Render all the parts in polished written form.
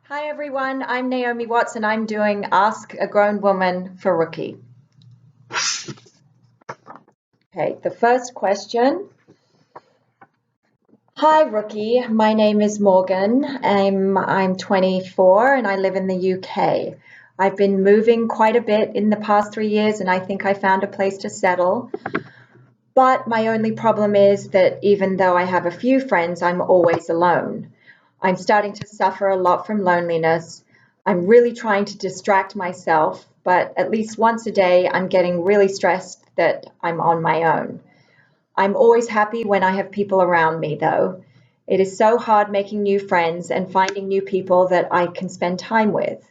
Hi everyone, I'm Naomi Watts and I'm doing Ask a Grown Woman for Rookie. Okay, the first question. Hi Rookie, my name is Morgan. I'm 24 and I live in the UK. I've been moving quite a bit in the past 3 years and I think I found a place to settle. But my only problem is that even though I have a few friends, I'm always alone. I'm starting to suffer a lot from loneliness. I'm really trying to distract myself, but at least once a day, I'm getting really stressed that I'm on my own. I'm always happy when I have people around me, though. It is so hard making new friends and finding new people that I can spend time with.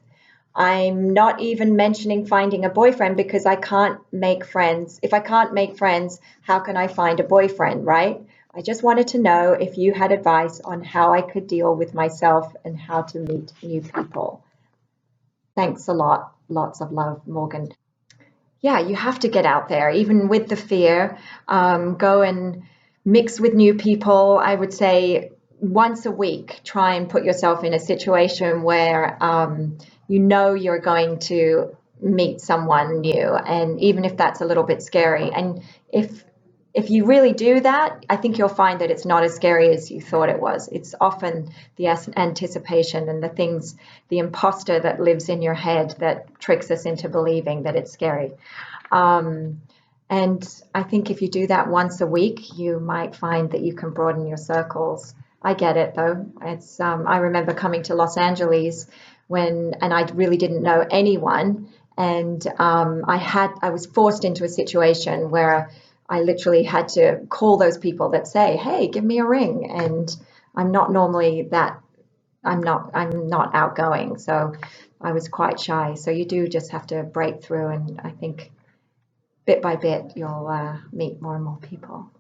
I'm not even mentioning finding a boyfriend because I can't make friends. If I can't make friends, how can I find a boyfriend, right? I just wanted to know if you had advice on how I could deal with myself and how to meet new people. Thanks a lot. Lots of love, Morgan. Yeah, you have to get out there, even with the fear. Go and mix with new people. I would say once a week, try and put yourself in a situation where you know you're going to meet someone new, and even if that's a little bit scary. And if you really do that, I think you'll find that it's not as scary as you thought it was. It's often the anticipation and the things, the imposter that lives in your head that tricks us into believing that it's scary. Um, and I think if you do that once a week, you might find that you can broaden your circles. I get it though. I remember coming to Los Angeles and I really didn't know anyone, and I was forced into a situation where I literally had to call those people that say, "Hey, give me a ring," and I'm not normally that. I'm not outgoing, so I was quite shy. So you do just have to break through, and I think bit by bit, you'll meet more and more people.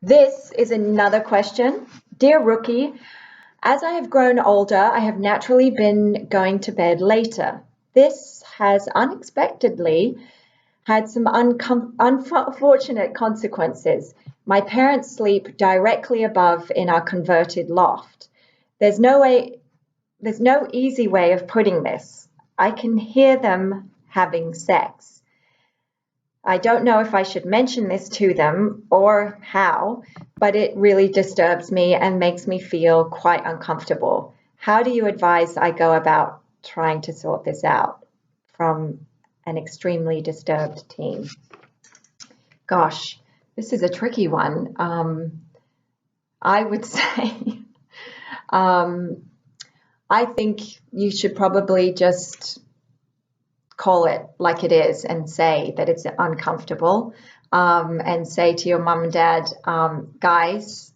This is another question. Dear Rookie, as I have grown older, I have naturally been going to bed later. This has unexpectedly had some unfortunate consequences. My parents sleep directly above in our converted loft. There's no way, there's no easy way of putting this. I can hear them having sex. I don't know if I should mention this to them or how, but it really disturbs me and makes me feel quite uncomfortable. How do you advise I go about trying to sort this out? From an extremely disturbed teen. Gosh, this is a tricky one. I would say, um, I think you should probably just call it like it is and say that it's uncomfortable, and say to your mom and dad, guys,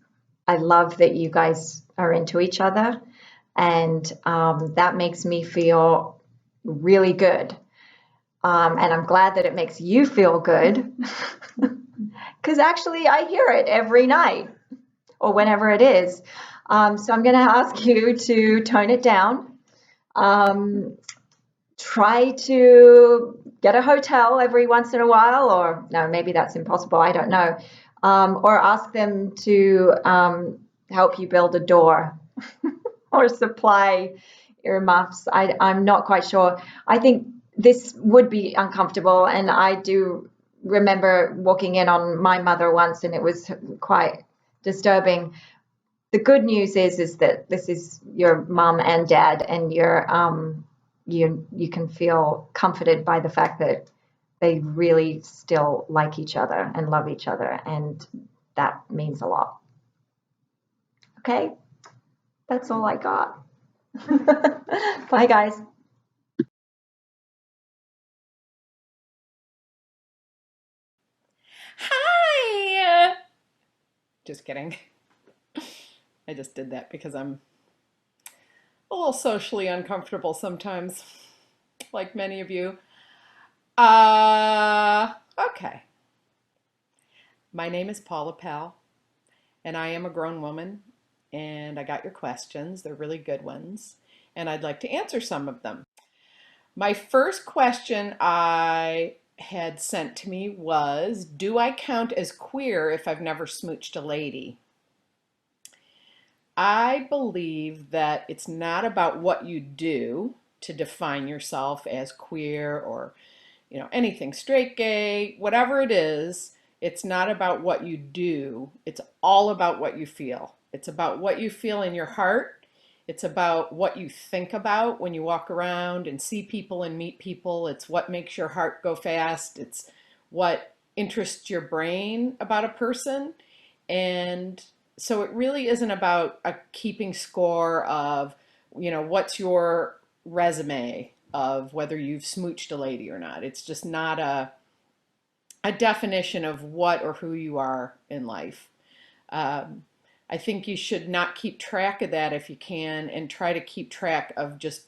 I love that you guys are into each other, and that makes me feel really good. And I'm glad that it makes you feel good because actually I hear it every night or whenever it is. So I'm going to ask you to tone it down. Try to get a hotel every once in a while, or no, maybe that's impossible. I don't know. Or ask them to help you build a door or supply earmuffs. I'm not quite sure. I think this would be uncomfortable, and I do remember walking in on my mother once, and it was quite disturbing. The good news is that this is your mom and dad, and you can feel comforted by the fact that they really still like each other and love each other, and that means a lot. Okay, that's all I got. Bye, guys. Hi! Just kidding. I just did that because I'm a little socially uncomfortable sometimes, like many of you. Okay. My name is Paula Pal, and I am a grown woman, and I got your questions. They're really good ones, and I'd like to answer some of them. My first question I had sent to me was, do I count as queer if I've never smooched a lady? I believe that it's not about what you do to define yourself as queer or, anything straight, gay, whatever it is. It's not about what you do. It's all about what you feel. It's about what you feel in your heart. It's about what you think about when you walk around and see people and meet people. It's what makes your heart go fast. It's what interests your brain about a person. And so it really isn't about a keeping score of, what's your resume of whether you've smooched a lady or not. It's just not a definition of what or who you are in life. Um, I think you should not keep track of that if you can, and try to keep track of just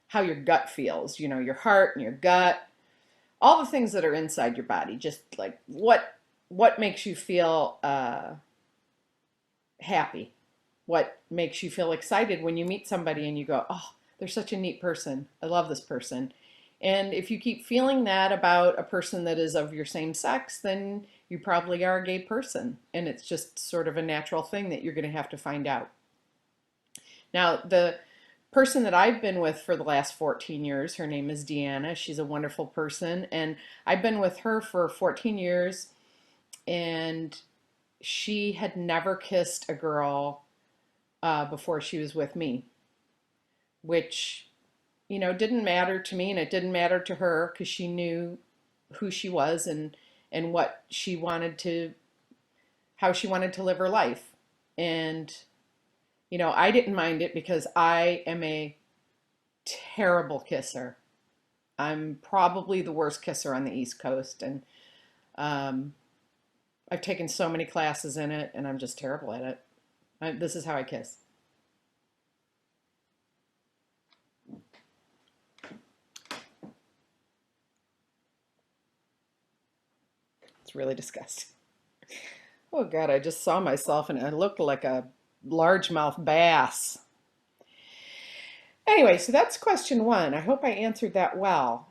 how your gut feels, your heart and your gut, all the things that are inside your body, just like what makes you feel happy, what makes you feel excited when you meet somebody and you go, oh, they're such a neat person. I love this person. And if you keep feeling that about a person that is of your same sex, then you probably are a gay person. And it's just sort of a natural thing that you're going to have to find out. Now, the person that I've been with for the last 14 years, her name is Deanna. She's a wonderful person. And I've been with her for 14 years. And she had never kissed a girl before she was with me, which, didn't matter to me, and it didn't matter to her because she knew who she was and what she wanted to, how she wanted to live her life. And, I didn't mind it because I am a terrible kisser. I'm probably the worst kisser on the East Coast. And um, I've taken so many classes in it, and I'm just terrible at it. This is how I kiss. It's really disgusting. Oh God, I just saw myself and I looked like a largemouth bass. Anyway, so that's question one. I hope I answered that well.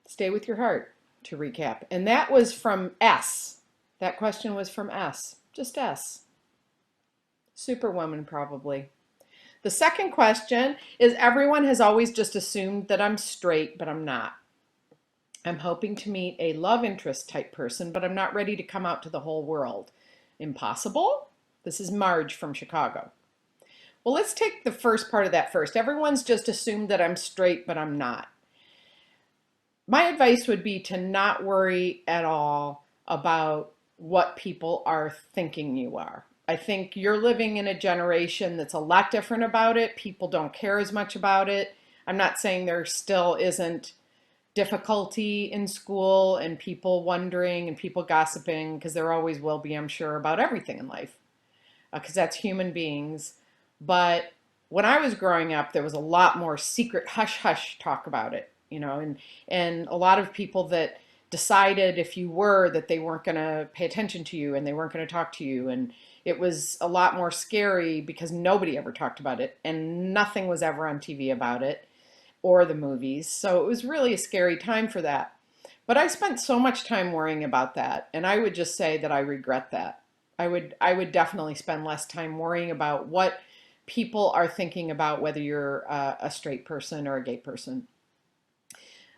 Stay with your heart, to recap. And that was from S. That question was from S. Just S. Superwoman, probably. The second question is, everyone has always just assumed that I'm straight, but I'm not. I'm hoping to meet a love interest type person, but I'm not ready to come out to the whole world. Impossible? This is Marge from Chicago. Well, let's take the first part of that first. Everyone's just assumed that I'm straight, but I'm not. My advice would be to not worry at all about what people are thinking you are. I think you're living in a generation that's a lot different about it. People don't care as much about it. I'm not saying there still isn't difficulty in school and people wondering and people gossiping, because there always will be, I'm sure, about everything in life, because that's human beings. But when I was growing up, there was a lot more secret hush hush talk about it, and a lot of people that decided if you were that they weren't going to pay attention to you and they weren't going to talk to you. And it was a lot more scary because nobody ever talked about it and nothing was ever on TV about it or the movies. So it was really a scary time for that. But I spent so much time worrying about that, and I would just say that I regret that. I would definitely spend less time worrying about what people are thinking about whether you're a straight person or a gay person.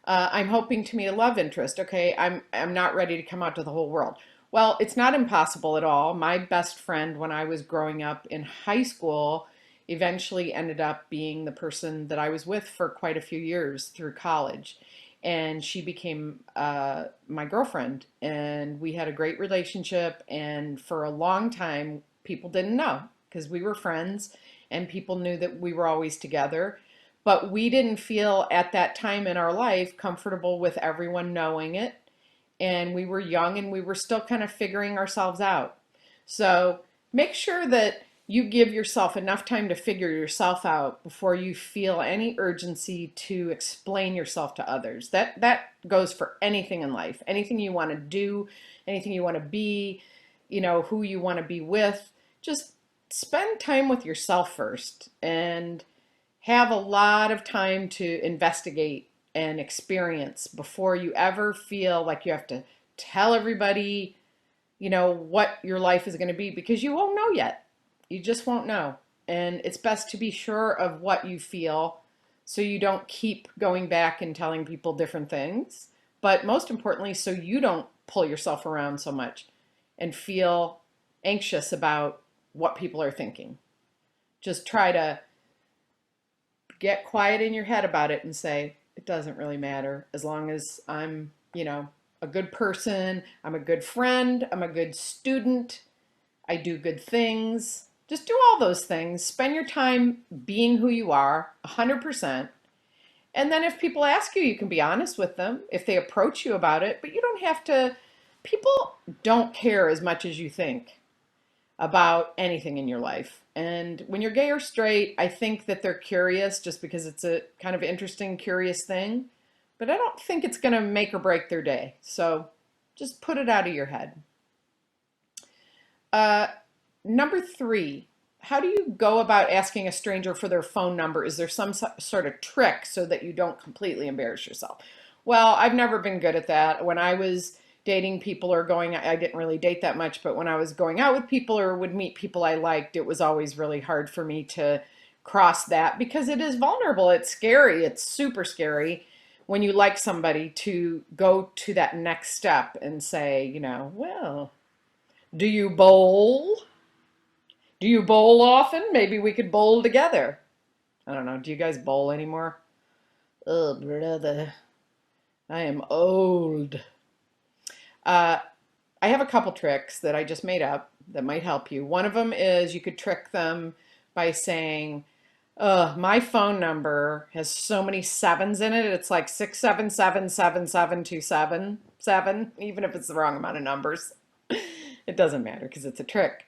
I'm hoping to meet a love interest. Okay, I'm not ready to come out to the whole world. Well, it's not impossible at all. My best friend when I was growing up in high school eventually ended up being the person that I was with for quite a few years through college. And she became my girlfriend, and we had a great relationship. And for a long time, people didn't know because we were friends, and people knew that we were always together. But we didn't feel at that time in our life comfortable with everyone knowing it. And we were young and we were still kind of figuring ourselves out. So make sure that you give yourself enough time to figure yourself out before you feel any urgency to explain yourself to others. That goes for anything in life. Anything you want to do, anything you want to be, who you want to be with. Just spend time with yourself first and have a lot of time to investigate and experience before you ever feel like you have to tell everybody, what your life is going to be, because you won't know yet. You just won't know. And it's best to be sure of what you feel so you don't keep going back and telling people different things. But most importantly, so you don't pull yourself around so much and feel anxious about what people are thinking. Just try to get quiet in your head about it and say, it doesn't really matter as long as I'm, a good person, I'm a good friend, I'm a good student, I do good things. Just do all those things. Spend your time being who you are, 100%. And then if people ask you, you can be honest with them if they approach you about it, but you don't have to. People don't care as much as you think about anything in your life. And when you're gay or straight, I think that they're curious just because it's a kind of interesting, curious thing. But I don't think it's going to make or break their day. So just put it out of your head. Uh, Number 3, how do you go about asking a stranger for their phone number? Is there some sort of trick so that you don't completely embarrass yourself? Well, I've never been good at that. When I was dating people or I didn't really date that much, but when I was going out with people or would meet people I liked, it was always really hard for me to cross that because it is vulnerable. It's scary. It's super scary when you like somebody to go to that next step and say, well, do you bowl? Do you bowl often? Maybe we could bowl together. I don't know. Do you guys bowl anymore? Oh, brother. I am old. Uh, I have a couple tricks that I just made up that might help you. One of them is you could trick them by saying, my phone number has so many sevens in it. It's like 677772777, even if it's the wrong amount of numbers. It doesn't matter because it's a trick.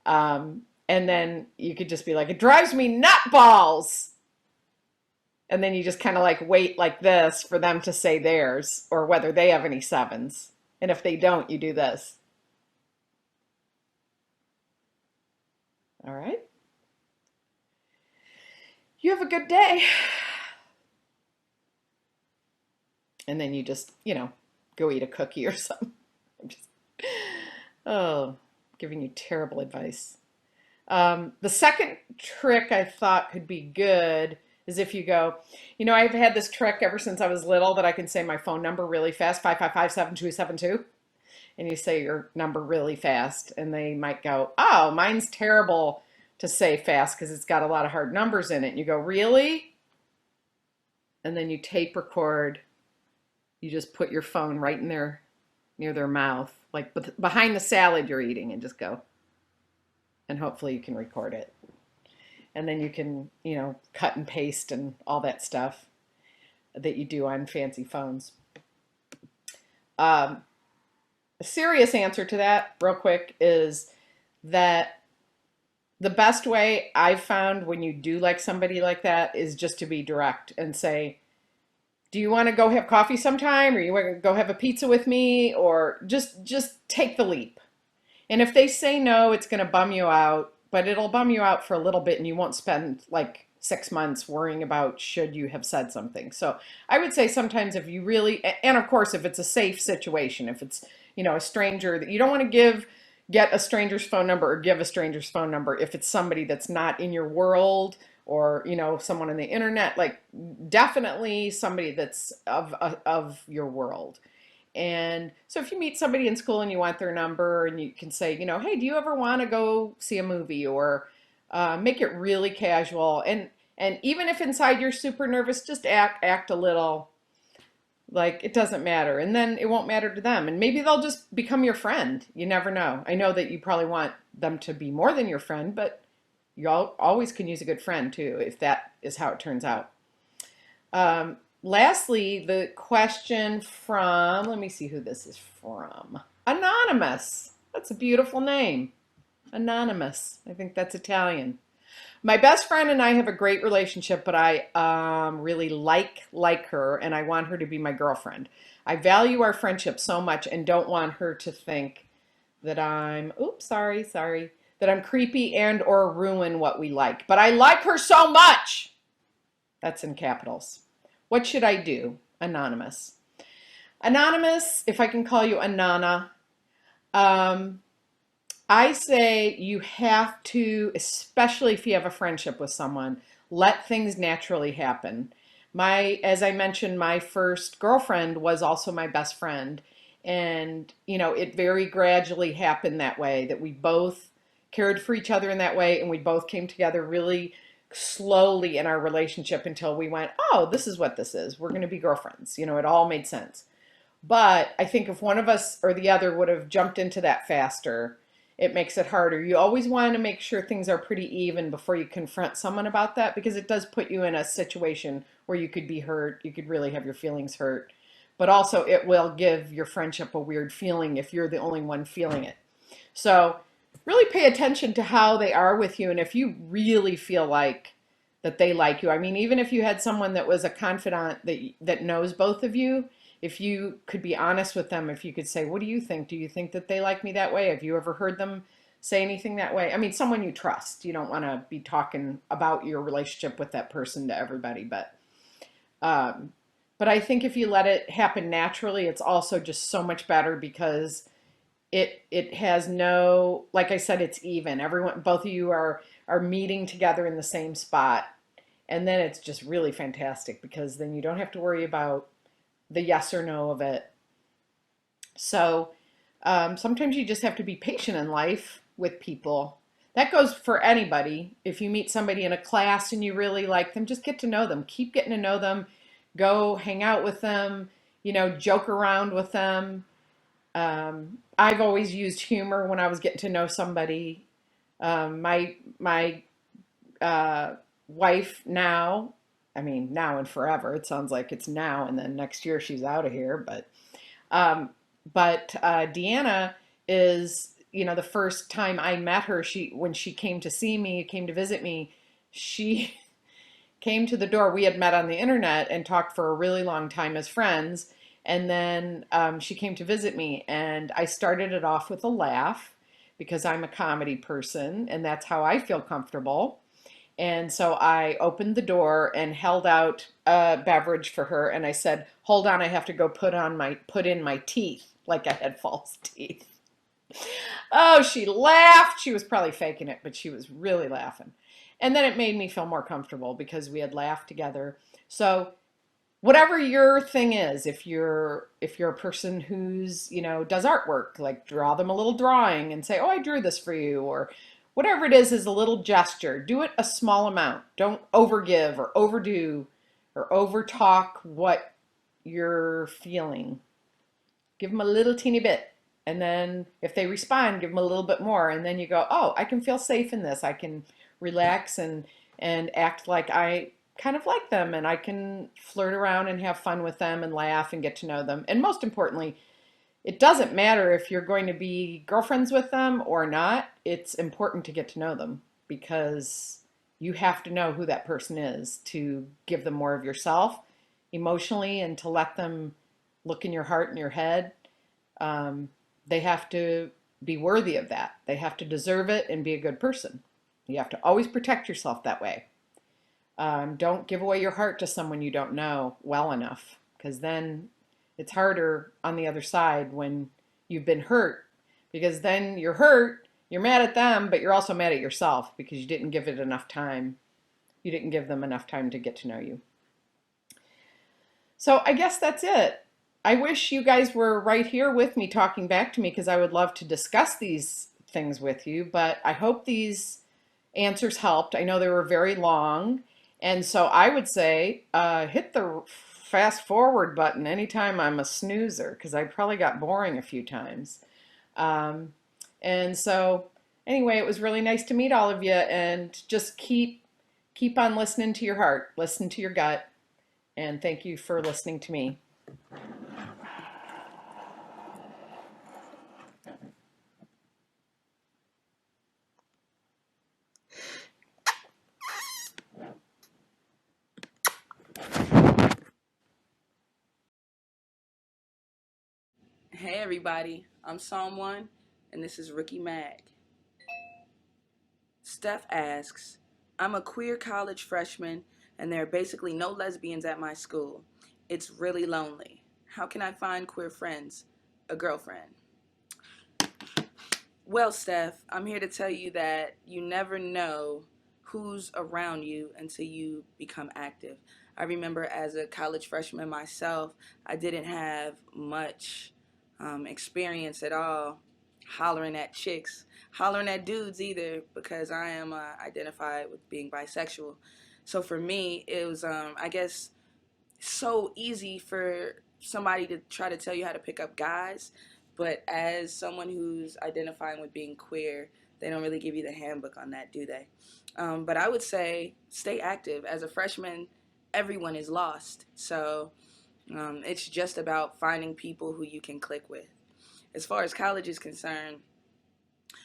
And then you could just be like, it drives me nutballs. And then you just kind of like wait like this for them to say theirs or whether they have any sevens. And if they don't, you do this. All right. You have a good day. And then you just, go eat a cookie or something. I'm just, giving you terrible advice. The second trick I thought could be good is if you go, I've had this trick ever since I was little that I can say my phone number really fast, 555-7272. And you say your number really fast and they might go, oh, mine's terrible to say fast because it's got a lot of hard numbers in it. And you go, really? And then you tape record. You just put your phone right in near their mouth, like behind the salad you're eating, and just go. And hopefully you can record it. And then you can, cut and paste and all that stuff that you do on fancy phones. A serious answer to that, real quick, is that the best way I've found when you do like somebody like that is just to be direct and say, do you want to go have coffee sometime? Or you want to go have a pizza with me? Or just take the leap. And if they say no, it's going to bum you out, but it'll bum you out for a little bit and you won't spend like 6 months worrying about should you have said something. So I would say sometimes if you really, and of course, if it's a safe situation, if it's, a stranger that you don't want to get a stranger's phone number or give a stranger's phone number if it's somebody that's not in your world or, someone on the internet, like definitely somebody that's of your world. And so if you meet somebody in school and you want their number and you can say, hey, do you ever want to go see a movie or make it really casual. And even if inside you're super nervous, just act a little like it doesn't matter. And then it won't matter to them. And maybe they'll just become your friend. You never know. I know that you probably want them to be more than your friend, but you always can use a good friend too, if that is how it turns out. Lastly, the question from, let me see who this is from. Anonymous. That's a beautiful name. Anonymous. I think that's Italian. My best friend and I have a great relationship, but I really like her and I want her to be my girlfriend. I value our friendship so much and don't want her to think that I'm, that I'm creepy and or ruin what we like. But I like her so much. That's in capitals. What should I do? Anonymous. Anonymous, if I can call you Anana, I say you have to, especially if you have a friendship with someone, let things naturally happen. As I mentioned, my first girlfriend was also my best friend. And, it very gradually happened that way, that we both cared for each other in that way. And we both came together really slowly in our relationship until we went, oh, this is what this is. We're going to be girlfriends. It all made sense. But I think if one of us or the other would have jumped into that faster, it makes it harder. You always want to make sure things are pretty even before you confront someone about that, because it does put you in a situation where you could be hurt. You could really have your feelings hurt. But also, it will give your friendship a weird feeling if you're the only one feeling it. So, really pay attention to how they are with you, and if you really feel like that they like you. I mean, even if you had someone that was a confidant that knows both of you, if you could be honest with them, if you could say, what do you think? Do you think that they like me that way? Have you ever heard them say anything that way? I mean, someone you trust. You don't want to be talking about your relationship with that person to everybody, um, but I think if you let it happen naturally, it's also just so much better because it has no, like I said, it's even. Everyone, both of you are meeting together in the same spot. And then it's just really fantastic because then you don't have to worry about the yes or no of it. So sometimes you just have to be patient in life with people. That goes for anybody. If you meet somebody in a class and you really like them, just get to know them. Keep getting to know them. Go hang out with them, joke around with them. I've always used humor when I was getting to know somebody. My uh, wife now, I mean, now and forever. It sounds like it's now, and then next year she's out of here. Um, but Deanna is, the first time I met her, when she came to see me, came to visit me, she came to the door. We had met on the internet and talked for a really long time as friends. And then she came to visit me, and I started it off with a laugh because I'm a comedy person, and that's how I feel comfortable. And so I opened the door and held out a beverage for her, and I said, "Hold on, I have to go put in my teeth," like I had false teeth. Oh, she laughed. She was probably faking it, but she was really laughing. And then it made me feel more comfortable because we had laughed together. So whatever your thing is, if you're a person who's, does artwork, like draw them a little drawing and say, "Oh, I drew this for you," or whatever it is a little gesture. Do it a small amount. Don't overgive or overdo or overtalk what you're feeling. Give them a little teeny bit. And then if they respond, give them a little bit more. And then you go, "Oh, I can feel safe in this. I can relax and act like I kind of like them, and I can flirt around and have fun with them and laugh and get to know them." And most importantly, it doesn't matter if you're going to be girlfriends with them or not. It's important to get to know them because you have to know who that person is to give them more of yourself emotionally and to let them look in your heart and your head. um, they have to be worthy of that. They have to deserve it and be a good person. You have to always protect yourself that way. Don't give away your heart to someone you don't know well enough, because then it's harder on the other side when you've been hurt, because then you're hurt, you're mad at them, but you're also mad at yourself because you didn't give it enough time. You didn't give them enough time to get to know you. So I guess that's it. I wish you guys were right here with me talking back to me because I would love to discuss these things with you, but I hope these answers helped. I know they were very long, and so I would say hit the fast forward button anytime I'm a snoozer because I probably got boring a few times. Um, and so anyway, it was really nice to meet all of you, and just keep on listening to your heart, listen to your gut, and thank you for listening to me. Hey everybody, I'm Someone, and this is Ricky Mag. Steph asks, I'm a queer college freshman, and there are basically no lesbians at my school. It's really lonely. How can I find queer friends? A girlfriend. Well, Steph, I'm here to tell you that you never know who's around you until you become active. I remember as a college freshman myself, I didn't have much experience at all hollering at chicks, hollering at dudes either, because I am identified with being bisexual. So for me, it was, I guess, so easy for somebody to try to tell you how to pick up guys, but as someone who's identifying with being queer, they don't really give you the handbook on that, do they? But I would say stay active. As a freshman, everyone is lost, so it's just about finding people who you can click with. As far as college is concerned,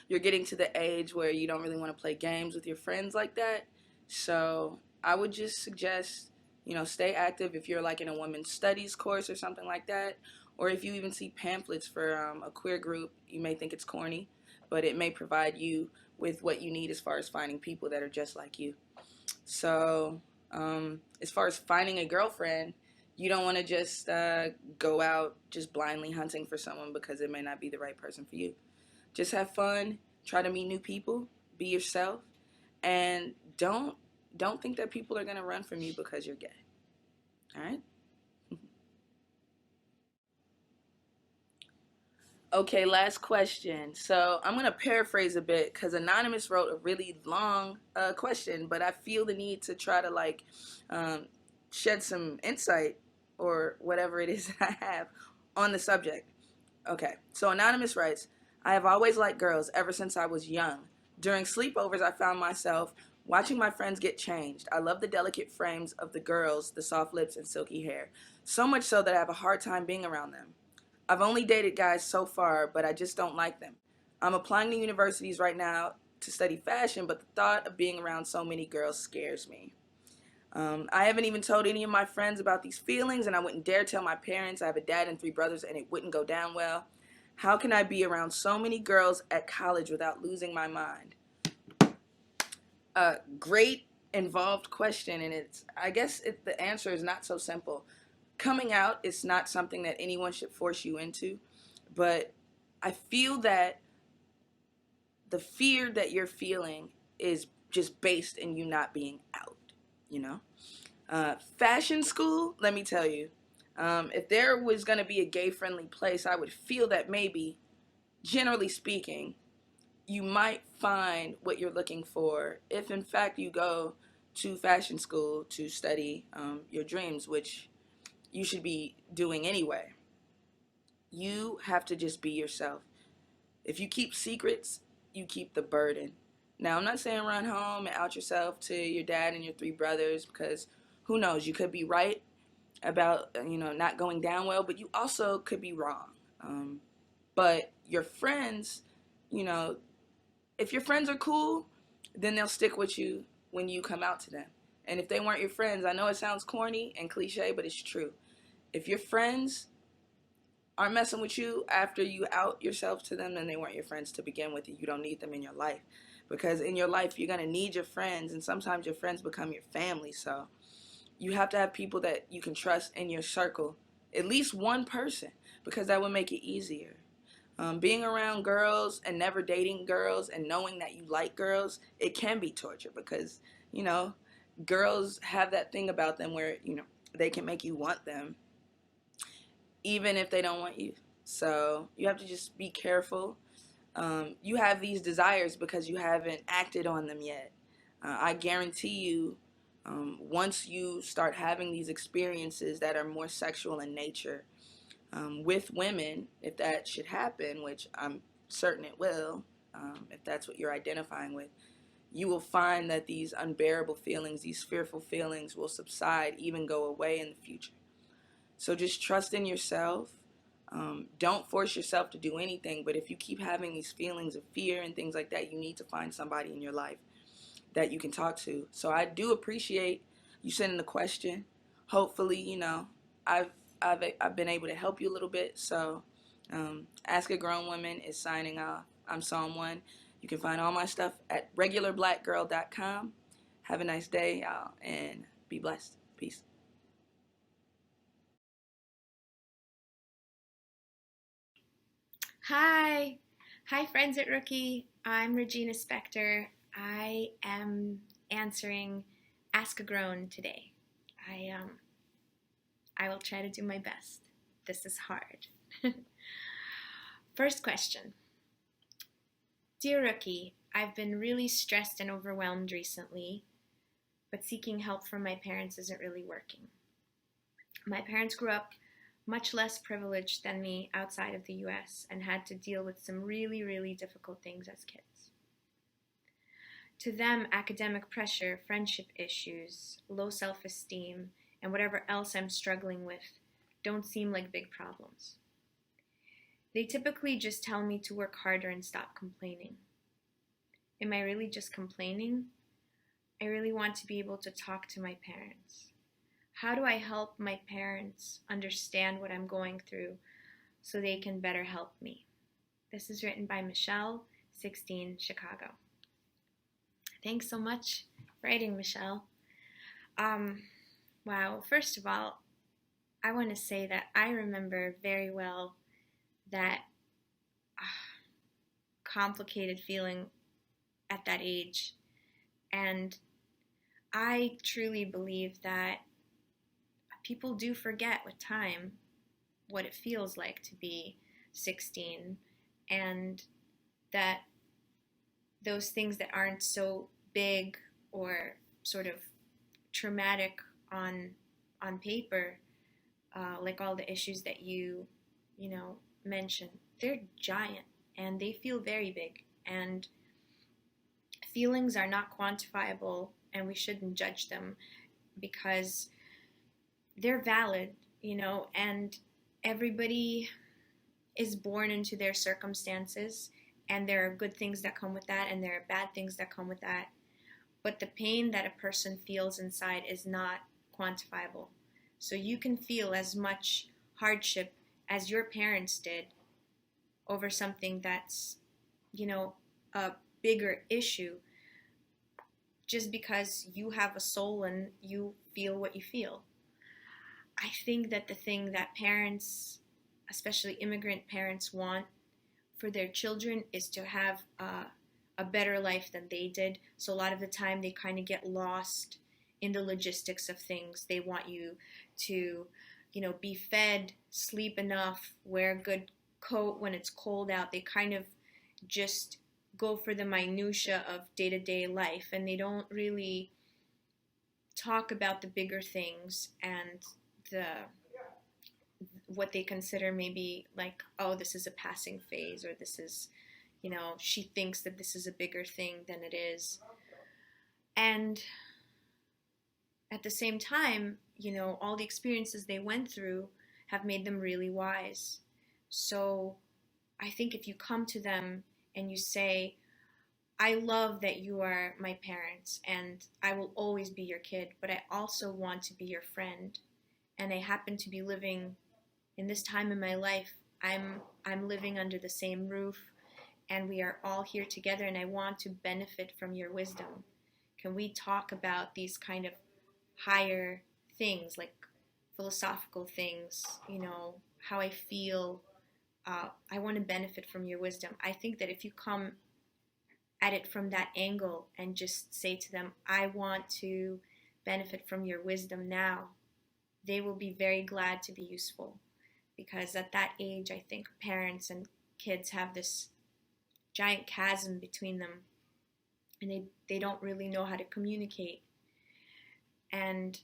you're getting to the age where you don't really want to play games with your friends like that. So I would just suggest, stay active if you're like in a women's studies course or something like that. Or if you even see pamphlets for a queer group, you may think it's corny, but it may provide you with what you need as far as finding people that are just like you. So, as far as finding a girlfriend, you don't want to just go out just blindly hunting for someone because it may not be the right person for you. Just have fun, try to meet new people, be yourself, and don't think that people are going to run from you because you're gay. All right? Okay, last question. So I'm going to paraphrase a bit because Anonymous wrote a really long question, but I feel the need to try to um, shed some insight or whatever it is that I have on the subject. Okay, so Anonymous writes, I have always liked girls ever since I was young. During sleepovers, I found myself watching my friends get changed. I love the delicate frames of the girls, the soft lips and silky hair, so much so that I have a hard time being around them. I've only dated guys so far, but I just don't like them. I'm applying to universities right now to study fashion, but the thought of being around so many girls scares me. I haven't even told any of my friends about these feelings, and I wouldn't dare tell my parents. I have a dad and three brothers, and it wouldn't go down well. How can I be around so many girls at college without losing my mind? Great involved question, and I guess the answer is not so simple. Coming out is not something that anyone should force you into, but I feel that the fear that you're feeling is just based in you not being out, you know? Fashion school, let me tell you, if there was going to be a gay friendly place, I would feel that maybe, generally speaking, you might find what you're looking for if, in fact, you go to fashion school to study your dreams, which you should be doing anyway. You have to just be yourself. If you keep secrets, you keep the burden. Now, I'm not saying run home and out yourself to your dad and your three brothers because who knows, you could be right about not going down well, but you also could be wrong. But your friends, you know, if your friends are cool, then they'll stick with you when you come out to them. And if they weren't your friends, I know it sounds corny and cliche, but it's true. If your friends aren't messing with you after you out yourself to them, then they weren't your friends to begin with. You don't need them in your life. Because in your life, you're going to need your friends, and sometimes your friends become your family. So you have to have people that you can trust in your circle, at least one person, because that would make it easier. Being around girls and never dating girls and knowing that you like girls, it can be torture because, you know, girls have that thing about them where, they can make you want them even if they don't want you. So you have to just be careful. You have these desires because you haven't acted on them yet. I guarantee you, once you start having these experiences that are more sexual in nature with women, if that should happen, which I'm certain it will, if that's what you're identifying with, you will find that these unbearable feelings, these fearful feelings will subside, even go away in the future. So just trust in yourself. Don't force yourself to do anything, but if you keep having these feelings of fear and things like that, you need to find somebody in your life that you can talk to. So I do appreciate you sending the question. Hopefully, I've I've been able to help you a little bit. So Ask a Grown Woman is signing off. I'm Psalm 1. You can find all my stuff at regularblackgirl.com. Have a nice day, y'all, and be blessed. Peace. Hi, Hi, friends at Rookie. I'm Regina Spector. I am answering Ask a Grown today. I will try to do my best. This is hard. First question. Dear Rookie, I've been really stressed and overwhelmed recently, but seeking help from my parents isn't really working. My parents grew up much less privileged than me outside of the US and had to deal with some really, really difficult things as kids. To them, academic pressure, friendship issues, low self-esteem, and whatever else I'm struggling with don't seem like big problems. They typically just tell me to work harder and stop complaining. Am I really just complaining? I really want to be able to talk to my parents. How do I help my parents understand what I'm going through so they can better help me? This is written by Michelle, 16, Chicago. Thanks so much for writing, Michelle. Wow, first of all, I want to say that I remember very well that complicated feeling at that age. And I truly believe that people do forget with time what it feels like to be 16, and that those things that aren't so big or sort of traumatic on paper, like all the issues that you mentioned, they're giant and they feel very big, and feelings are not quantifiable and we shouldn't judge them because they're valid, and everybody is born into their circumstances, and there are good things that come with that and there are bad things that come with that. But the pain that a person feels inside is not quantifiable. So you can feel as much hardship as your parents did over something that's, a bigger issue, just because you have a soul and you feel what you feel. I think that the thing that parents, especially immigrant parents, want for their children is to have a better life than they did. So a lot of the time they kind of get lost in the logistics of things. They want you to, be fed, sleep enough, wear a good coat when it's cold out. They kind of just go for the minutia of day-to-day life, and they don't really talk about the bigger things and what they consider maybe like, oh, this is a passing phase, or this is, she thinks that this is a bigger thing than it is. And at the same time, all the experiences they went through have made them really wise. So I think if you come to them and you say, I love that you are my parents and I will always be your kid, but I also want to be your friend. And I happen to be living in this time in my life. I'm living under the same roof, and we are all here together, and I want to benefit from your wisdom. Can we talk about these kind of higher things, like philosophical things, how I feel? I want to benefit from your wisdom. I think that if you come at it from that angle and just say to them, I want to benefit from your wisdom now, they will be very glad to be useful. Because at that age, I think parents and kids have this giant chasm between them, and they don't really know how to communicate. And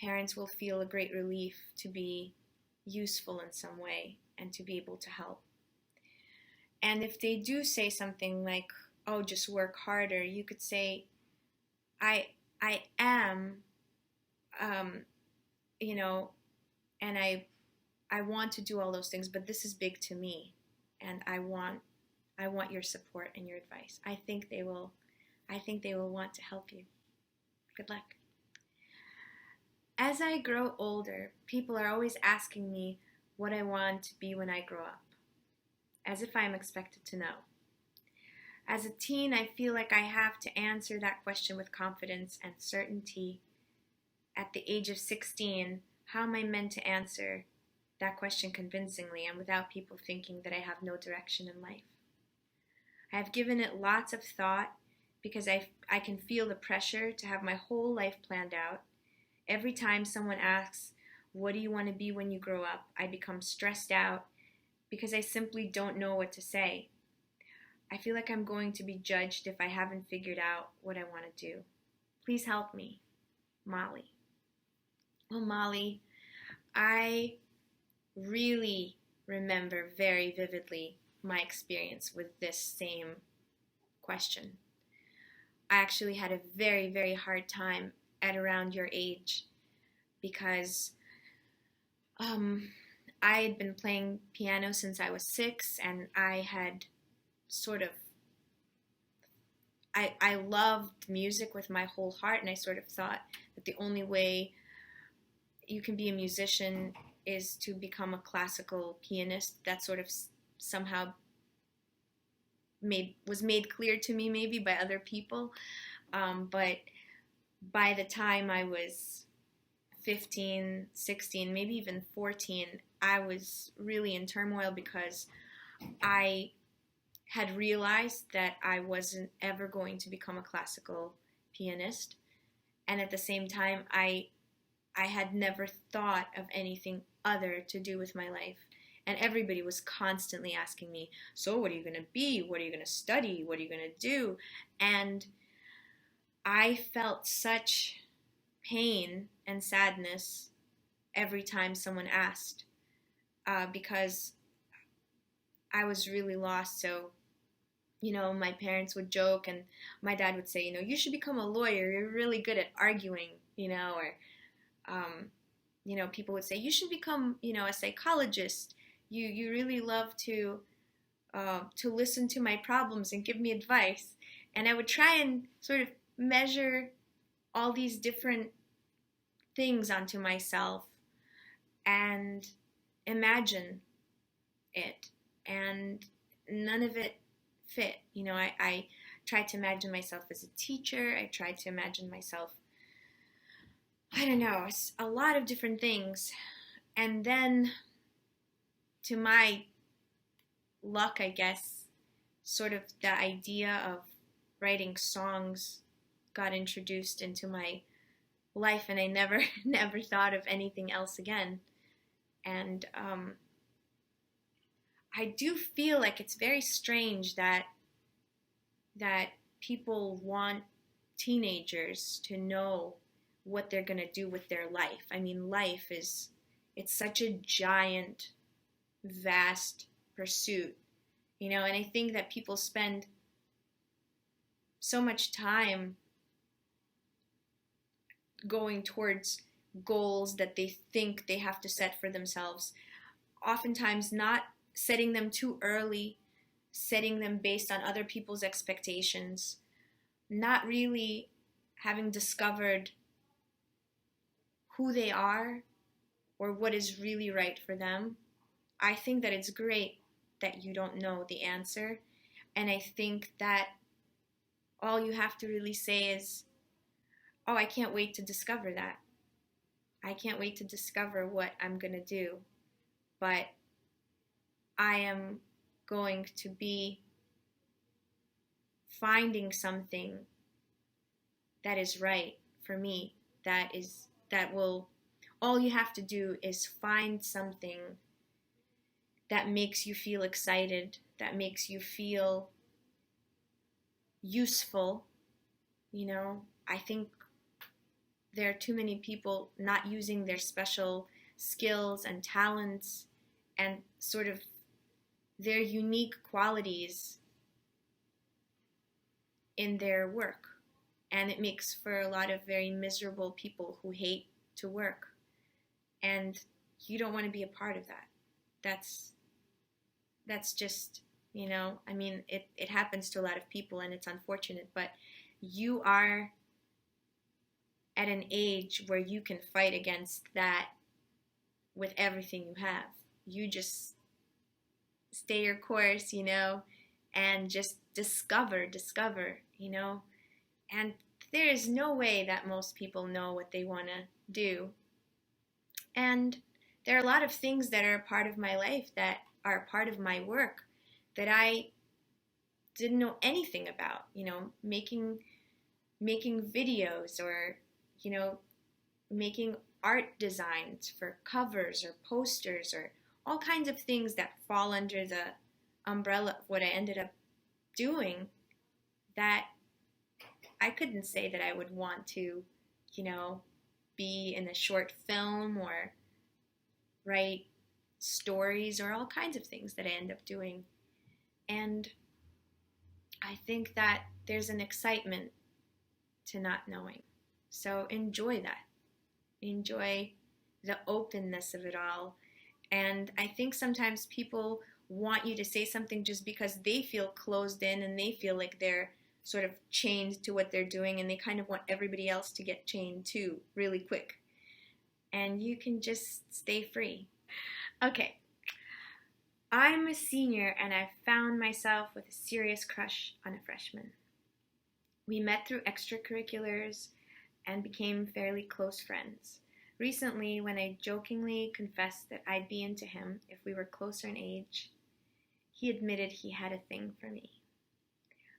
parents will feel a great relief to be useful in some way and to be able to help. And if they do say something like, oh, just work harder, you could say, I am, and I want to do all those things, but this is big to me, and I want your support and your advice. I think they will want to help you. Good luck. As I grow older, people are always asking me what I want to be when I grow up, as if I'm expected to know. As a teen, I feel like I have to answer that question with confidence and certainty. At the age of 16, how am I meant to answer that question convincingly and without people thinking that I have no direction in life? I have given it lots of thought because I can feel the pressure to have my whole life planned out. Every time someone asks, what do you want to be when you grow up? I become stressed out because I simply don't know what to say. I feel like I'm going to be judged if I haven't figured out what I want to do. Please help me, Molly. Well, Molly, I really remember very vividly my experience with this same question. I actually had a very, very hard time at around your age because I had been playing piano since I was 6, and I had sort of I loved music with my whole heart, and I sort of thought that the only way you can be a musician is to become a classical pianist. That sort of somehow was made clear to me maybe by other people. But by the time I was 15, 16, maybe even 14, I was really in turmoil because I had realized that I wasn't ever going to become a classical pianist. And at the same time, I had never thought of anything other to do with my life. And everybody was constantly asking me, so what are you going to be? What are you going to study? What are you going to do? And I felt such pain and sadness every time someone asked because I was really lost. So, my parents would joke, and my dad would say, you should become a lawyer. You're really good at arguing, or, people would say, you should become, a psychologist. You really love to listen to my problems and give me advice. And I would try and sort of measure all these different things onto myself and imagine it, and none of it fit. I tried to imagine myself as a teacher. I tried to imagine myself, I don't know, a lot of different things. And then, to my luck, I guess, sort of the idea of writing songs got introduced into my life, and I never thought of anything else again. And I do feel like it's very strange that people want teenagers to know what they're going to do with their life. I mean, it's such a giant, vast pursuit, and I think that people spend so much time going towards goals that they think they have to set for themselves, oftentimes not setting them too early, setting them based on other people's expectations, not really having discovered who they are or what is really right for them. I think that it's great that you don't know the answer, and I think that all you have to really say is, oh, I can't wait to discover that. I can't wait to discover what I'm going to do. But I am going to be finding something that is right for me, all you have to do is find something that makes you feel excited, that makes you feel useful. I think there are too many people not using their special skills and talents and sort of their unique qualities in their work. And it makes for a lot of very miserable people who hate to work. And you don't want to be a part of that. That's just, I mean, it happens to a lot of people, and it's unfortunate, but you are at an age where you can fight against that with everything you have. You just stay your course, and just discover, and there is no way that most people know what they want to do. And there are a lot of things that are a part of my life, that are a part of my work, that I didn't know anything about, making videos, or, making art designs for covers or posters, or all kinds of things that fall under the umbrella of what I ended up doing, that I couldn't say that I would want to, be in a short film or write stories or all kinds of things that I end up doing. And I think that there's an excitement to not knowing. So enjoy that. Enjoy the openness of it all. And I think sometimes people want you to say something just because they feel closed in and they feel like they're sort of chained to what they're doing, and they kind of want everybody else to get chained too really quick. And you can just stay free. Okay. I'm a senior and I found myself with a serious crush on a freshman. We met through extracurriculars and became fairly close friends. Recently, when I jokingly confessed that I'd be into him if we were closer in age, he admitted he had a thing for me.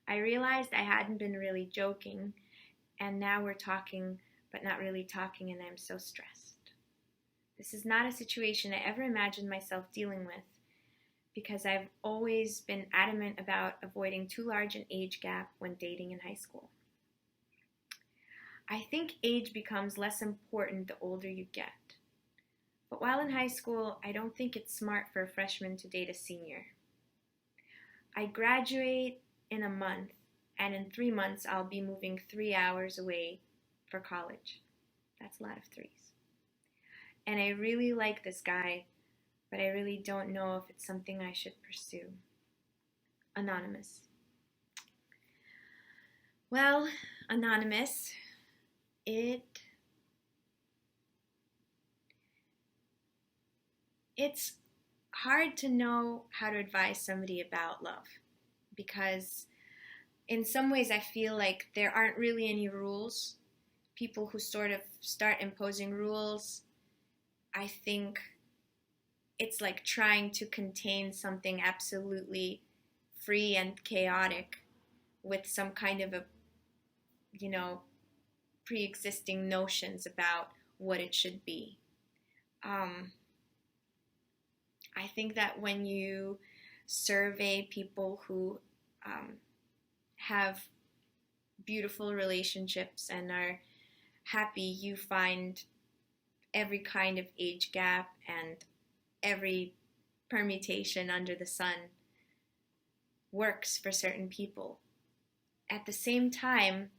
I realized I hadn't been really joking, and now we're talking, but not really talking, and I'm so stressed. This is not a situation I ever imagined myself dealing with, because I've always been adamant about avoiding too large an age gap when dating in high school. I think age becomes less important the older you get. But while in high school, I don't think it's smart for a freshman to date a senior. I graduate in a month, and in 3 months I'll be moving 3 hours away for college. That's a lot of threes. And I really like this guy, but I really don't know if it's something I should pursue. Anonymous. Well, Anonymous, it's hard to know how to advise somebody about love, because in some ways I feel like there aren't really any rules. People who sort of start imposing rules, I think it's like trying to contain something absolutely free and chaotic with some kind of a, pre-existing notions about what it should be. I think that when you survey people who have beautiful relationships and are happy, you find every kind of age gap and every permutation under the sun works for certain people. At the same time,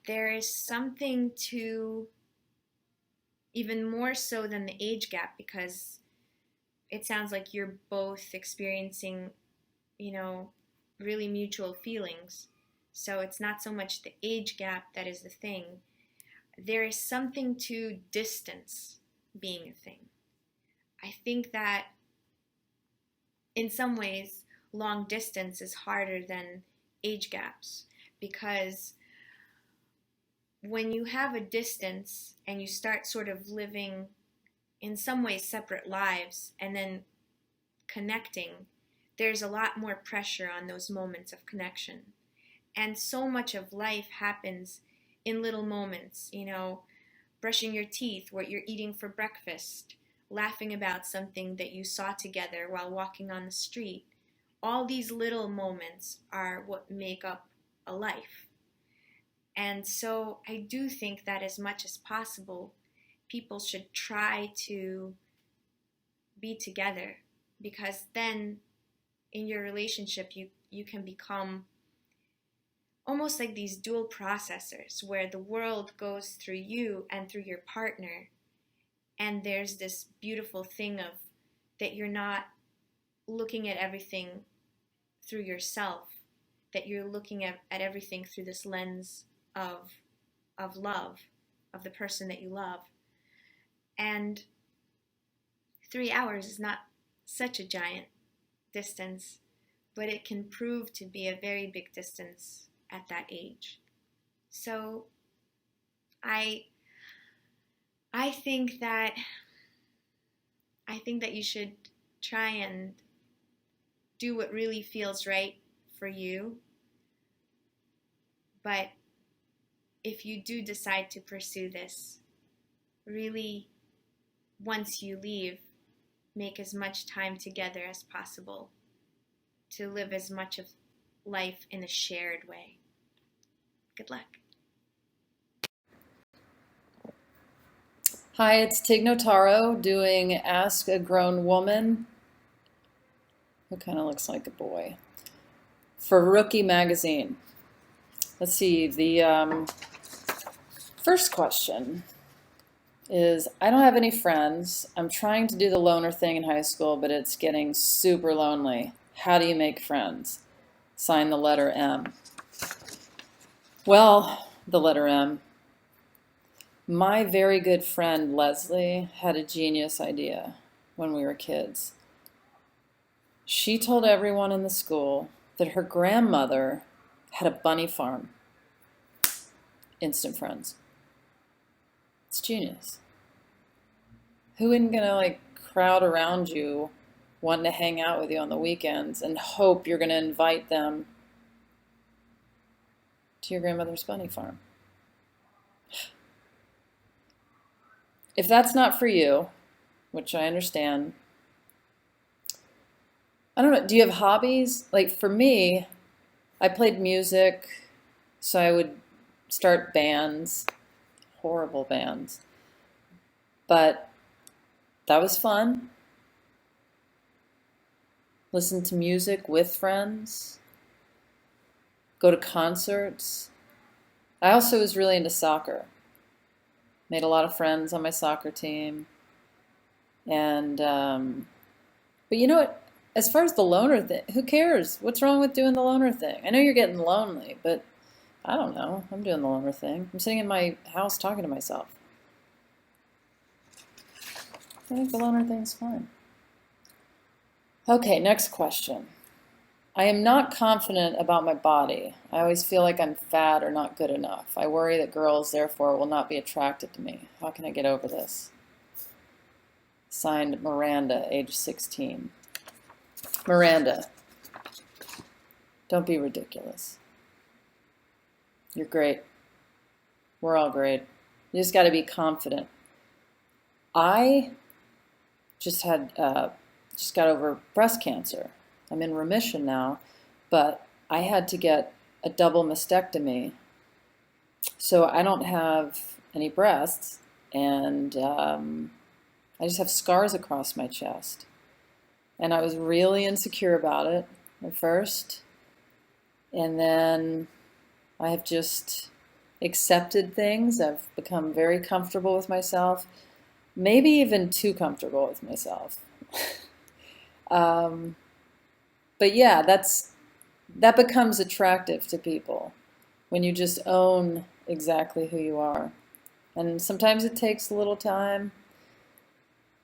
there is something to, even more so than the age gap, because it sounds like you're both experiencing, really mutual feelings. So it's not so much the age gap that is the thing. There is something to distance being a thing. I think that in some ways, long distance is harder than age gaps, because when you have a distance and you start sort of living in some ways separate lives and then connecting, there's a lot more pressure on those moments of connection. And so much of life happens in little moments, brushing your teeth, what you're eating for breakfast, laughing about something that you saw together while walking on the street. All these little moments are what make up a life. And so I do think that as much as possible, people should try to be together, because then in your relationship you can become almost like these dual processors, where the world goes through you and through your partner, and there's this beautiful thing of that you're not looking at everything through yourself, that you're looking at everything through this lens of love, of the person that you love. And 3 hours is not such a giant distance, but it can prove to be a very big distance at that age. So I think that you should try and do what really feels right for you. But if you do decide to pursue this, really, once you leave, make as much time together as possible to live as much of life in a shared way. Good luck. Hi, it's Tig Notaro doing Ask a Grown Woman, who kind of looks like a boy, for Rookie Magazine. Let's see, the first question is, I don't have any friends. I'm trying to do the loner thing in high school, but it's getting super lonely. How do you make friends? Sign the letter M. Well, the letter M. My very good friend Leslie had a genius idea when we were kids. She told everyone in the school that her grandmother had a bunny farm. Instant friends. It's genius. Who isn't gonna crowd around you, wanting to hang out with you on the weekends and hope you're gonna invite them to your grandmother's bunny farm? If that's not for you, which I understand, I don't know, do you have hobbies? Like for me, I played music, so I would start bands, horrible bands, but that was fun. Listen to music with friends, go to concerts. I also was really into soccer. Made a lot of friends on my soccer team. And, but you know what? As far as the loner thing, who cares? What's wrong with doing the loner thing? I know you're getting lonely, but I don't know. I'm doing the loner thing. I'm sitting in my house talking to myself. I think the loner thing's fine. Okay, next question. I am not confident about my body. I always feel like I'm fat or not good enough. I worry that girls, therefore, will not be attracted to me. How can I get over this? Signed, Miranda, age 16. Miranda, don't be ridiculous. You're great. We're all great. You just got to be confident. I just got over breast cancer. I'm in remission now, but I had to get a double mastectomy. So I don't have any breasts, and I just have scars across my chest. And I was really insecure about it at first. And then I have just accepted things. I've become very comfortable with myself, maybe even too comfortable with myself. But yeah, that becomes attractive to people when you just own exactly who you are. And sometimes it takes a little time,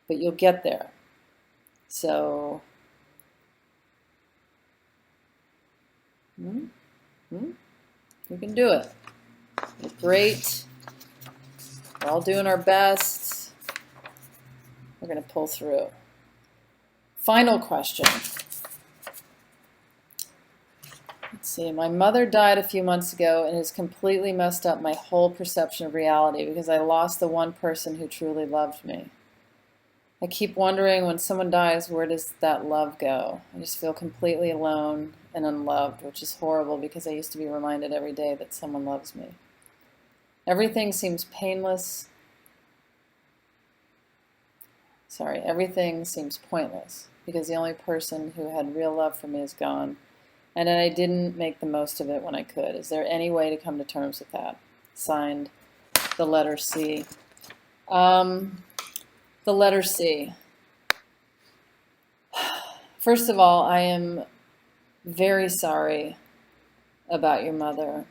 but you'll get there. So, you can do it. You're great. We're all doing our best. We're going to pull through. Final question. Let's see. My mother died a few months ago and has completely messed up my whole perception of reality because I lost the one person who truly loved me. I keep wondering, when someone dies, where does that love go? I just feel completely alone and unloved, which is horrible because I used to be reminded every day that someone loves me. Everything seems painless. Everything seems pointless because the only person who had real love for me is gone. And I didn't make the most of it when I could. Is there any way to come to terms with that? Signed, the letter C. The letter C. First of all, I am very sorry about your mother.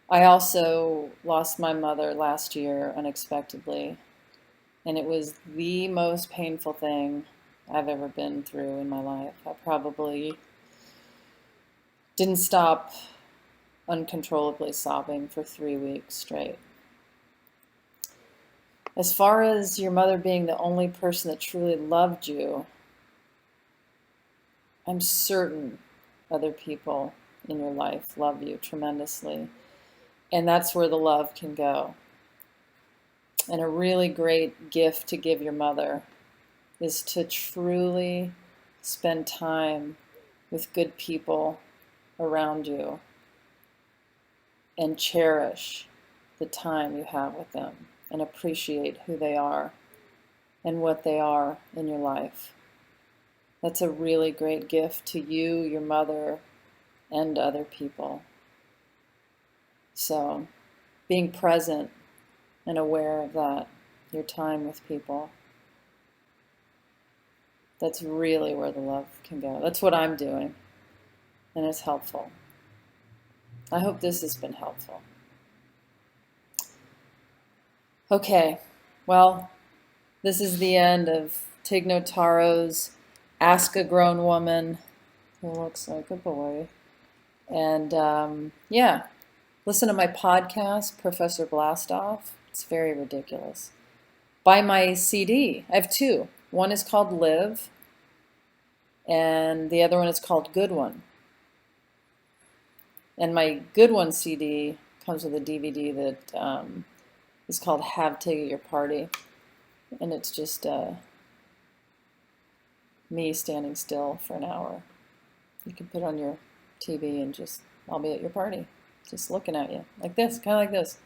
I also lost my mother last year unexpectedly, and it was the most painful thing I've ever been through in my life. I probably didn't stop uncontrollably sobbing for 3 weeks straight. As far as your mother being the only person that truly loved you, I'm certain other people in your life love you tremendously. And that's where the love can go. And a really great gift to give your mother is to truly spend time with good people around you and cherish the time you have with them and appreciate who they are and what they are in your life. That's a really great gift to you, your mother, and other people. So being present and aware of that, your time with people, that's really where the love can go. That's what I'm doing, and it's helpful. I hope this has been helpful. Okay, well, this is the end of Tig Notaro's Ask a Grown Woman Who Looks Like a Boy. And yeah, listen to my podcast, Professor Blastoff. It's very ridiculous. Buy my CD. I have two. One is called Live, and the other one is called Good One. And my Good One CD comes with a DVD that is called Have Tig at Your Party. And it's just me standing still for an hour. You can put on your TV and just, I'll be at your party, just looking at you, like this, kind of like this.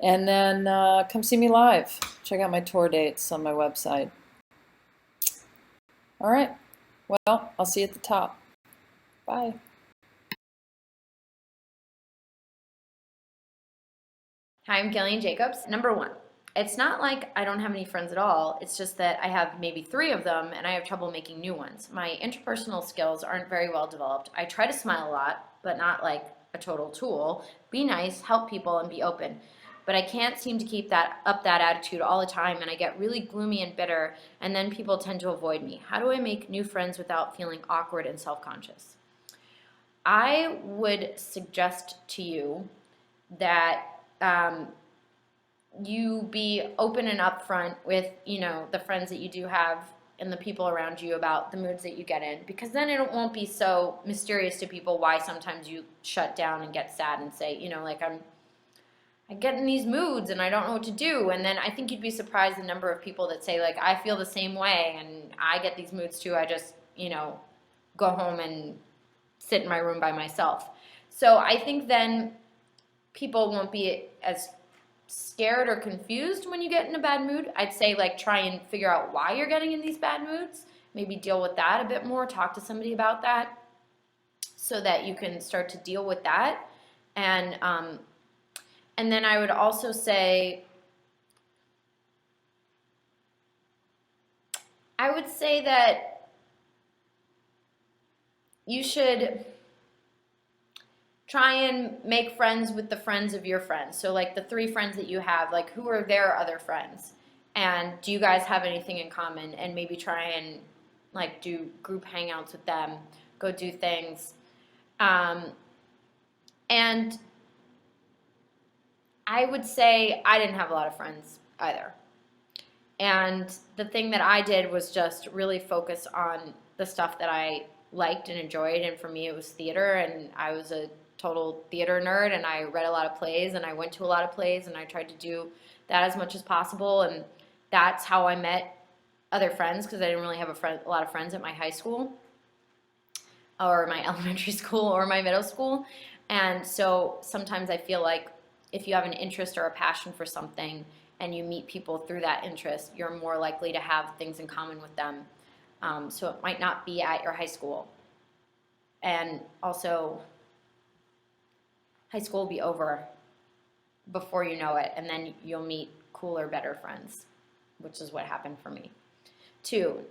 And then come see me live. Check out my tour dates on my website. All right. Well, I'll see you at the top. Bye. Hi, I'm Gillian Jacobs. Number one, it's not like I don't have any friends at all. It's just that I have maybe 3 of them and I have trouble making new ones. My interpersonal skills aren't very well developed. I try to smile a lot, but not like a total tool. Be nice, help people, and be open. But I can't seem to keep that attitude all the time, and I get really gloomy and bitter, and then people tend to avoid me. How do I make new friends without feeling awkward and self-conscious? I would suggest to you that you be open and upfront with, the friends that you do have and the people around you about the moods that you get in, because then it won't be so mysterious to people why sometimes you shut down and get sad and say, I get in these moods and I don't know what to do. And then I think you'd be surprised the number of people that say, like, I feel the same way and I get these moods too. I just, go home and sit in my room by myself. So I think then people won't be as scared or confused when you get in a bad mood. I'd say, like, try and figure out why you're getting in these bad moods. Maybe deal with that a bit more. Talk to somebody about that so that you can start to deal with that. And then I would also say, that you should try and make friends with the friends of your friends. So like the 3 friends that you have, like, who are their other friends? And do you guys have anything in common? And maybe try and like do group hangouts with them, go do things. And I would say I didn't have a lot of friends either. And the thing that I did was just really focus on the stuff that I liked and enjoyed. And for me, it was theater. And I was a total theater nerd. And I read a lot of plays. And I went to a lot of plays. And I tried to do that as much as possible. And that's how I met other friends, because I didn't really have a lot of friends at my high school or my elementary school or my middle school. And so sometimes I feel like if you have an interest or a passion for something and you meet people through that interest, you're more likely to have things in common with them. So it might not be at your high school. And also, high school will be over before you know it, and then you'll meet cooler, better friends, which is what happened for me. 2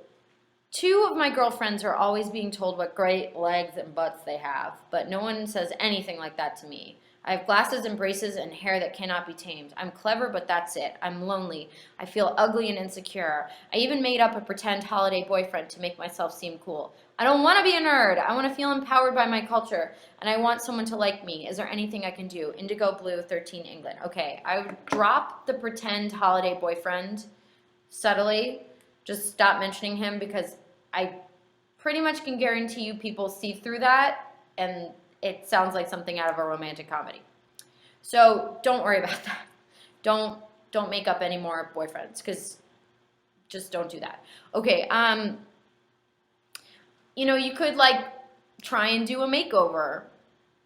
of my girlfriends are always being told what great legs and butts they have, but no one says anything like that to me. I have glasses and braces and hair that cannot be tamed. I'm clever, but that's it. I'm lonely. I feel ugly and insecure. I even made up a pretend holiday boyfriend to make myself seem cool. I don't want to be a nerd. I want to feel empowered by my culture, and I want someone to like me. Is there anything I can do? Indigo Blue, 13, England. Okay, I would drop the pretend holiday boyfriend subtly. Just stop mentioning him, because I'm pretty much can guarantee you people see through that, and it sounds like something out of a romantic comedy. So don't worry about that. Don't make up any more boyfriends, because just don't do that. Okay, you could like try and do a makeover,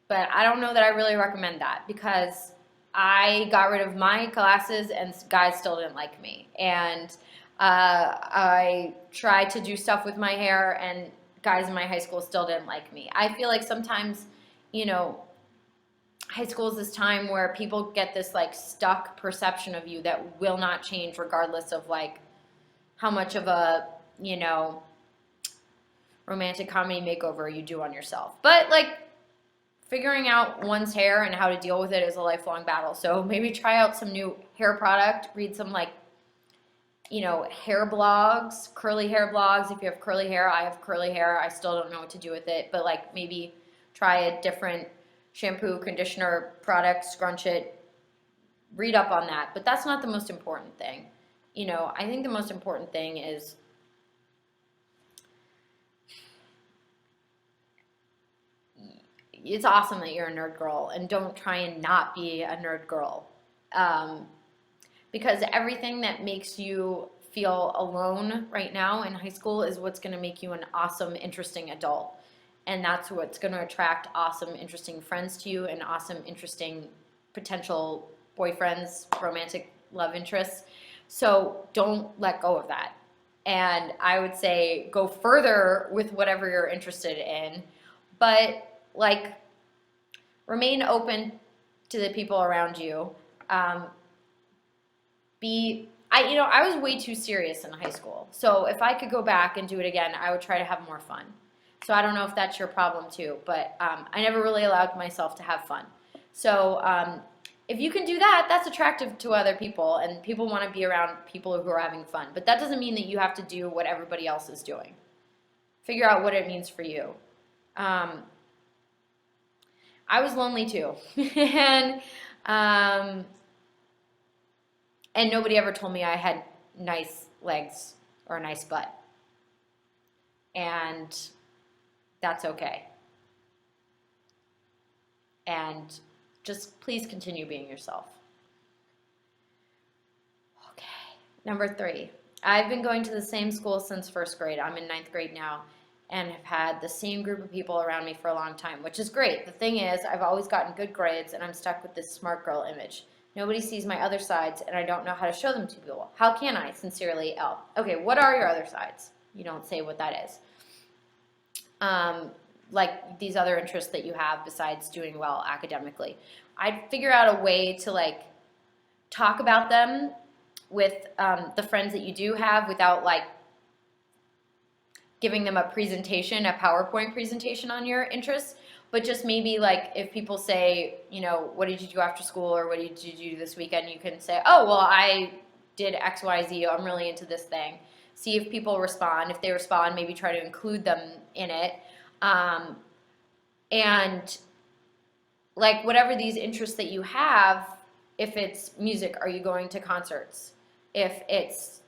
but I don't know that I really recommend that, because I got rid of my glasses and guys still didn't like me. And I tried to do stuff with my hair and guys in my high school still didn't like me. I feel like sometimes, high school is this time where people get this like stuck perception of you that will not change regardless of like how much of a, romantic comedy makeover you do on yourself. But like figuring out one's hair and how to deal with it is a lifelong battle. So maybe try out some new hair product, read some like, hair blogs, curly hair blogs. If you have curly hair, I have curly hair. I still don't know what to do with it, but like maybe try a different shampoo, conditioner, product, scrunch it, read up on that. But that's not the most important thing. I think the most important thing is it's awesome that you're a nerd girl, and don't try and not be a nerd girl. Because everything that makes you feel alone right now in high school is what's going to make you an awesome, interesting adult. And that's what's going to attract awesome, interesting friends to you and awesome, interesting potential boyfriends, romantic love interests. So don't let go of that. And I would say go further with whatever you're interested in, but like remain open to the people around you. I was way too serious in high school. So if I could go back and do it again, I would try to have more fun. So I don't know if that's your problem too, but I never really allowed myself to have fun. So if you can do that, that's attractive to other people, and people want to be around people who are having fun. But that doesn't mean that you have to do what everybody else is doing. Figure out what it means for you. I was lonely too, and nobody ever told me I had nice legs or a nice butt, and that's okay. And just please continue being yourself. Okay, number 3. I've been going to the same school since first grade. I'm in 9th grade now, and have had the same group of people around me for a long time, which is great. The thing is, I've always gotten good grades, and I'm stuck with this smart girl image. Nobody sees my other sides, and I don't know how to show them to people. How can I? Sincerely, L. Okay, what are your other sides? You don't say what that is. Like these other interests that you have besides doing well academically. I'd figure out a way to like talk about them with the friends that you do have without like giving them a presentation, a PowerPoint presentation on your interests, but just maybe like if people say, what did you do after school, or what did you do this weekend, you can say, oh, well, I did X, Y, Z, I'm really into this thing. See if people respond. If they respond, maybe try to include them in it. And like whatever these interests that you have, if it's music, are you going to concerts? If it's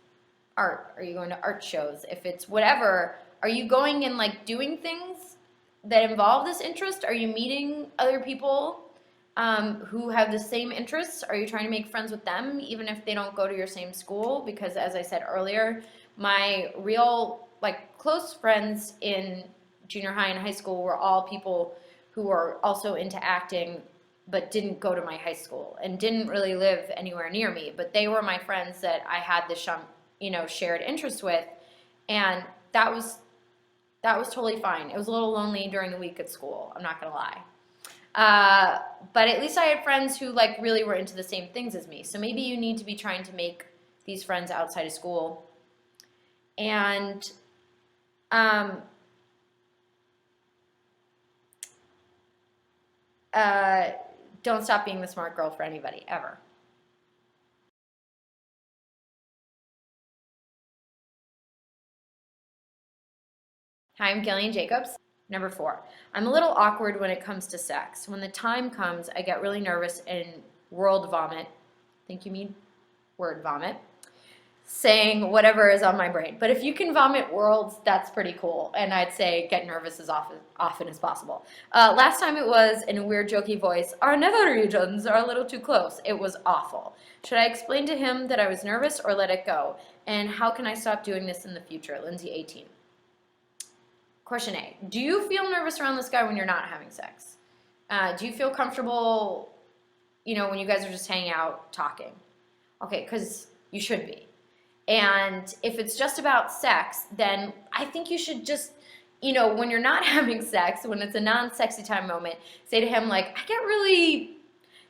art, are you going to art shows? If it's whatever, are you going and like doing things that involve this interest? Are you meeting other people who have the same interests? Are you trying to make friends with them, even if they don't go to your same school? Because as I said earlier, my real like close friends in junior high and high school were all people who were also into acting but didn't go to my high school and didn't really live anywhere near me. But they were my friends that I had this shared interest with, and that was totally fine. It was a little lonely during the week at school, I'm not gonna lie. But at least I had friends who like really were into the same things as me. So maybe you need to be trying to make these friends outside of school. And don't stop being the smart girl for anybody, ever. Hi, I'm Gillian Jacobs. Number 4, I'm a little awkward when it comes to sex. When the time comes, I get really nervous and world vomit. I think you mean word vomit. saying whatever is on my brain. But if you can vomit worlds, that's pretty cool. And I'd say get nervous as often as possible. Last time it was in a weird jokey voice, our nether regions are a little too close. It was awful. Should I explain to him that I was nervous or let it go? And how can I stop doing this in the future? Lindsay, 18. Question A, do you feel nervous around this guy when you're not having sex? Do you feel comfortable, when you guys are just hanging out talking? Okay, because you should be. And if it's just about sex, then I think you should just, when you're not having sex, when it's a non-sexy time moment, say to him, like, I get really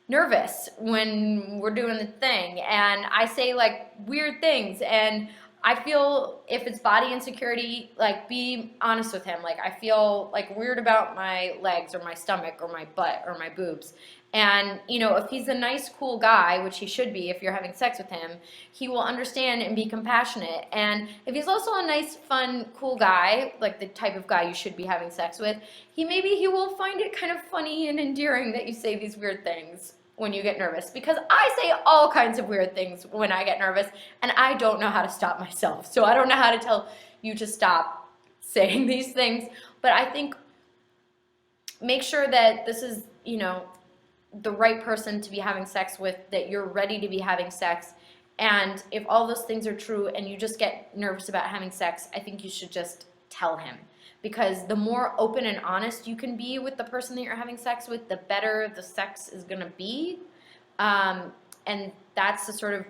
nervous when we're doing the thing, and I say, like, weird things, and I feel, if it's body insecurity, like, be honest with him. Like, I feel, like, weird about my legs or my stomach or my butt or my boobs. And, if he's a nice, cool guy, which he should be if you're having sex with him, he will understand and be compassionate. And if he's also a nice, fun, cool guy, like the type of guy you should be having sex with, maybe he will find it kind of funny and endearing that you say these weird things when you get nervous, because I say all kinds of weird things when I get nervous, and I don't know how to stop myself. So I don't know how to tell you to stop saying these things, but I think make sure that this is, the right person to be having sex with, that you're ready to be having sex. And if all those things are true and you just get nervous about having sex, I think you should just tell him. Because the more open and honest you can be with the person that you're having sex with, the better the sex is going to be. And that's the sort of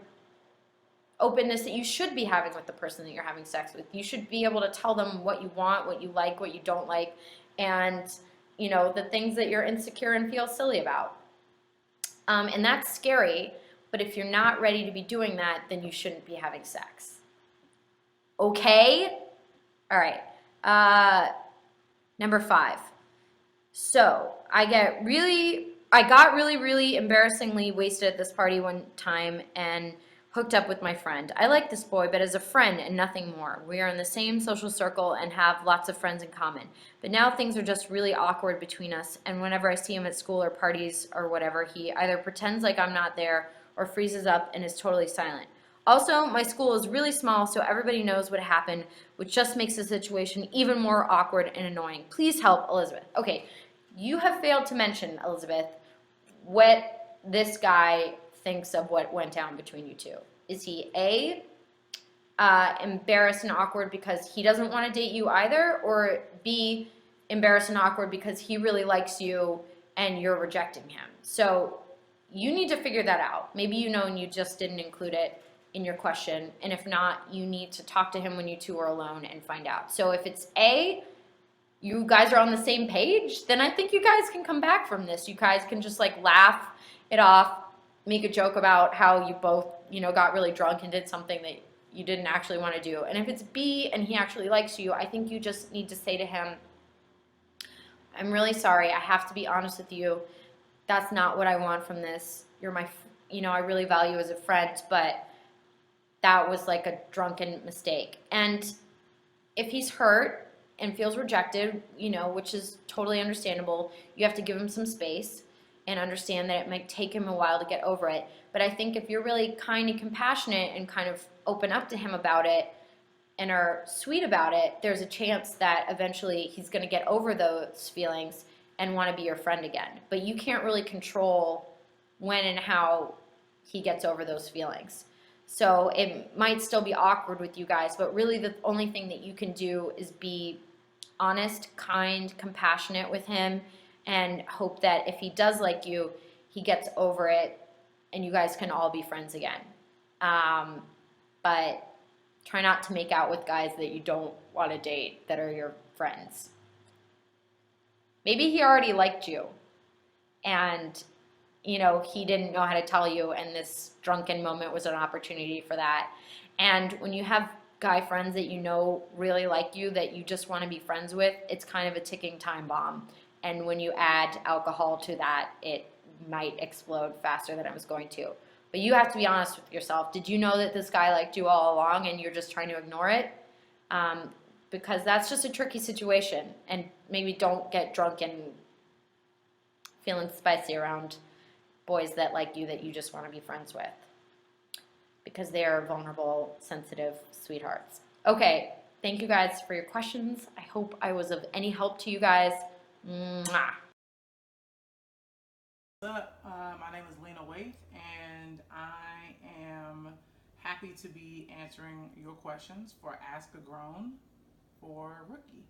openness that you should be having with the person that you're having sex with. You should be able to tell them what you want, what you like, what you don't like, and, the things that you're insecure and feel silly about. And that's scary, but if you're not ready to be doing that, then you shouldn't be having sex. Okay? All right. Number 5. So I got really, really embarrassingly wasted at this party one time and hooked up with my friend. I like this boy, but as a friend and nothing more. We are in the same social circle and have lots of friends in common. But now things are just really awkward between us, and whenever I see him at school or parties or whatever, he either pretends like I'm not there or freezes up and is totally silent. Also, my school is really small, so everybody knows what happened, which just makes the situation even more awkward and annoying. Please help, Elizabeth. Okay, you have failed to mention, Elizabeth, what this guy thinks of what went down between you two. Is he A, embarrassed and awkward because he doesn't want to date you either, or B, embarrassed and awkward because he really likes you and you're rejecting him? So you need to figure that out. Maybe you know and you just didn't include it in your question, and if not, you need to talk to him when you two are alone and find out. So if it's A, you guys are on the same page, then I think you guys can come back from this. You guys can just like laugh it off, make a joke about how you both, got really drunk and did something that you didn't actually want to do. And if it's B and he actually likes you, I think you just need to say to him, I'm really sorry. I have to be honest with you. That's not what I want from this. You're my, I really value you as a friend, but that was like a drunken mistake. And if he's hurt and feels rejected, which is totally understandable, you have to give him some space and understand that it might take him a while to get over it. But I think if you're really kind and compassionate and kind of open up to him about it and are sweet about it, there's a chance that eventually he's going to get over those feelings and want to be your friend again. But you can't really control when and how he gets over those feelings. So it might still be awkward with you guys, but really the only thing that you can do is be honest, kind, compassionate with him, and hope that if he does like you, he gets over it and you guys can all be friends again. But try not to make out with guys that you don't want to date that are your friends. Maybe he already liked you and he didn't know how to tell you, and this drunken moment was an opportunity for that. And when you have guy friends that really like you, that you just want to be friends with, it's kind of a ticking time bomb. And when you add alcohol to that, it might explode faster than it was going to. But you have to be honest with yourself. Did you know that this guy liked you all along and you're just trying to ignore it? Because that's just a tricky situation. And maybe don't get drunk and feeling spicy around boys that like you that you just want to be friends with. because they are vulnerable, sensitive sweethearts. Okay, thank you guys for your questions. I hope I was of any help to you guys. Mwah. What's up? My name is Lena Waite, and I am happy to be answering your questions for Ask a Grown for Rookie.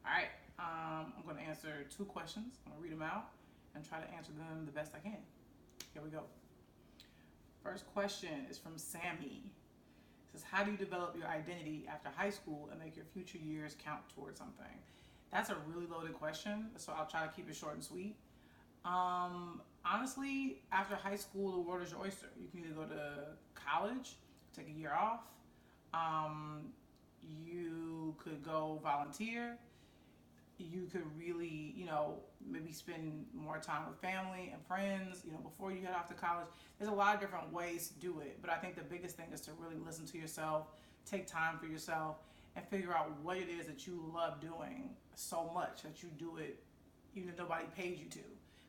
All right, I'm going to answer 2 questions. I'm going to read them out and try to answer them the best I can. Here we go. First question is from Sammy. It says, how do you develop your identity after high school and make your future years count towards something? That's a really loaded question, so I'll try to keep it short and sweet. Honestly, after high school, the world is your oyster. You can either go to college, take a year off. You could go volunteer. You could really, maybe spend more time with family and friends, before you head off to college. There's a lot of different ways to do it, but I think the biggest thing is to really listen to yourself, take time for yourself, and figure out what it is that you love doing so much that you do it even if nobody pays you to.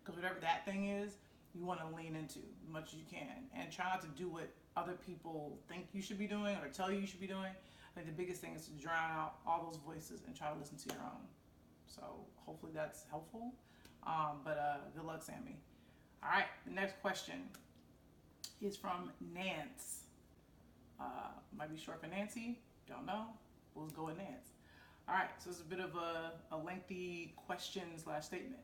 Because whatever that thing is, you want to lean into as much as you can, and try not to do what other people think you should be doing or tell you should be doing. I think the biggest thing is to drown out all those voices and try to listen to your own. So hopefully that's helpful. But good luck, Sammy. All right, the next question is from Nance. Might be short for Nancy, don't know. We'll go with Nance. All right, so it's a bit of a lengthy question / statement.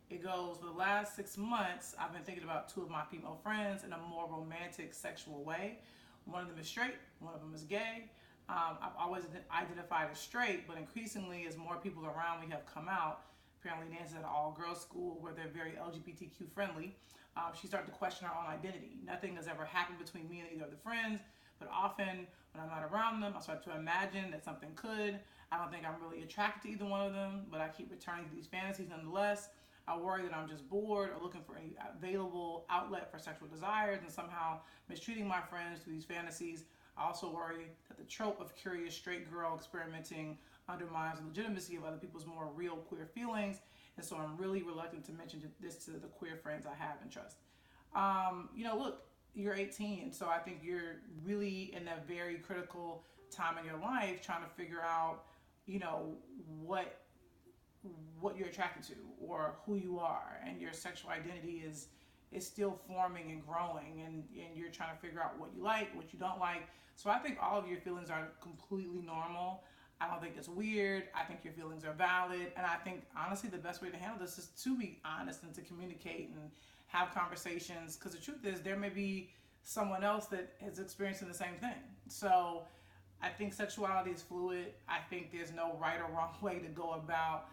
It goes, for the last 6 months, I've been thinking about 2 of my female friends in a more romantic, sexual way. One of them is straight, one of them is gay. I've always identified as straight, but increasingly, as more people around me have come out, apparently Nancy's at an all-girls school where they're very LGBTQ friendly, she started to question her own identity. Nothing has ever happened between me and either of the friends, but often when I'm not around them, I start to imagine that something could. I don't think I'm really attracted to either one of them, but I keep returning to these fantasies nonetheless. I worry that I'm just bored or looking for any available outlet for sexual desires and somehow mistreating my friends through these fantasies. I also worry that the trope of curious straight girl experimenting undermines the legitimacy of other people's more real queer feelings, and so I'm really reluctant to mention this to the queer friends I have and trust. Look, you're 18, so I think you're really in a very critical time in your life trying to figure out, what you're attracted to or who you are, and your sexual identity is still forming and growing, and you're trying to figure out what you like, what you don't like. So I think all of your feelings are completely normal. I don't think it's weird. I think your feelings are valid, and I think honestly the best way to handle this is to be honest and to communicate and have conversations, because the truth is there may be someone else that is experiencing the same thing. So I think sexuality is fluid. I think there's no right or wrong way to go about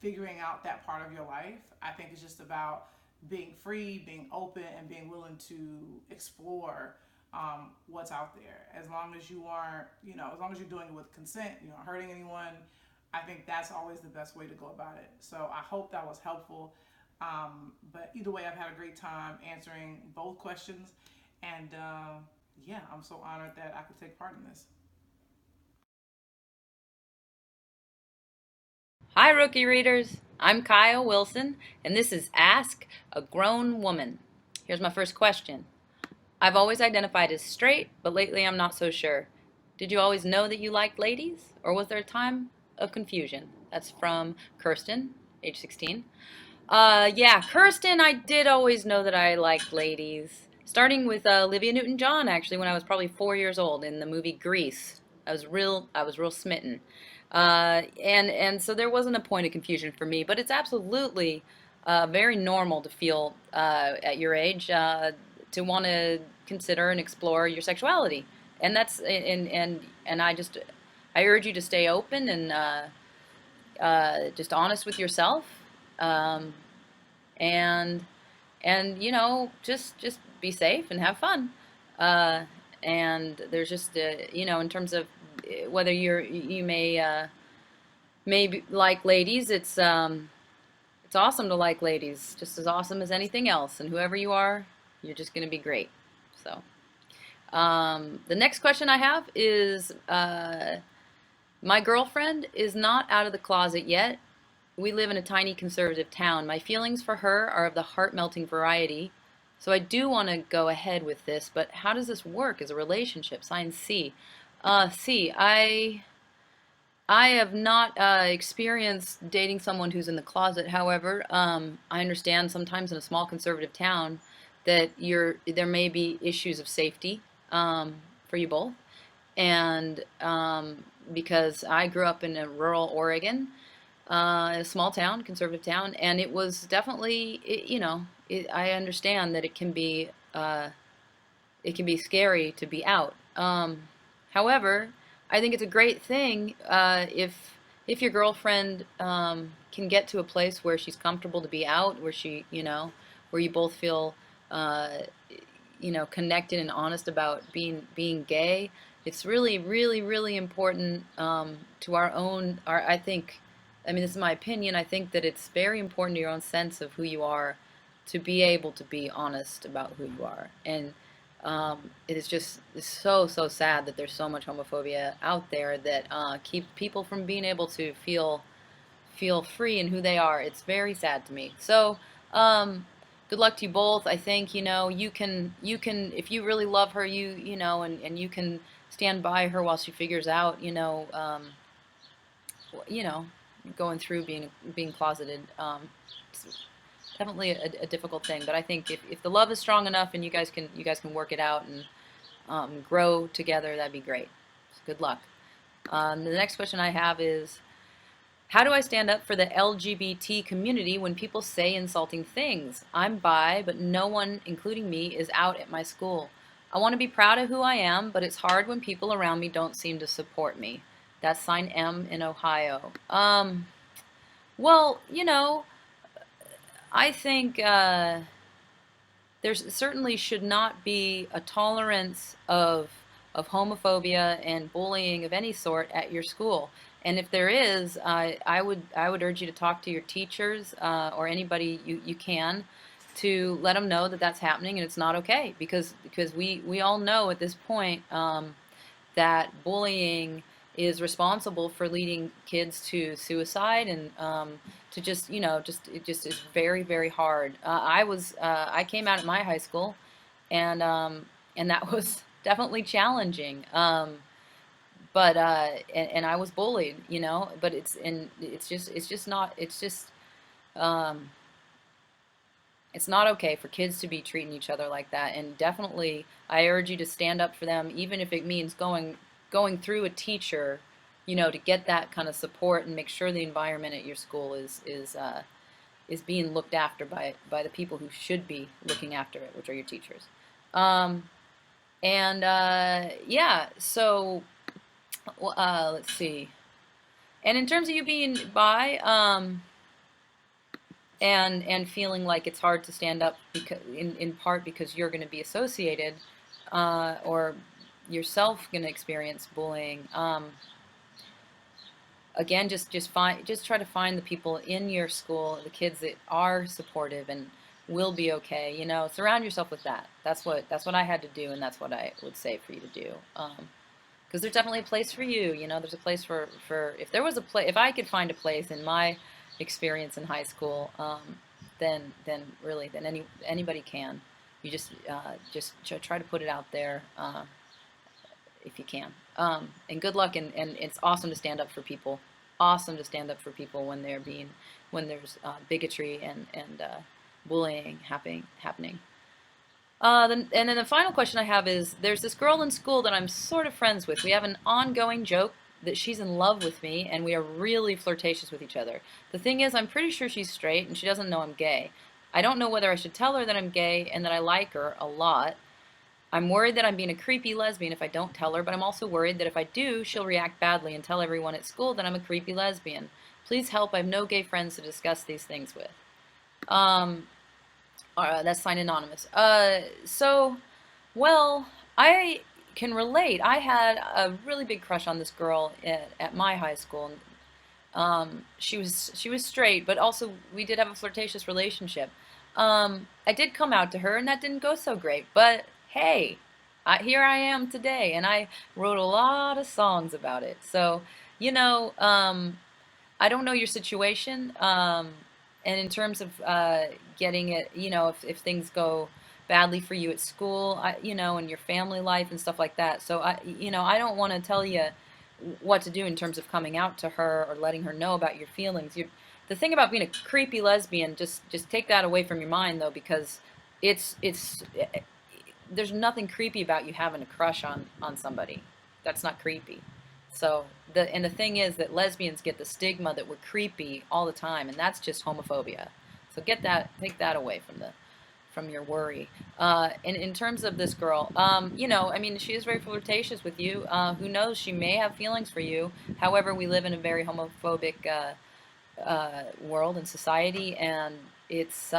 figuring out that part of your life. I think it's just about being free, being open, and being willing to explore what's out there. As long as you aren't, as long as you're doing it with consent, you're not hurting anyone, I think that's always the best way to go about it. So I hope that was helpful. But either way, I've had a great time answering both questions. And I'm so honored that I could take part in this. Hi, rookie readers. I'm Kyle Wilson, and this is Ask a Grown Woman. Here's my first question. I've always identified as straight, but lately I'm not so sure. Did you always know that you liked ladies, or was there a time of confusion? That's from Kirsten, age 16. Kirsten, I did always know that I liked ladies. Starting with Olivia Newton-John, actually, when I was probably 4 years old in the movie Grease. I was real smitten. And so there wasn't a point of confusion for me, but it's absolutely very normal to feel at your age to want to consider and explore your sexuality, and that's and I urge you to stay open and just honest with yourself, and just be safe and have fun. And there's just in terms of whether you may like ladies, it's awesome to like ladies, just as awesome as anything else. And whoever you are, you're just going to be great. So the next question I have is, my girlfriend is not out of the closet yet. We live in a tiny conservative town. My feelings for her are of the heart-melting variety. So I do want to go ahead with this, but how does this work as a relationship? Sign C. C, I have not experienced dating someone who's in the closet. However, I understand sometimes in a small conservative town that there may be issues of safety for you both. And because I grew up in a rural Oregon, a small town, conservative town, and it was definitely, I understand that it can be scary to be out. However, I think it's a great thing if your girlfriend can get to a place where she's comfortable to be out, where you both feel connected and honest about being gay. It's really, really, really important to I think, I mean, this is my opinion. I think that it's very important to your own sense of who you are to be able to be honest about who you are. And it's so, so sad that there's so much homophobia out there that keeps people from being able to feel free in who they are. It's very sad to me. So, good luck to you both. I think, you can, if you really love her, and you can stand by her while she figures out, going through being closeted. It's definitely a difficult thing, but I think if the love is strong enough and you guys can work it out and grow together, that'd be great. So good luck. The next question I have is, how do I stand up for the LGBT community when people say insulting things? I'm bi, but no one, including me, is out at my school. I want to be proud of who I am, but it's hard when people around me don't seem to support me. That's sign M in Ohio. Well, I think there certainly should not be a tolerance of homophobia and bullying of any sort at your school. And if there is, I would urge you to talk to your teachers or anybody you can to let them know that that's happening and it's not okay, because we all know at this point that bullying is responsible for leading kids to suicide and to it just is very, very hard. I came out at my high school, and that was definitely challenging. But and I was bullied, but it's not okay for kids to be treating each other like that. And definitely, I urge you to stand up for them, even if it means going through a teacher, to get that kind of support and make sure the environment at your school is being looked after by the people who should be looking after it, which are your teachers. Yeah, so let's see. And in terms of you being bi, and feeling like it's hard to stand up because in part because you're going to be associated or yourself going to experience bullying. Again, just try to find the people in your school, the kids that are supportive and will be okay. Surround yourself with that. That's what I had to do, and that's what I would say for you to do. Because there's definitely a place for you. There's a place for if I could find a place in my experience in high school, then anybody can. You just try to put it out there if you can. And good luck. And it's awesome to stand up for people. Awesome to stand up for people when there's bigotry and bullying happening. And then the final question I have is, there's this girl in school that I'm sort of friends with. We have an ongoing joke that she's in love with me, and we are really flirtatious with each other. The thing is, I'm pretty sure she's straight, and she doesn't know I'm gay. I don't know whether I should tell her that I'm gay and that I like her a lot. I'm worried that I'm being a creepy lesbian if I don't tell her, but I'm also worried that if I do, she'll react badly and tell everyone at school that I'm a creepy lesbian. Please help. I have no gay friends to discuss these things with. That's signed anonymous. Well, I can relate. I had a really big crush on this girl at my high school. She was straight, but also we did have a flirtatious relationship. I did come out to her, and that didn't go so great. But hey, here I am today, and I wrote a lot of songs about it. So, I don't know your situation, and in terms of getting it, if things go badly for you at school, and your family life and stuff like that. So I don't want to tell you what to do in terms of coming out to her or letting her know about your feelings. The thing about being a creepy lesbian, just take that away from your mind though, because it's there's nothing creepy about you having a crush on somebody. That's not creepy. So the thing is that lesbians get the stigma that we're creepy all the time, and that's just homophobia. So take that away from your worry. And in terms of this girl, she is very flirtatious with you. Who knows? She may have feelings for you. However, we live in a very homophobic world and society, and it's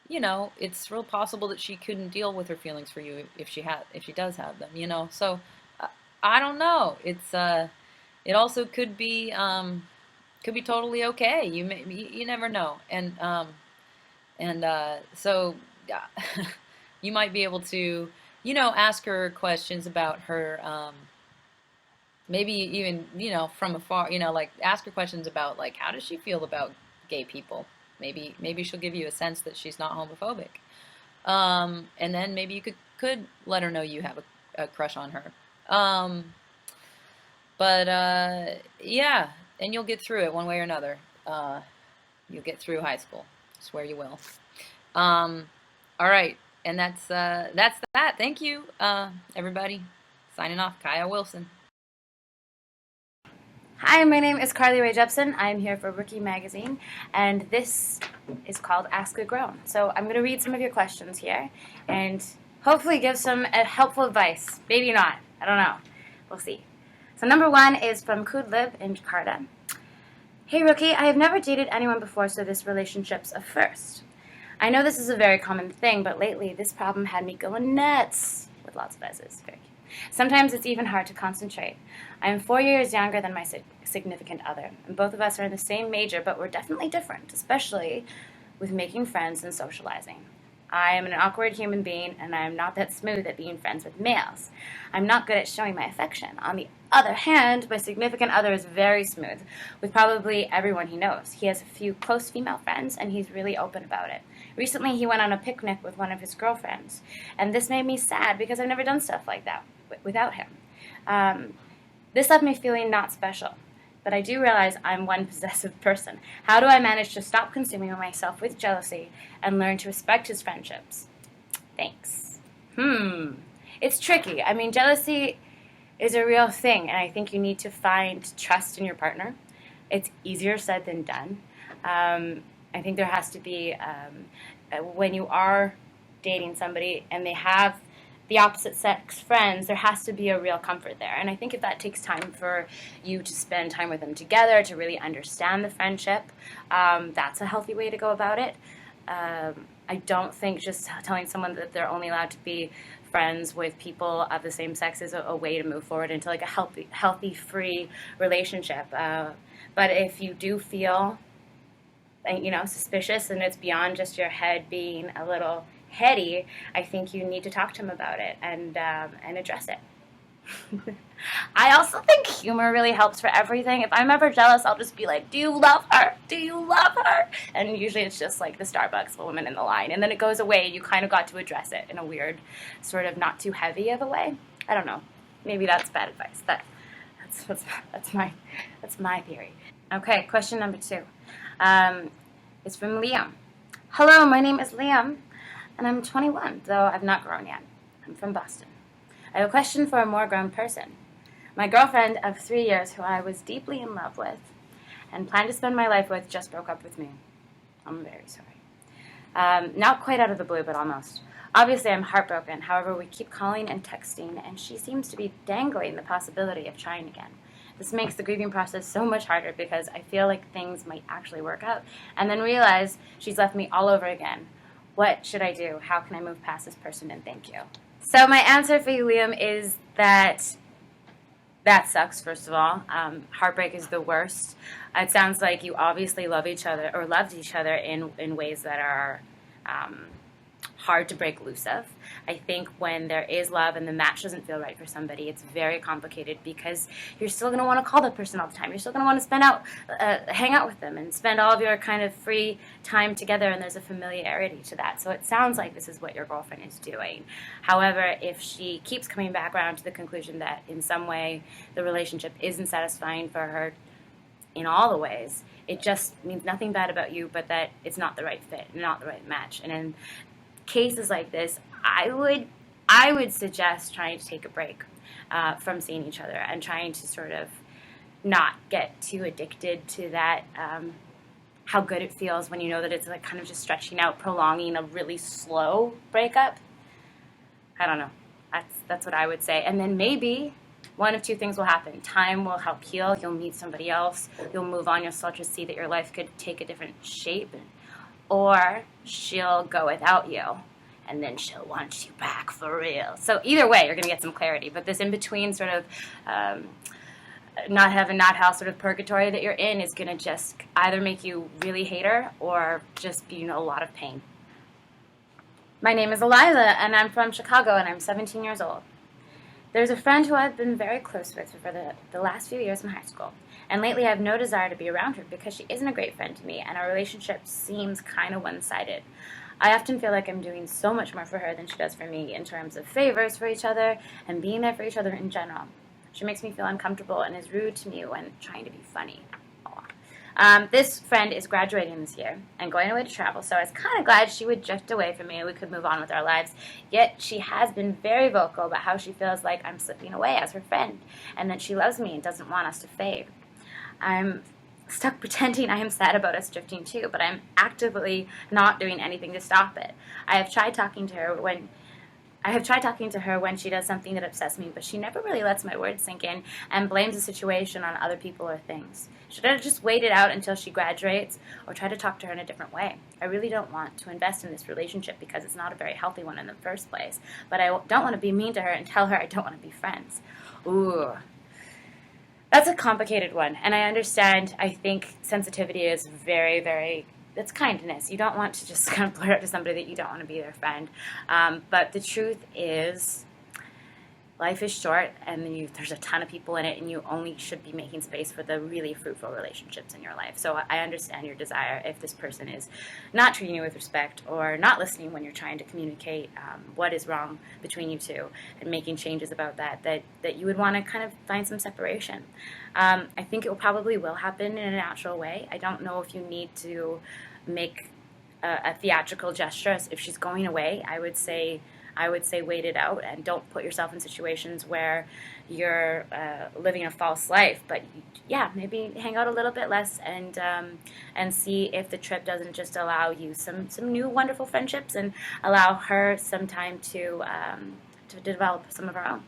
it's real possible that she couldn't deal with her feelings for you if she does have them. So I don't know. It also could be totally okay. You never know, so you might be able to ask her questions about her. Maybe even from afar, like ask her questions about like how does she feel about gay people. Maybe she'll give you a sense that she's not homophobic. And then maybe you could let her know you have a crush on her. Yeah, and you'll get through it one way or another. You'll get through high school. I swear you will. All right, and that's that. Thank you, everybody. Signing off, Kyle Wilson. Hi, my name is Carly Rae Jepson. I'm here for Rookie Magazine, and this is called Ask a Grown. So I'm going to read some of your questions here, and hopefully give some helpful advice. Maybe not. I don't know. We'll see. So number 1 is from Kudlib in Jakarta. Hey, Rookie, I have never dated anyone before, so this relationship's a first. I know this is a very common thing, but lately this problem had me going nuts, with lots of S's. Very cute. Sometimes it's even hard to concentrate. I am 4 years younger than my significant other, and both of us are in the same major, but we're definitely different, especially with making friends and socializing. I am an awkward human being, and I am not that smooth at being friends with males. I'm not good at showing my affection. On the other hand, my significant other is very smooth, with probably everyone he knows. He has a few close female friends, and he's really open about it. Recently, he went on a picnic with one of his girlfriends, and this made me sad because I've never done stuff like that without him. This left me feeling not special, but I do realize I'm one possessive person. How do I manage to stop consuming myself with jealousy and learn to respect his friendships? Thanks. It's tricky. I mean, jealousy is a real thing, and I think you need to find trust in your partner. It's easier said than done. I think there has to be, when you are dating somebody and they have the opposite sex friends, there has to be a real comfort there. And I think if that takes time for you to spend time with them together, to really understand the friendship, that's a healthy way to go about it. I don't think just telling someone that they're only allowed to be friends with people of the same sex is a way to move forward into like a healthy, free relationship. But if you do feel, suspicious and it's beyond just your head being a little heady, I think you need to talk to him about it and address it. I also think humor really helps for everything. If I'm ever jealous, I'll just be like, do you love her? Do you love her? And usually it's just like the Starbucks woman in the line. And then it goes away. You kind of got to address it in a weird, sort of not too heavy of a way. I don't know. Maybe that's bad advice. That's my theory. Okay, question number 2. It's from Liam. Hello, my name is Liam, and I'm 21, though I've not grown yet. I'm from Boston. I have a question for a more grown person. My girlfriend of 3 years, who I was deeply in love with and planned to spend my life with, just broke up with me. I'm very sorry. Not quite out of the blue, but almost. Obviously, I'm heartbroken. However, we keep calling and texting, and she seems to be dangling the possibility of trying again. This makes the grieving process so much harder because I feel like things might actually work out, and then realize she's left me all over again. What should I do? How can I move past this person? And thank you. So my answer for you, Liam, is that sucks, first of all. Heartbreak is the worst. It sounds like you obviously love each other or loved each other in ways that are hard to break loose of. I think when there is love and the match doesn't feel right for somebody, it's very complicated because you're still going to want to call that person all the time. You're still going to want to hang out with them and spend all of your kind of free time together, and there's a familiarity to that. So it sounds like this is what your girlfriend is doing. However, if she keeps coming back around to the conclusion that in some way the relationship isn't satisfying for her in all the ways, it just means nothing bad about you, but that it's not the right fit, not the right match. And in cases like this, I would suggest trying to take a break from seeing each other and trying to sort of not get too addicted to that, how good it feels when you know that it's like kind of just stretching out, prolonging a really slow breakup. I don't know. That's what I would say. And then maybe one of two things will happen. Time will help heal. You'll meet somebody else. You'll move on. You'll start to see that your life could take a different shape. Or she'll go without you, and then she'll want you back for real. So either way, you're going to get some clarity. But this in-between sort of not heaven, not hell sort of purgatory that you're in is going to just either make you really hate her or just be in a lot of pain. My name is Eliza, and I'm from Chicago, and I'm 17 years old. There's a friend who I've been very close with for the last few years in high school, and lately I have no desire to be around her because she isn't a great friend to me, and our relationship seems kind of one-sided. I often feel like I'm doing so much more for her than she does for me in terms of favors for each other and being there for each other in general. She makes me feel uncomfortable and is rude to me when trying to be funny. This friend is graduating this year and going away to travel, so I was kind of glad she would drift away from me and we could move on with our lives. Yet she has been very vocal about how she feels like I'm slipping away as her friend and that she loves me and doesn't want us to fade. I'm stuck pretending I am sad about us drifting too, but I'm actively not doing anything to stop it. I have tried talking to her when she does something that upsets me, but she never really lets my words sink in and blames the situation on other people or things. Should I just wait it out until she graduates or try to talk to her in a different way? I really don't want to invest in this relationship because it's not a very healthy one in the first place, but I don't want to be mean to her and tell her I don't want to be friends. Ooh. That's a complicated one, and I understand. I think sensitivity is very, very, it's kindness. You don't want to just kind of blurt out to somebody that you don't want to be their friend. But the truth is, life is short, and there's a ton of people in it, and you only should be making space for the really fruitful relationships in your life. So I understand your desire if this person is not treating you with respect or not listening when you're trying to communicate what is wrong between you two and making changes about that you would want to kind of find some separation. I think it probably will happen in a natural way. I don't know if you need to make a theatrical gesture. If she's going away, I would say wait it out and don't put yourself in situations where you're living a false life. But yeah, maybe hang out a little bit less and see if the trip doesn't just allow you some new wonderful friendships and allow her some time to develop some of her own.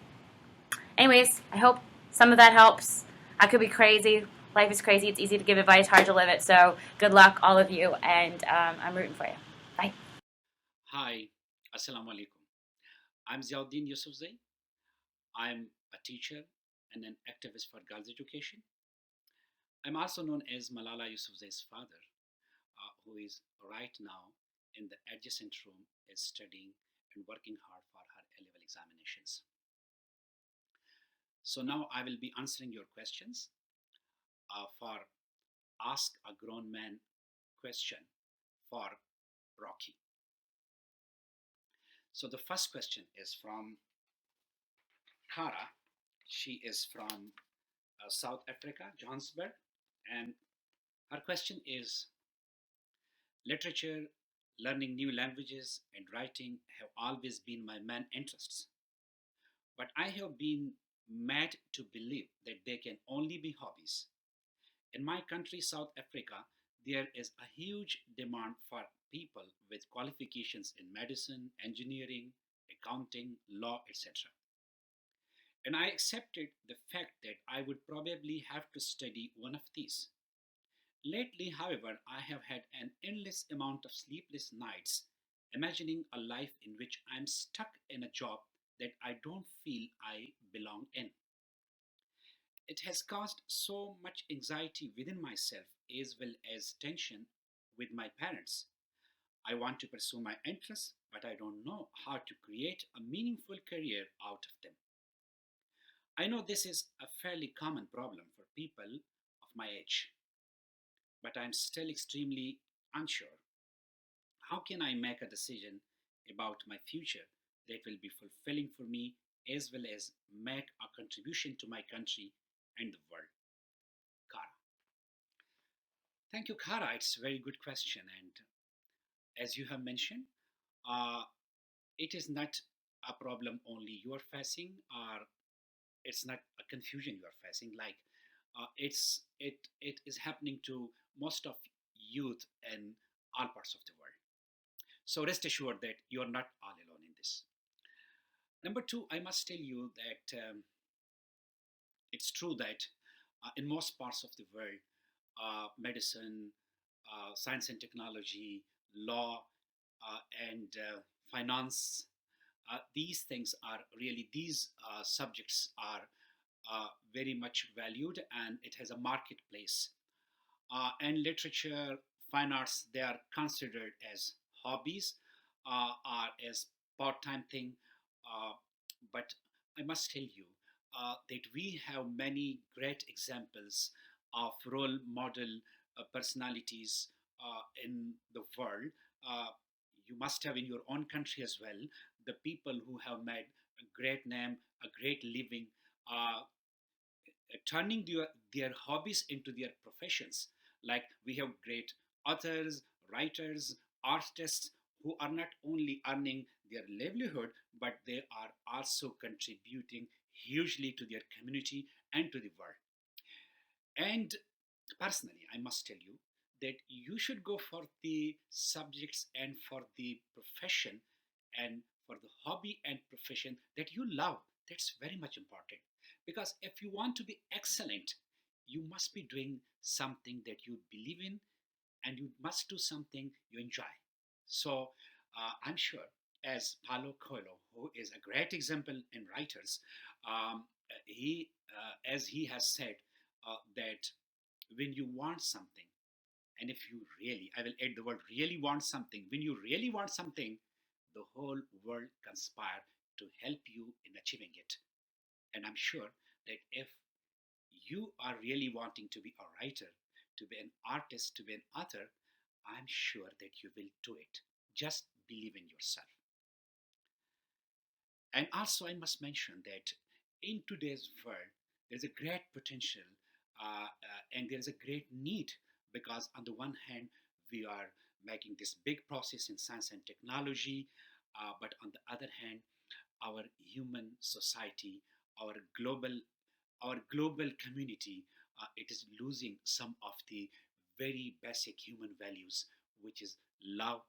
Anyways, I hope some of that helps. I could be crazy. Life is crazy. It's easy to give advice, hard to live it. So good luck, all of you, and I'm rooting for you. Bye. Hi, Assalamu alaikum. I'm Ziauddin Yusufzai. I'm a teacher and an activist for girls' education. I'm also known as Malala Yousafzai's father, who is right now in the adjacent room, is studying and working hard for her A-level examinations. So now I will be answering your questions for Ask a Grown Man question for Rocky. So the first question is from Kara. She is from South Africa, Johannesburg, and her question is: literature, learning new languages, and writing have always been my main interests. But I have been mad to believe that they can only be hobbies. In my country, South Africa, there is a huge demand for people with qualifications in medicine, engineering, accounting, law, etc. And I accepted the fact that I would probably have to study one of these. Lately, however, I have had an endless amount of sleepless nights imagining a life in which I'm stuck in a job that I don't feel I belong in. It has caused so much anxiety within myself as well as tension with my parents. I want to pursue my interests, but I don't know how to create a meaningful career out of them. I know this is a fairly common problem for people of my age, but I'm still extremely unsure. How can I make a decision about my future that will be fulfilling for me as well as make a contribution to my country and the world? Kara. Thank you, Kara. It's a very good question. And as you have mentioned, uh, it is not a problem only you are facing, or it's not a confusion you are facing. Like it is happening to most of youth in all parts of the world. So rest assured that you are not all alone in this. Number two, I must tell you that it's true that in most parts of the world, medicine, science and technology, law, and finance, these things are really, these subjects are very much valued, and it has a marketplace. And literature, fine arts, they are considered as hobbies or as part-time thing. Uh, but I must tell you that we have many great examples of role model personalities in the world. Uh, you must have in your own country as well the people who have made a great name, a great living, uh, turning their hobbies into their professions. Like we have great authors, writers, artists who are not only earning their livelihood, but they are also contributing hugely to their community and to the world. And personally, I must tell you that you should go for the subjects and for the profession and for the hobby and profession that you love. That's very much important. Because if you want to be excellent, you must be doing something that you believe in, and you must do something you enjoy. So I'm sure, as Paulo Coelho, who is a great example in writers, as he has said, that when you want something, and if you really, I will add the word really want something, when you really want something, the whole world conspire to help you in achieving it. And I'm sure that if you are really wanting to be a writer, to be an artist, to be an author, I'm sure that you will do it. Just believe in yourself. And also, I must mention that in today's world, there's a great potential and there's a great need, because, on the one hand, we are making this big process in science and technology, but on the other hand, our human society, our global, our global community, it is losing some of the very basic human values, which is love,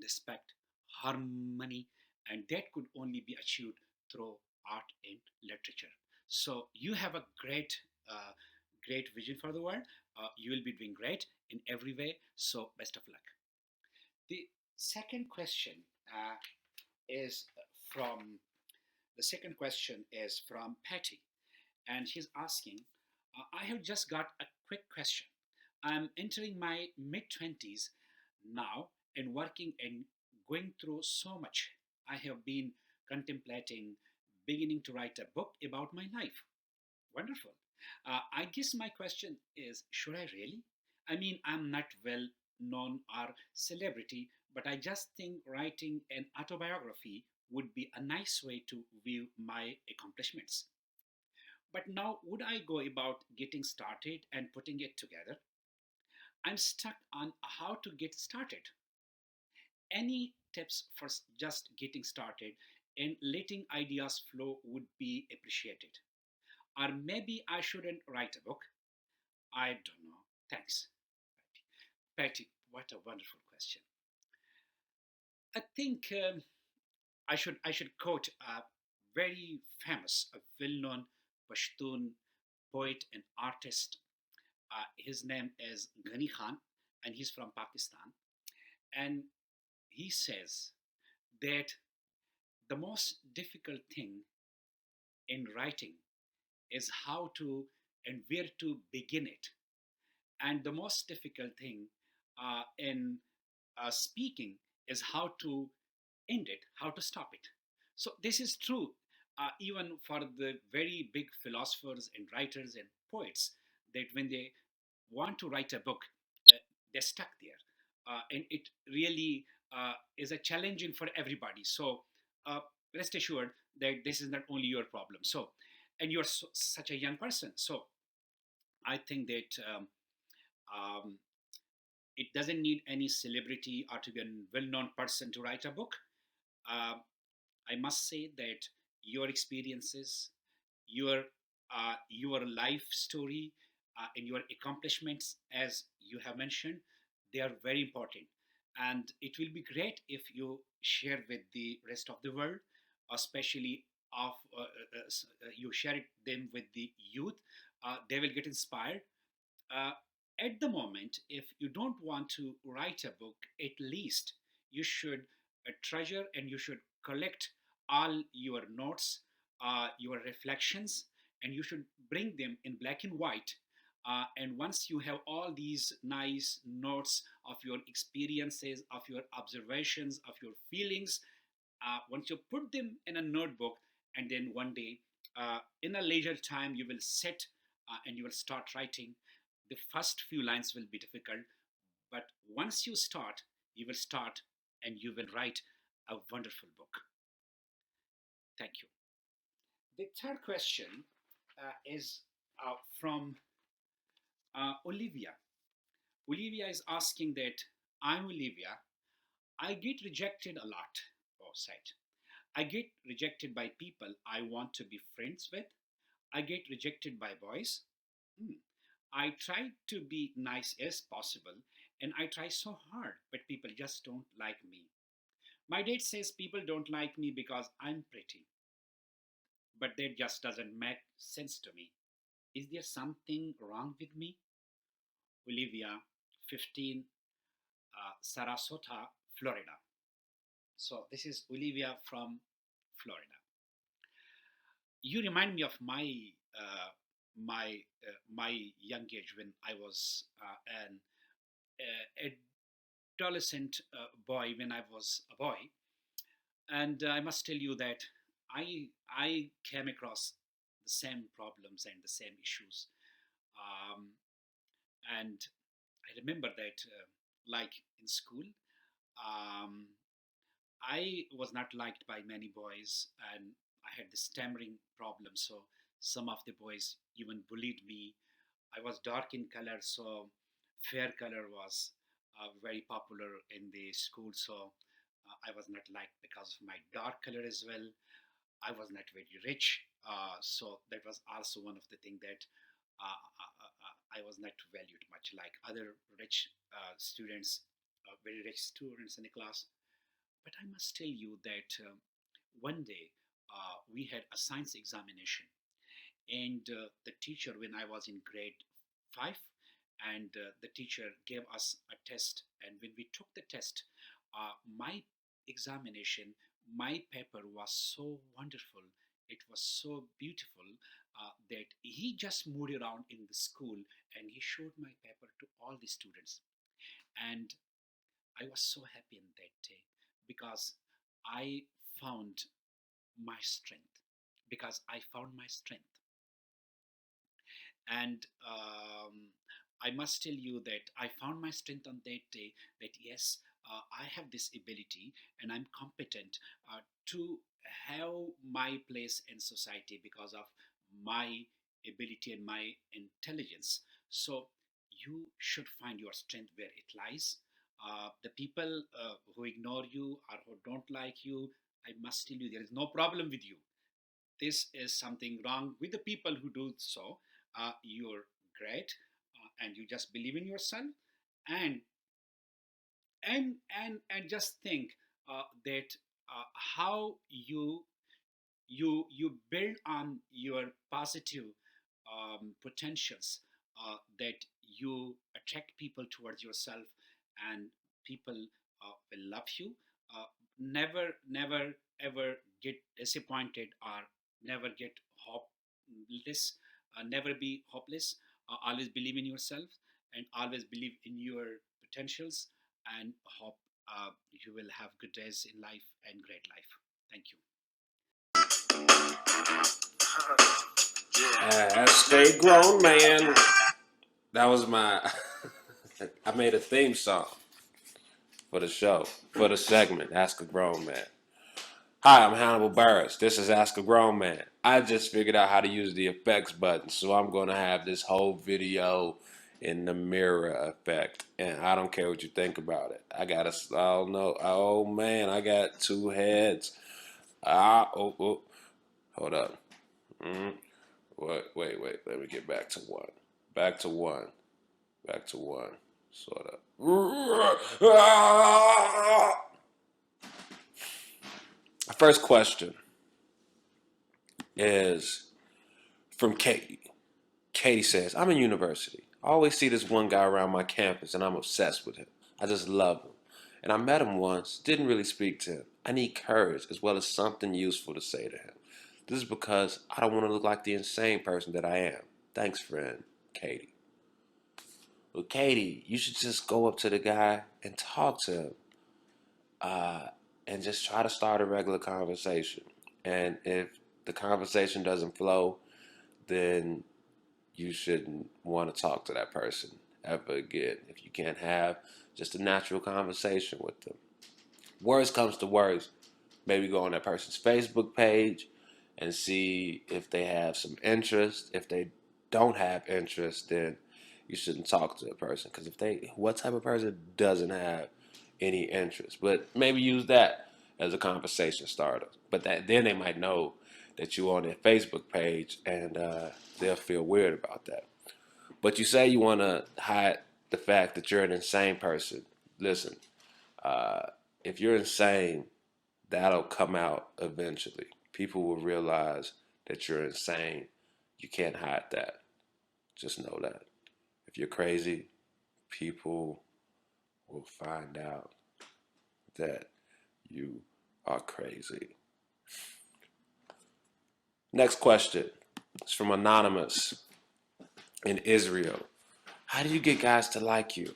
respect, harmony, and that could only be achieved through art and literature. So you have a great vision for the world. You will be doing great in every way. So best of luck. The second question uh, is from the second question is from Patty, and she's asking, I have just got a quick question. I'm entering my mid 20s now and working and going through so much. I have been contemplating beginning to write a book about my life. Wonderful. I guess my question is, should I really? I mean, I'm not well known or celebrity, but I just think writing an autobiography would be a nice way to view my accomplishments. But now, would I go about getting started and putting it together? I'm stuck on how to get started. Any tips for just getting started and letting ideas flow would be appreciated. Or maybe I shouldn't write a book. I don't know. Thanks. Patty, what a wonderful question. I think I should quote a very famous, a well-known Pashtun poet and artist. His name is Ghani Khan, and he's from Pakistan. And he says that the most difficult thing in writing is how to and where to begin it. And the most difficult thing in speaking is how to end it, how to stop it. So this is true even for the very big philosophers and writers and poets, that when they want to write a book, they're stuck there. And it really is a challenging for everybody. So uh, rest assured that this is not only your problem. So, and you're such a young person. So I think that um, it doesn't need any celebrity or to be a well-known person to write a book. Uh, I must say that your experiences, your life story, and your accomplishments, as you have mentioned, they are very important, and it will be great if you share with the rest of the world, especially of you share them with the youth. They will get inspired. uh, at the moment, if you don't want to write a book, at least you should treasure and you should collect all your notes, your reflections, and you should bring them in black and white. And once you have all these nice notes of your experiences, of your observations, of your feelings, once you put them in a notebook, and then one day, in a later time, you will sit and you will start writing. The first few lines will be difficult, but once you start, you will start and you will write a wonderful book. Thank you. The third question is from Olivia. Olivia is asking that, I'm Olivia. I get rejected a lot. Oh, sad. I get rejected by people I want to be friends with. I get rejected by boys. Hmm. I try to be nice as possible, and I try so hard, but people just don't like me. My dad says people don't like me because I'm pretty, but that just doesn't make sense to me. Is there something wrong with me? Olivia, 15, Sarasota, Florida. So this is Olivia from Florida. You remind me of my young age when I was an adolescent boy, when I was a boy. And I must tell you that I came across the same problems and the same issues. Um, and I remember that, like in school, um, I was not liked by many boys, and I had the stammering problem. So some of the boys even bullied me. I was dark in color, so fair color was very popular in the school. So I was not liked because of my dark color as well. I was not very rich, so that was also one of the things that I was not valued much like other rich students, very rich students in the class. But I must tell you that one day we had a science examination, and the teacher, when I was in grade 5, and the teacher gave us a test, and when we took the test, my examination, my paper was so wonderful, it was so beautiful, that he just moved around in the school and he showed my paper to all the students. And I was so happy in that day because I found my strength, because I found my strength. And I must tell you that I found my strength on that day, that yes, I have this ability and I'm competent to have my place in society because of my ability and my intelligence. So you should find your strength where it lies. The people who ignore you or who don't like you, I must tell you, there is no problem with you. This is something wrong with the people who do so. You're great, and you just believe in yourself, and and just think that how you build on your positive potentials, that you attract people towards yourself, and people will love you. Never ever get disappointed or never get hopeless. Never be hopeless. Always believe in yourself and always believe in your potentials, and hope you will have good days in life and great life. Thank you. Stay grown, man. That was my. I made a theme song for the show, for the segment, Ask a Grown Man. Hi, I'm Hannibal Buress. This is Ask a Grown Man. I just figured out how to use the effects button, so I'm going to have this whole video in the mirror effect, and I don't care what you think about it. I don't know. Oh man, I got two heads. Hold up. Wait. Let me get back to one. Back to one. Sort of. My first question is from Katie. Katie says, I'm in university. I always see this one guy around my campus and I'm obsessed with him. I just love him. And I met him once, didn't really speak to him. I need courage as well as something useful to say to him. This is because I don't want to look like the insane person that I am. Thanks, friend, Katie. Well, Katie, you should just go up to the guy and talk to him. And just try to start a regular conversation. And if the conversation doesn't flow, then you shouldn't want to talk to that person ever again. If you can't have just a natural conversation with them. Worst comes to worst, maybe go on that person's Facebook page and see if they have some interest. If they don't have interest, then you shouldn't talk to a person. Because what type of person doesn't have any interest? But maybe use that as a conversation starter. But then they might know that you're on their Facebook page, and they'll feel weird about that. But you say you want to hide the fact that you're an insane person. Listen, if you're insane, that'll come out eventually. People will realize that you're insane. You can't hide that. Just know that. If you're crazy, people will find out that you are crazy. Next question is from Anonymous in Israel. How do you get guys to like you?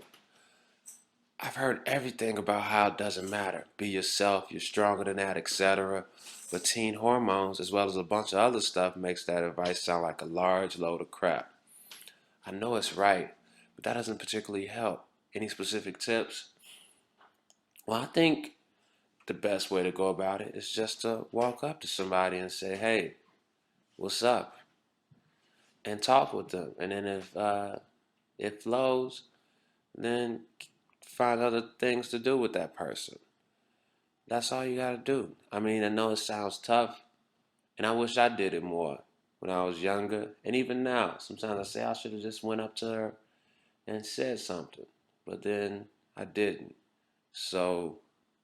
I've heard everything about how it doesn't matter. Be yourself, you're stronger than that, etc. But teen hormones, as well as a bunch of other stuff, makes that advice sound like a large load of crap. I know it's right, but that doesn't particularly help. Any specific tips? Well, I think the best way to go about it is just to walk up to somebody and say, hey, what's up? And talk with them. And then if it flows, then find other things to do with that person. That's all you gotta do. I mean, I know it sounds tough, and I wish I did it more when I was younger. And even now, sometimes I say I should have just went up to her and said something. But then I didn't. So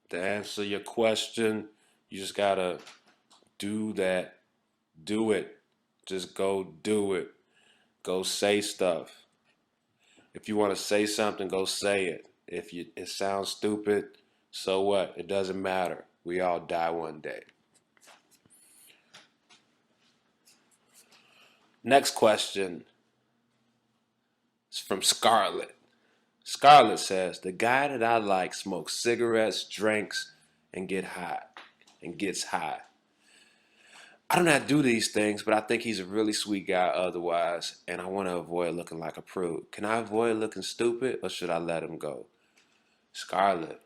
to answer your question, you just gotta do that. Do it. Just go do it. Go say stuff. If you want to say something, go say it. If it sounds stupid, so what? It doesn't matter. We all die one day. Next question is from Scarlett. Scarlett says, the guy that I like smokes cigarettes, drinks, and gets high. I don't have to do these things, but I think he's a really sweet guy otherwise, and I want to avoid looking like a prude. Can I avoid looking stupid, or should I let him go? Scarlett.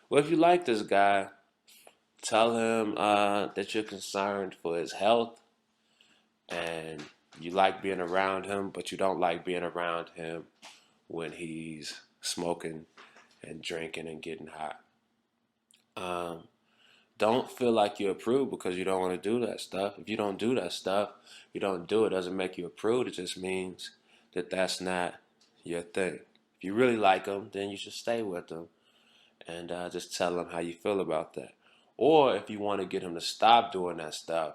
Well, if you like this guy, tell him that you're concerned for his health, and you like being around him, but you don't like being around him when he's smoking and drinking and getting high. Don't feel like you're a prude because you don't want to do that stuff. If you don't do that stuff, you don't do it. It doesn't make you a prude. It just means that that's not your thing. If you really like him, then you should stay with him and just tell him how you feel about that. Or if you want to get him to stop doing that stuff,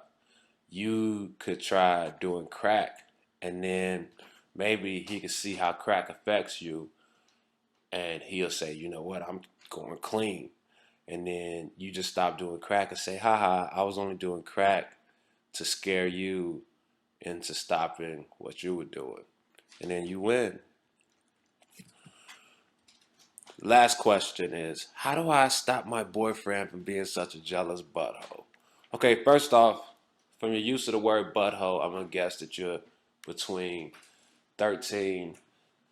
you could try doing crack, and then maybe he could see how crack affects you, and he'll say, you know what, I'm going clean. And then you just stop doing crack and say, haha, I was only doing crack to scare you into stopping what you were doing. And then you win. Last question is, how do I stop my boyfriend from being such a jealous butthole? Okay, first off, from your use of the word butthole, I'm going to guess that you're between 13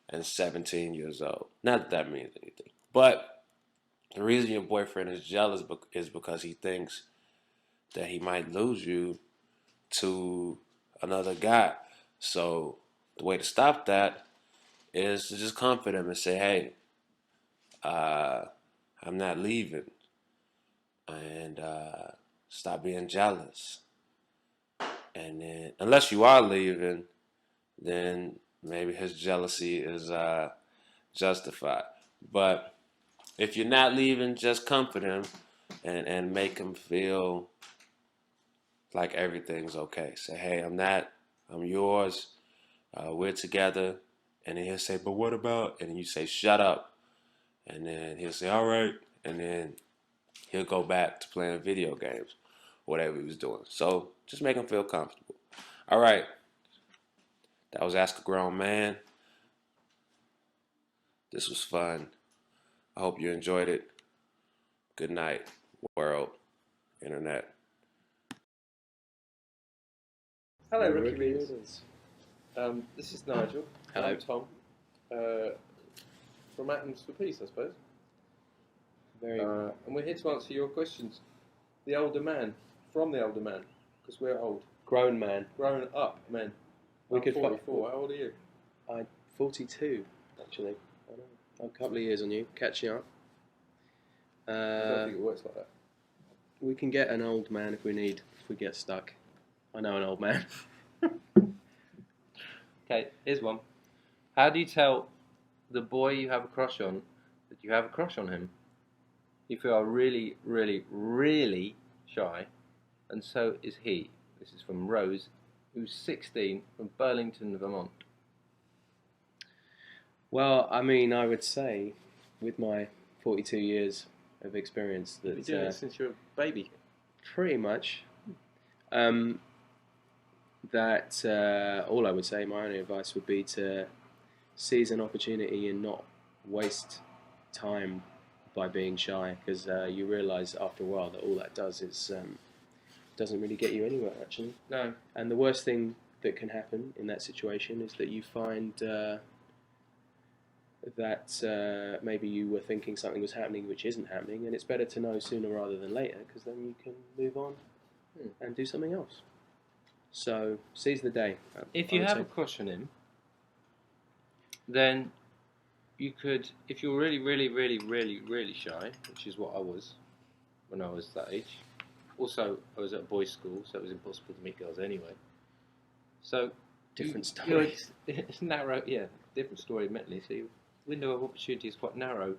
and 17 years old. Not that that means anything. But the reason your boyfriend is jealous is because he thinks that he might lose you to another guy. So the way to stop that is to just comfort him and say, hey, I'm not leaving. And stop being jealous. And then, unless you are leaving, then maybe his jealousy is justified. But if you're not leaving, just comfort him and make him feel like everything's okay. Say, hey, I'm yours. We're together. And then he'll say, but what about? And then you say, shut up. And then he'll say, all right. And then he'll go back to playing video games, whatever he was doing. So just make him feel comfortable. All right. That was Ask a Grown Man. This was fun. I hope you enjoyed it. Good night, world, internet. Hello, Rookie Readers. This is Nigel. Hello. I'm Tom. From Atoms for Peace, I suppose. And we're here to answer your questions. The older man, from the older man, because we're old. Grown man. Grown up men. We I'm could 44. How old are you? I'm 42, actually. I know. A couple of years on you, catching up. I don't think it works like that. We can get an old man if we need, if we get stuck. I know an old man. Okay, here's one. How do you tell the boy you have a crush on that you have a crush on him? If you are really, really, really shy, and so is he. This is from Rose, who's 16, from Burlington, Vermont. Well, I mean, I would say, with my 42 years of experience, that You've been doing this since you're a baby. pretty much, that all I would say, my only advice would be to seize an opportunity and not waste time by being shy, because you realise after a while that all that does is doesn't really get you anywhere, actually. No. And the worst thing that can happen in that situation is that you find that maybe you were thinking something was happening which isn't happening, and it's better to know sooner rather than later, because then you can move on and do something else. So seize the day. If you have a crush on him, then you could, if you're really, really, really, really, really shy, which is what I was when I was that age. Also, I was at a boys' school, so it was impossible to meet girls anyway. So different story. It's narrow, yeah, different story mentally. So your window of opportunity is quite narrow.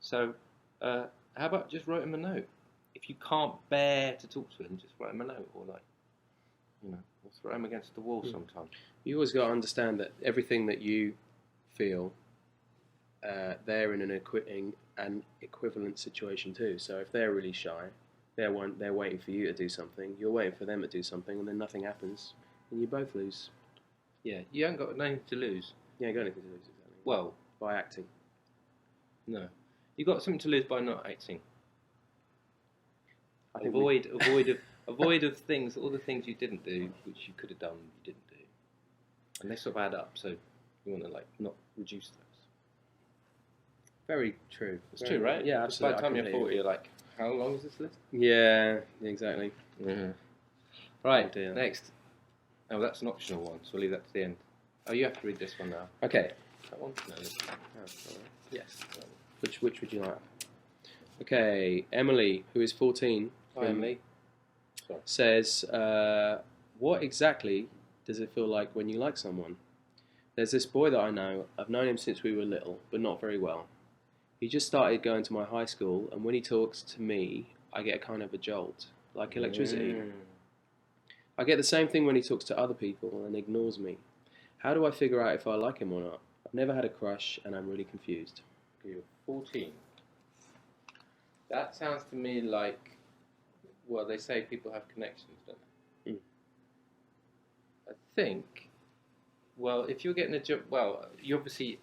So how about just write him a note? If you can't bear to talk to him, just write him a note, or like, you know, or throw him against the wall sometime. You always got to understand that everything that you feel, they're in an equivalent situation too. So if they're really shy, they're waiting for you to do something, you're waiting for them to do something, and then nothing happens, and you both lose. Yeah, you haven't got anything to lose. You ain't got anything to lose, exactly. Well, by acting. No, you got something to lose by not acting. I think avoid of things, all the things you didn't do, which you could have done, you didn't do, and they sort of add up. So you want to like not reduce those. Very true. It's true, right? Yeah, absolutely. By the time you're 40, you're like, how long is this list? Yeah, exactly. Yeah. Right, dear. next. Oh, that's an optional one, so we'll leave that to the end. Oh, you have to read this one now. Okay. That one? No. Yes. Which would you like? Okay, Emily, who is 14, Hi, Emily. says, what exactly does it feel like when you like someone? There's this boy that I know. I've known him since we were little, but not very well. He just started going to my high school, and when he talks to me, I get a kind of a jolt, like electricity. I get the same thing when he talks to other people and ignores me. How do I figure out if I like him or not? I've never had a crush, and I'm really confused. You're 14. That sounds to me like, well, they say people have connections, don't they? I think, well, if you're getting a job, well, you obviously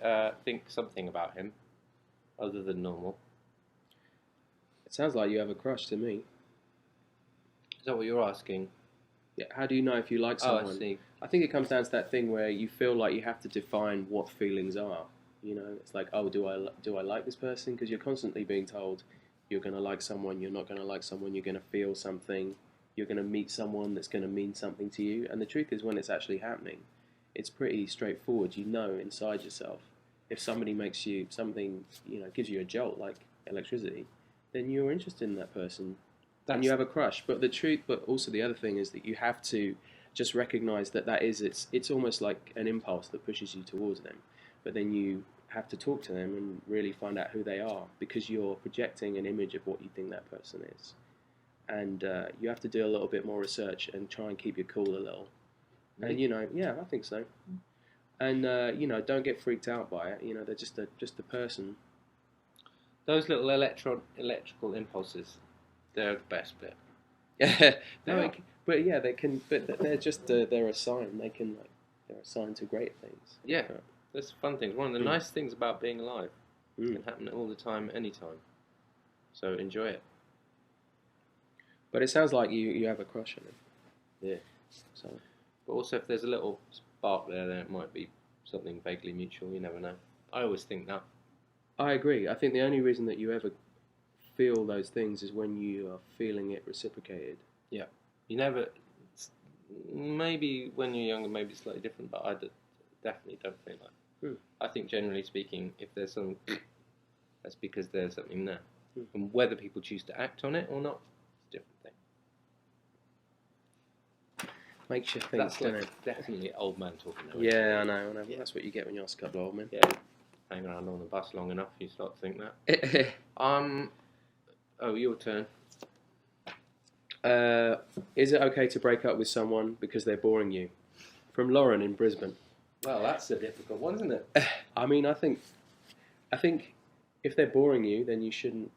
think something about him. other than normal. It sounds like you have a crush to me. Is that what you're asking? Yeah. How do you know if you like someone? Oh, I see. I think it comes down to that thing where you feel like you have to define what feelings are. You know, it's like, oh, do I like this person? Because you're constantly being told you're going to like someone, you're not going to like someone, you're going to feel something, you're going to meet someone that's going to mean something to you. And the truth is, when it's actually happening, it's pretty straightforward. You know inside yourself, if somebody makes you something, you know, gives you a jolt like electricity, then you're interested in that person. And you have a crush. But the truth, but also the other thing is that you have to just recognize that it's almost like an impulse that pushes you towards them. But then you have to talk to them and really find out who they are, because you're projecting an image of what you think that person is. And you have to do a little bit more research and try and keep your cool a little. And you know, yeah, I think so. And you know, don't get freaked out by it. You know, they're just a person. Those little electrical impulses, they're the best bit. But yeah, they can. But they're just they're a sign. They're a sign to great things. Yeah, that's the fun thing. One of the nice things about being alive. It can happen all the time, anytime. So enjoy it. But it sounds like you have a crush on him. Yeah. So. But also, if there's a little spark there, then it might be something vaguely mutual. You never know. I always think that. I agree. I think the only reason that you ever feel those things is when you are feeling it reciprocated. Yeah. You never. Maybe when you're younger, maybe it's slightly different, but I definitely don't think that. I think generally speaking, if there's something, that's because there's something there. And whether people choose to act on it or not, it's a different thing. Makes you think, That's doesn't like it? definitely old man talking. Yeah, I know. Yeah. That's what you get when you ask a couple of old men. Yeah. Hang around on the bus long enough, you start to think that. Oh, your turn. Is it okay to break up with someone because they're boring you? From Lauren in Brisbane. Well, that's a difficult one, isn't it? I mean, I think if they're boring you, then you shouldn't.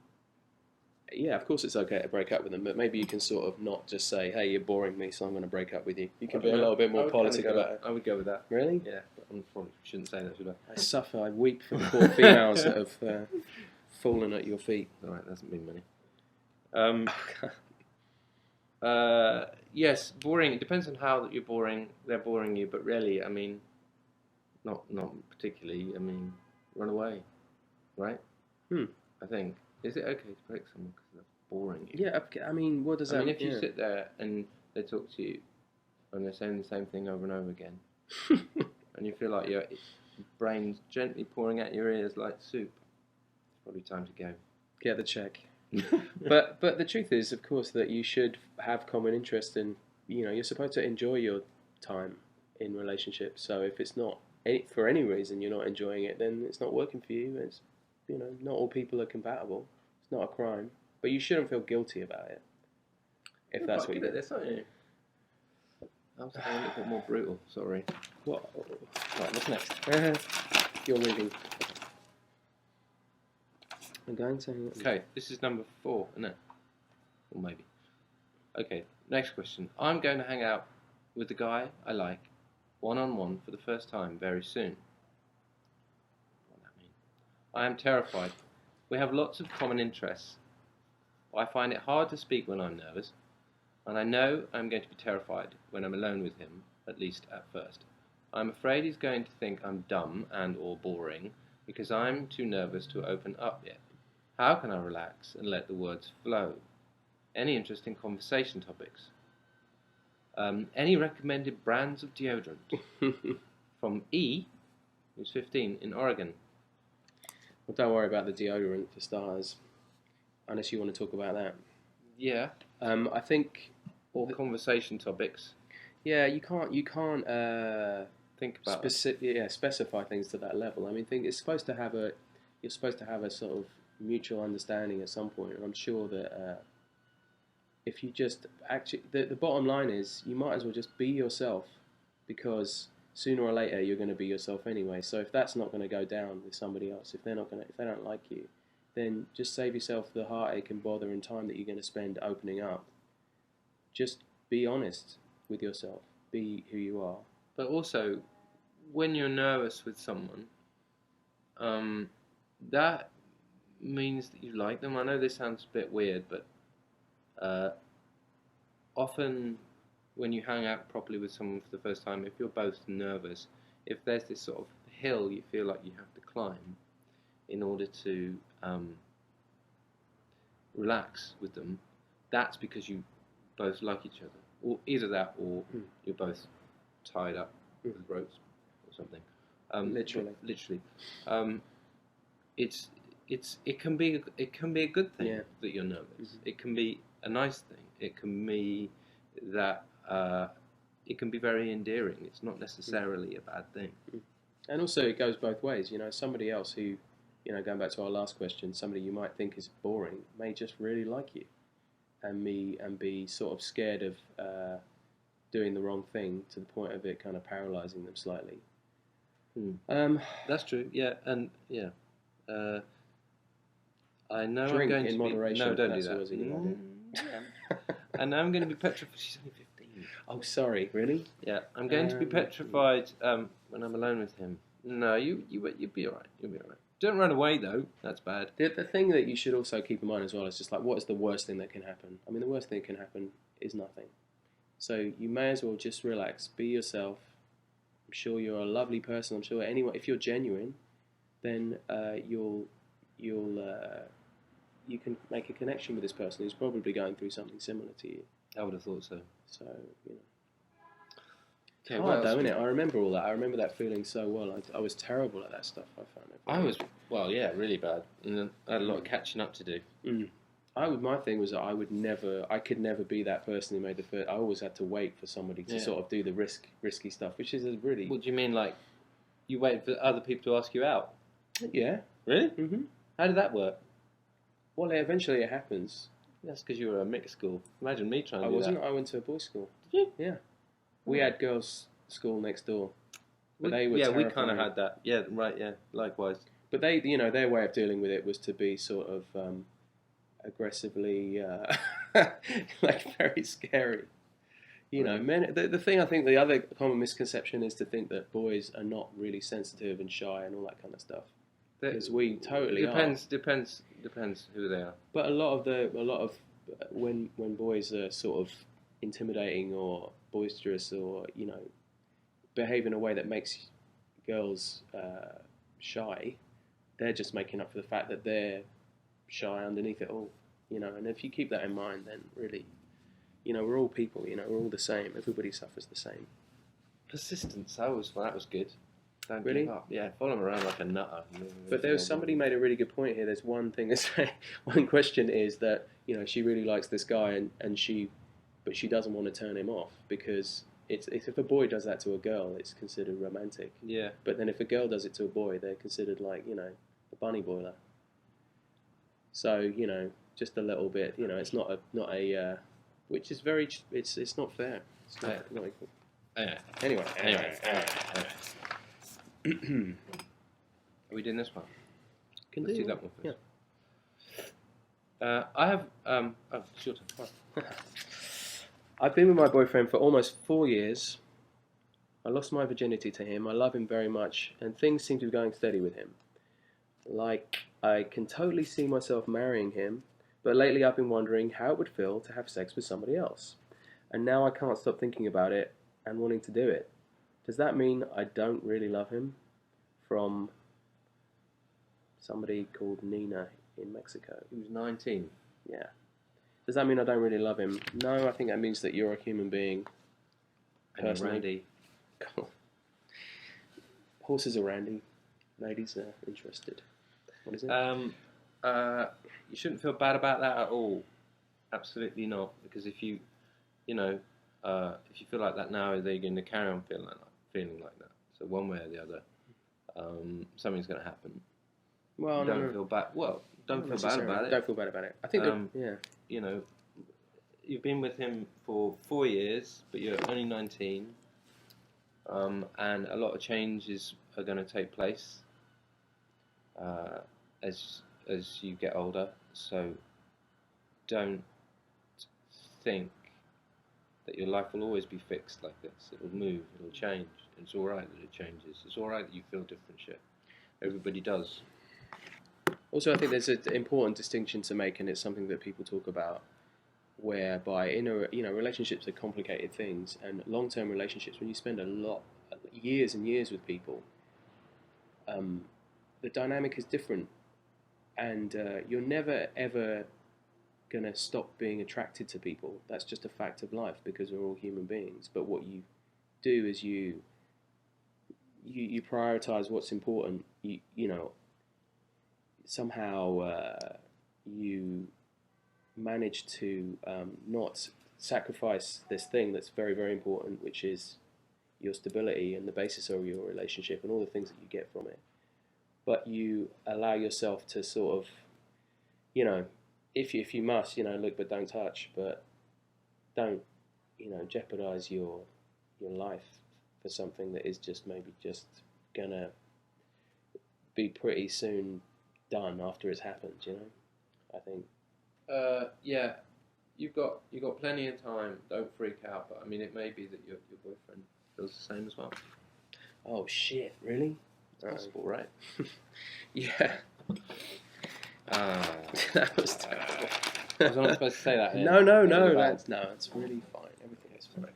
Yeah, of course it's okay to break up with them, but maybe you can sort of not just say, "Hey, you're boring me, so I'm going to break up with you." You can be a little bit more politic about it. I would go with that. Really? Yeah, but unfortunately, shouldn't say that, should I? I suffer. I weep for the poor females that have fallen at your feet. All right, that doesn't mean many. Yes, boring. It depends on how that you're boring. They're boring you, but really, I mean, not particularly. I mean, run away, right? I think. Is it okay to break someone because they're boring you? Yeah, I mean, what does that mean? I mean, if you sit there and they talk to you and they're saying the same thing over and over again, and you feel like your brain's gently pouring out your ears like soup, it's probably time to go. Get the check. But the truth is, of course, that you should have common interest in. You know, you're supposed to enjoy your time in relationships. So if it's not for any reason you're not enjoying it, then it's not working for you. It's, you know, not all people are compatible. It's not a crime, but you shouldn't feel guilty about it. If that's what you do. That's not you. I was a little bit more brutal. Sorry. What? Right, what's next? You're reading. I'm going to. Okay, this is number 4, isn't it? Or maybe. Okay, next question. I'm going to hang out with the guy I like, one-on-one for the first time very soon. What does that mean? I am terrified. We have lots of common interests. I find it hard to speak when I'm nervous, and I know I'm going to be terrified when I'm alone with him, at least at first. I'm afraid he's going to think I'm dumb and or boring because I'm too nervous to open up yet. How can I relax and let the words flow? Any interesting conversation topics? Any recommended brands of deodorant? From E, who's 15, in Oregon. Well, don't worry about the deodorant for starters, unless you want to talk about that. Yeah. I think. Or conversation topics. Yeah, you can't think about specify things to that level. I mean, you're supposed to have a sort of mutual understanding at some point, and I'm sure that if you just actually, the bottom line is you might as well just be yourself, because sooner or later you're going to be yourself anyway. So if that's not going to go down with somebody else, if they don't like you, then just save yourself the heartache and bother and time that you're going to spend opening up. Just be honest with yourself. Be who you are. But also, when you're nervous with someone, that means that you like them. I know this sounds a bit weird, but often when you hang out properly with someone for the first time, if you're both nervous, if there's this sort of hill you feel like you have to climb in order to relax with them, that's because you both like each other. Or either that, or you're both tied up with ropes or something. Literally. It can be a good thing that you're nervous. It can be a nice thing. It can be that it can be very endearing. It's not necessarily a bad thing. And also, it goes both ways. You know, somebody else who, you know, going back to our last question, somebody you might think is boring may just really like you, and be sort of scared of doing the wrong thing to the point of it kind of paralyzing them slightly. That's true. Yeah, and yeah. I know Drink I'm going in to moderation. No, don't that's do that. Always a good idea. And I'm going to be petrified. She's only 15. Oh, sorry. Really? Yeah, I'm going to be petrified when I'm alone with him. No, you'll be all right. You'll be all right. Don't run away though. That's bad. The thing that you should also keep in mind as well is just like, what is the worst thing that can happen? I mean, the worst thing that can happen is nothing. So you may as well just relax, be yourself. I'm sure you're a lovely person. I'm sure anyone, if you're genuine, then you can make a connection with this person who's probably going through something similar to you. I would have thought so. So, you know. Okay, hard though, isn't it? I remember all that. I remember that feeling so well. I was terrible at that stuff. I found it. I was, well, yeah, really bad. And then I had a lot of catching up to do. My thing was that I could never be that person who made the first. I always had to wait for somebody to sort of do the risky stuff, which is a really. What do you mean, like, you wait for other people to ask you out? Yeah. Really? Mm-hmm. How did that work? Well, eventually it happens. That's because you were a mixed school. Imagine me trying to do that. I wasn't. I went to a boys' school. Did you? Yeah. We had girls' school next door. But they were we terrifying. kind of had that. Yeah, right, yeah, likewise. But they, you know, their way of dealing with it was to be sort of aggressively, like very scary. You know, men. The thing I think the other common misconception is to think that boys are not really sensitive and shy and all that kind of stuff. Because we totally depends who they are. But a lot of when boys are sort of intimidating or boisterous or, you know, behave in a way that makes girls shy, they're just making up for the fact that they're shy underneath it all, you know. And if you keep that in mind, then really, you know, we're all people, you know, we're all the same. Everybody suffers the same. Persistence, that was good. Don't really? Give up. Yeah, follow him around like a nutter. But there was somebody made a really good point here. There's one thing to say. One question is that, you know, she really likes this guy but she doesn't want to turn him off because it's if a boy does that to a girl, it's considered romantic. Yeah. But then if a girl does it to a boy, they're considered like, you know, a bunny boiler. So, you know, just a little bit, you know, it's not a which is very, it's not fair. It's not equal. Anyway. Are we doing this one? Let's do that one first. Yeah. I have. Sure. I've been with my boyfriend for almost 4 years. I lost my virginity to him. I love him very much, and things seem to be going steady with him. Like, I can totally see myself marrying him, but lately I've been wondering how it would feel to have sex with somebody else. And now I can't stop thinking about it and wanting to do it. Does that mean I don't really love him? From somebody called Nina in Mexico. He was 19. Yeah. Does that mean I don't really love him? No, I think that means that you're a human being. Personally. Randy. Horses are randy. Ladies are interested. What is it? You shouldn't feel bad about that at all. Absolutely not. Because if you feel like that now, they're going to carry on feeling like that. So one way or the other, something's going to happen. Well, don't feel bad. Well, don't feel bad about it. Don't feel bad about it. I think you know, you've been with him for 4 years, but you're only 19, and a lot of changes are going to take place as you get older. So don't think that your life will always be fixed like this. It'll move, it'll change. It's all right that it changes. It's all right that you feel different shit. Everybody does. Also, I think there's an important distinction to make, and it's something that people talk about, whereby relationships are complicated things, and long-term relationships, when you spend years and years with people, the dynamic is different, and you're never ever gonna stop being attracted to people. That's just a fact of life because we're all human beings. But what you do is you prioritize what's important. Somehow you manage to not sacrifice this thing that's very, very important, which is your stability and the basis of your relationship and all the things that you get from it. But you allow yourself to sort of, if you must, look but don't touch, but don't, jeopardize your life for something that is just maybe just gonna be pretty soon done after it's happened, I think. Yeah, you've got plenty of time. Don't freak out. But I mean, it may be that your boyfriend feels the same as well. Oh shit! Really? It's possible, right? Yeah. That was terrible. Was I not supposed to say that? No. That's really fine. Everything is fine.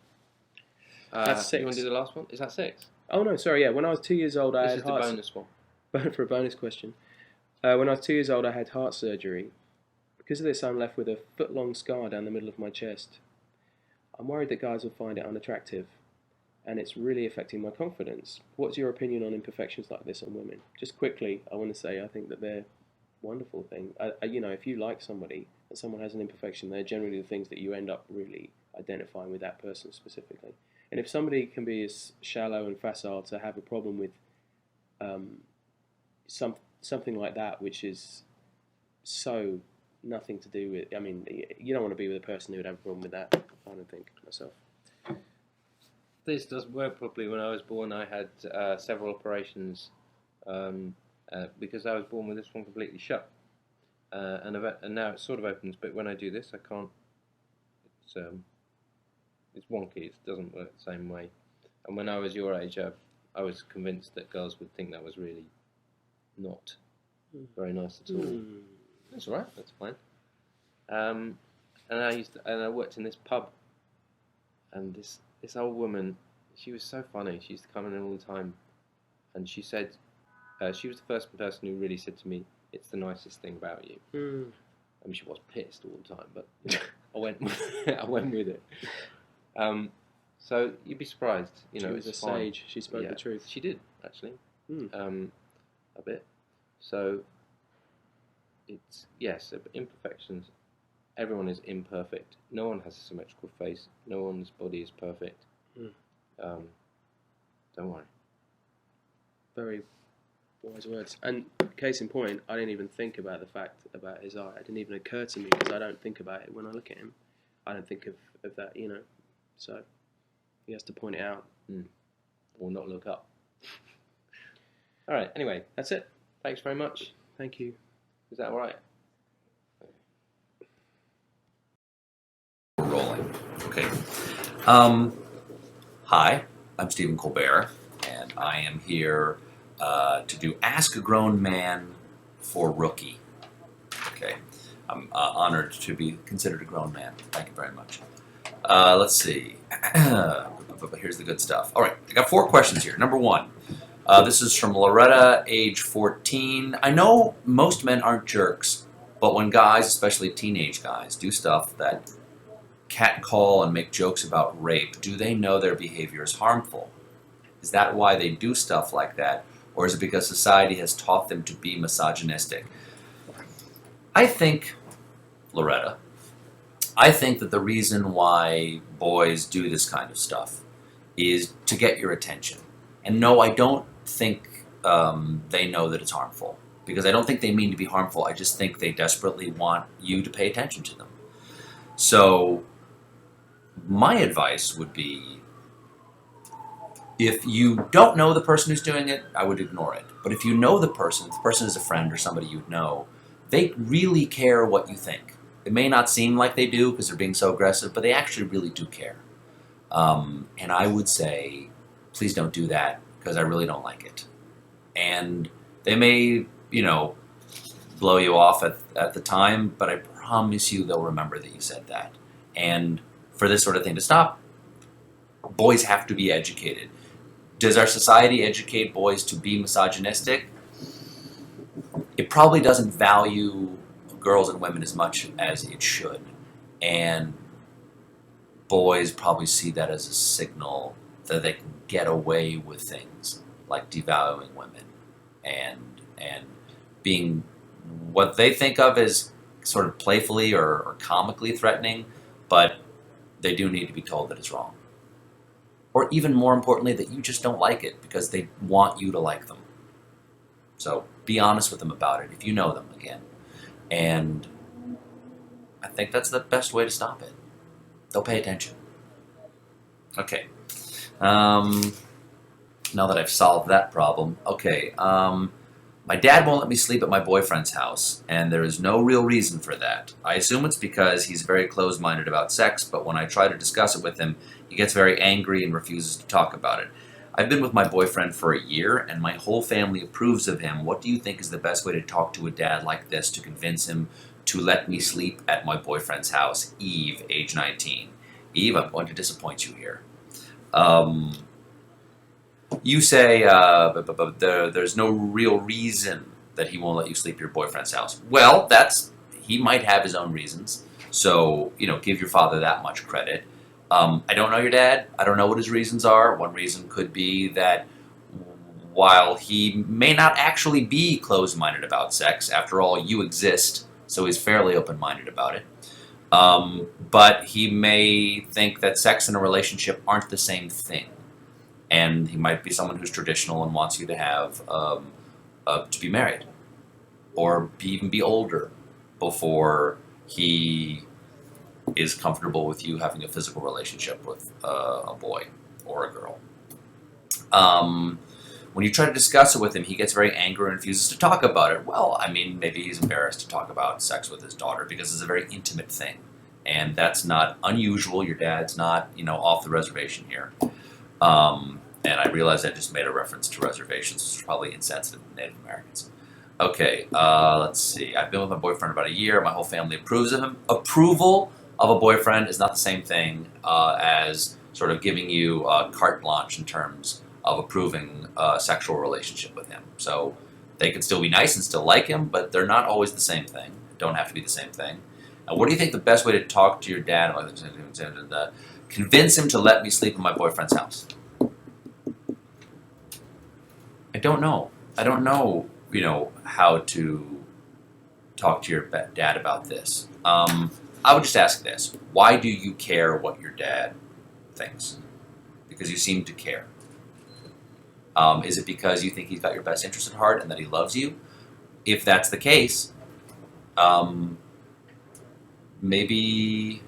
That's 6. You want to do the last one? Is that 6? Oh no, sorry. Yeah, when I was 2 years old, I This had is the bonus one. For a bonus question, when I was 2 years old, I had heart surgery. Because of this, I'm left with a foot-long scar down the middle of my chest. I'm worried that guys will find it unattractive, and it's really affecting my confidence. What's your opinion on imperfections like this on women? Just quickly, I want to say I think that they're a wonderful thing. If you like somebody and someone has an imperfection, they're generally the things that you end up really identifying with that person specifically. And if somebody can be as shallow and facile to have a problem with something like that, which is so nothing to do with, you don't want to be with a person who would have a problem with that, I don't think, myself. This doesn't work properly. When I was born, I had several operations because I was born with this one completely shut. And now it sort of opens, but when I do this, I can't. It's wonky. It doesn't work the same way. And when I was your age, I was convinced that girls would think that was really not very nice at all. That's all right. That's fine. And I worked in this pub, and this old woman, she was so funny. She used to come in all the time, and she said, she was the first person who really said to me, "It's the nicest thing about you." I mean, she was pissed all the time, but I went with it. So you'd be surprised. She was a sage. She spoke the truth. She did, actually. A bit. So it's, yes, imperfections. Everyone is imperfect. No one has a symmetrical face. No one's body is perfect. Don't worry. Very wise words. And case in point, I didn't even think about the fact about his eye. It didn't even occur to me because I don't think about it when I look at him. I don't think of that, So he has to point it out. Or not look up. All right, anyway, that's it. Thanks very much. Thank you. Is that all right? Rolling. Okay. Hi, I'm Stephen Colbert, and I am here to do Ask a Grown Man for Rookie. Okay. I'm honored to be considered a grown man. Thank you very much. Let's see. Here's the good stuff. All right, I got 4 questions here. Number 1. This is from Loretta, age 14. I know most men aren't jerks, but when guys, especially teenage guys, do stuff that catcall and make jokes about rape, do they know their behavior is harmful? Is that why they do stuff like that? Or is it because society has taught them to be misogynistic? I think, Loretta, that the reason why boys do this kind of stuff is to get your attention. And no, I don't think they know that it's harmful, because I don't think they mean to be harmful. I just think they desperately want you to pay attention to them. So my advice would be, if you don't know the person who's doing it, I would ignore it. But if you know the person, if the person is a friend or somebody you know, they really care what you think. It may not seem like they do because they're being so aggressive, but they actually really do care. And I would say, please don't do that, because I really don't like it. And they may, blow you off at the time, but I promise you they'll remember that you said that. And for this sort of thing to stop, boys have to be educated. Does our society educate boys to be misogynistic? It probably doesn't value girls and women as much as it should. And boys probably see that as a signal that they can get away with things like devaluing women and being what they think of as sort of playfully or comically threatening, but they do need to be told that it's wrong. Or even more importantly, that you just don't like it because they want you to like them. So be honest with them about it if you know them again. And I think that's the best way to stop it. They'll pay attention. Okay. Now that I've solved that problem, okay. My dad won't let me sleep at my boyfriend's house, and there is no real reason for that. I assume it's because he's very closed-minded about sex, but when I try to discuss it with him, he gets very angry and refuses to talk about it. I've been with my boyfriend for a year, and my whole family approves of him. What do you think is the best way to talk to a dad like this to convince him to let me sleep at my boyfriend's house? Eve, age 19. Eve, I'm going to disappoint you here. You say there's no real reason that he won't let you sleep at your boyfriend's house. Well, he might have his own reasons. So, give your father that much credit. I don't know your dad. I don't know what his reasons are. One reason could be that while he may not actually be closed-minded about sex, after all, you exist, so he's fairly open-minded about it. But he may think that sex and a relationship aren't the same thing. And he might be someone who's traditional and wants you to have, to be married. Or even be older before he is comfortable with you having a physical relationship with a boy or a girl. When you try to discuss it with him, he gets very angry and refuses to talk about it. Well, maybe he's embarrassed to talk about sex with his daughter because it's a very intimate thing. And that's not unusual. Your dad's not, off the reservation here. And I realize I just made a reference to reservations, which is probably insensitive to Native Americans. Okay, let's see. I've been with my boyfriend about a year. My whole family approves of him. Approval of a boyfriend is not the same thing as sort of giving you carte blanche in terms of approving a sexual relationship with him. So they can still be nice and still like him, but they're not always the same thing. Don't have to be the same thing. Now, what do you think the best way to talk to your dad about convince him to let me sleep in my boyfriend's house? I don't know. I don't know, how to talk to your dad about this. I would just ask this. Why do you care what your dad thinks? Because you seem to care. Is it because you think he's got your best interest at heart and that he loves you? If that's the case, maybe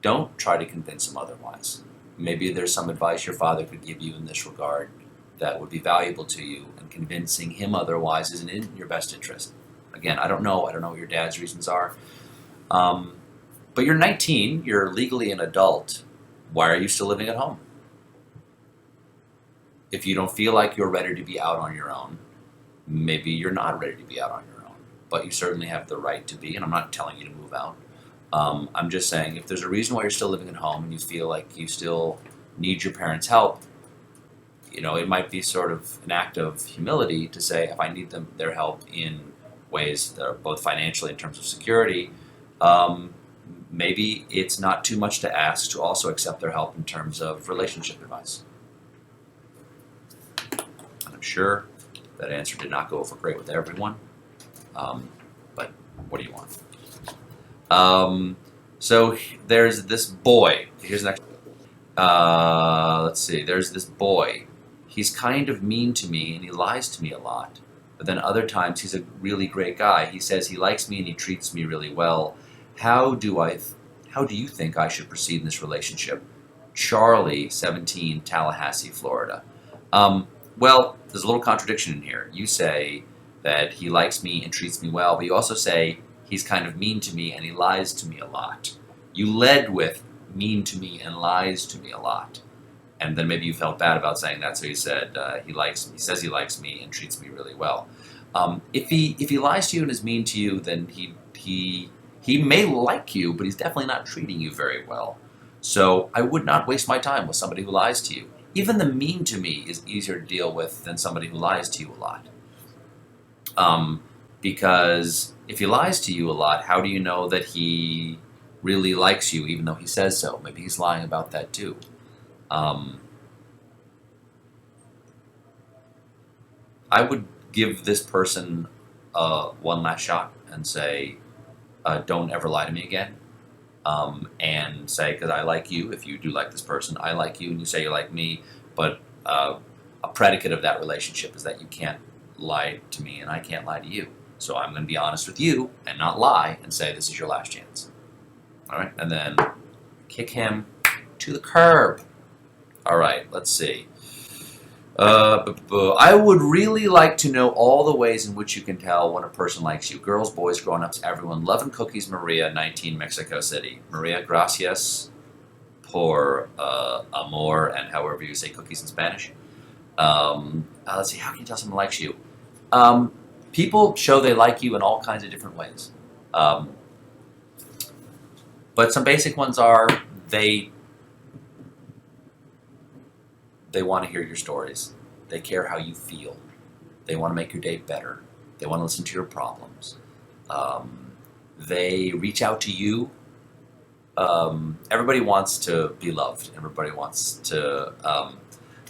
don't try to convince him otherwise. Maybe there's some advice your father could give you in this regard that would be valuable to you, and convincing him otherwise isn't in your best interest. Again, I don't know what your dad's reasons are. But you're 19, you're legally an adult. Why are you still living at home? If you don't feel like you're ready to be out on your own, maybe you're not ready to be out on your own. But you certainly have the right to be, and I'm not telling you to move out. I'm just saying, if there's a reason why you're still living at home and you feel like you still need your parents' help, it might be sort of an act of humility to say, if I need their help in ways that are both financially in terms of security, maybe it's not too much to ask to also accept their help in terms of relationship advice. And I'm sure that answer did not go over great with everyone, but what do you want? So there's this boy. Here's the next. Let's see. There's this boy. He's kind of mean to me and he lies to me a lot. But then other times he's a really great guy. He says he likes me and he treats me really well. How do you think I should proceed in this relationship? Charlie, 17, Tallahassee, Florida. Well, there's a little contradiction in here. You say that he likes me and treats me well, but you also say he's kind of mean to me and he lies to me a lot. You led with mean to me and lies to me a lot. And then maybe you felt bad about saying that, so you said he says he likes me and treats me really well. If he lies to you and is mean to you, then he may like you, but he's definitely not treating you very well. So I would not waste my time with somebody who lies to you. Even the mean to me is easier to deal with than somebody who lies to you a lot. Because if he lies to you a lot, how do you know that he really likes you, even though he says so? Maybe he's lying about that too. I would give this person one last shot and say, don't ever lie to me again. And say, because I like you, if you do like this person, I like you, and you say you like me, but a predicate of that relationship is that you can't lie to me and I can't lie to you. So I'm going to be honest with you and not lie and say this is your last chance. All right, and then kick him to the curb. All right, let's see. I would really like to know all the ways in which you can tell when a person likes you. Girls, boys, grown-ups, everyone. Love and cookies, Maria, 19, Mexico City. Maria, gracias por amor, and however you say cookies in Spanish. Let's see, how can you tell someone likes you? People show they like you in all kinds of different ways. But some basic ones are they want to hear your stories. They care how you feel. They want to make your day better. They want to listen to your problems. They reach out to you. Everybody wants to be loved. Everybody wants to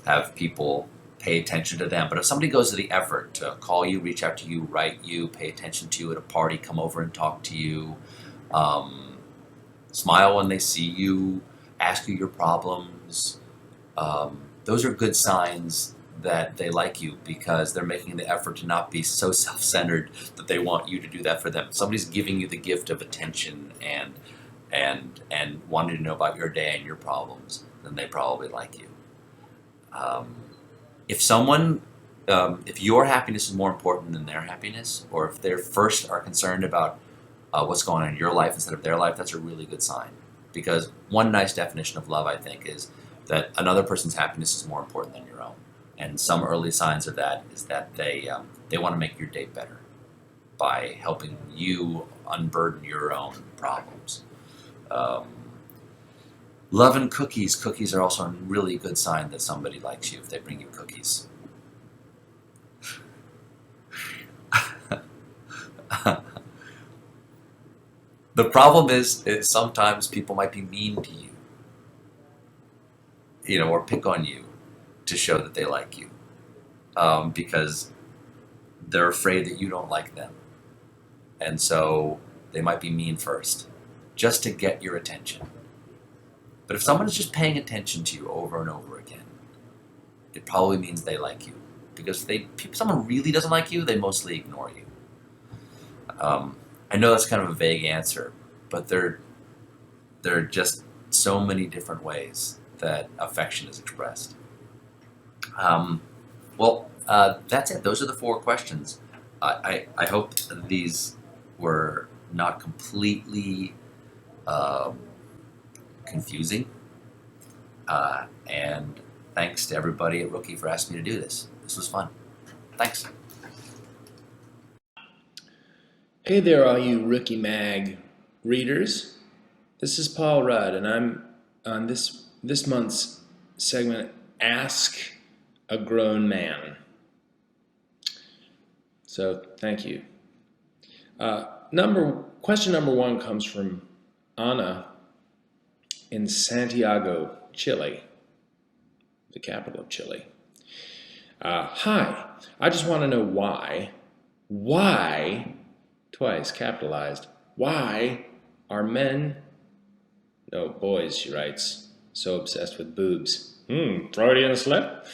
have people pay attention to them. But if somebody goes to the effort to call you, reach out to you, write you, pay attention to you at a party, come over and talk to you, smile when they see you, ask you your problems, those are good signs that they like you because they're making the effort to not be so self-centered that they want you to do that for them. If somebody's giving you the gift of attention and wanting to know about your day and your problems, then they probably like you. If someone, if your happiness is more important than their happiness, or if they first are concerned about what's going on in your life instead of their life, that's a really good sign. Because one nice definition of love, I think, is that another person's happiness is more important than your own. And some early signs of that is that they want to make your day better by helping you unburden your own problems. Love and cookies. Cookies are also a really good sign that somebody likes you if they bring you cookies. The problem is sometimes people might be mean to you, or pick on you to show that they like you, because they're afraid that you don't like them. And so they might be mean first, just to get your attention. But if someone is just paying attention to you over and over again, it probably means they like you. Because if someone really doesn't like you, they mostly ignore you. I know that's kind of a vague answer, but there are just so many different ways that affection is expressed. That's it. Those are the 4 questions. I hope these were not completely confusing. And thanks to everybody at Rookie for asking me to do this. This was fun. Thanks. Hey there, all you Rookie Mag readers. This is Paul Rudd, and I'm on this month's segment, Ask a Grown Man. So, thank you. Question number 1 comes from Ana in Santiago, Chile, the capital of Chile. Hi, I just want to know why, twice capitalized, why are boys, she writes, so obsessed with boobs? Freudian slip?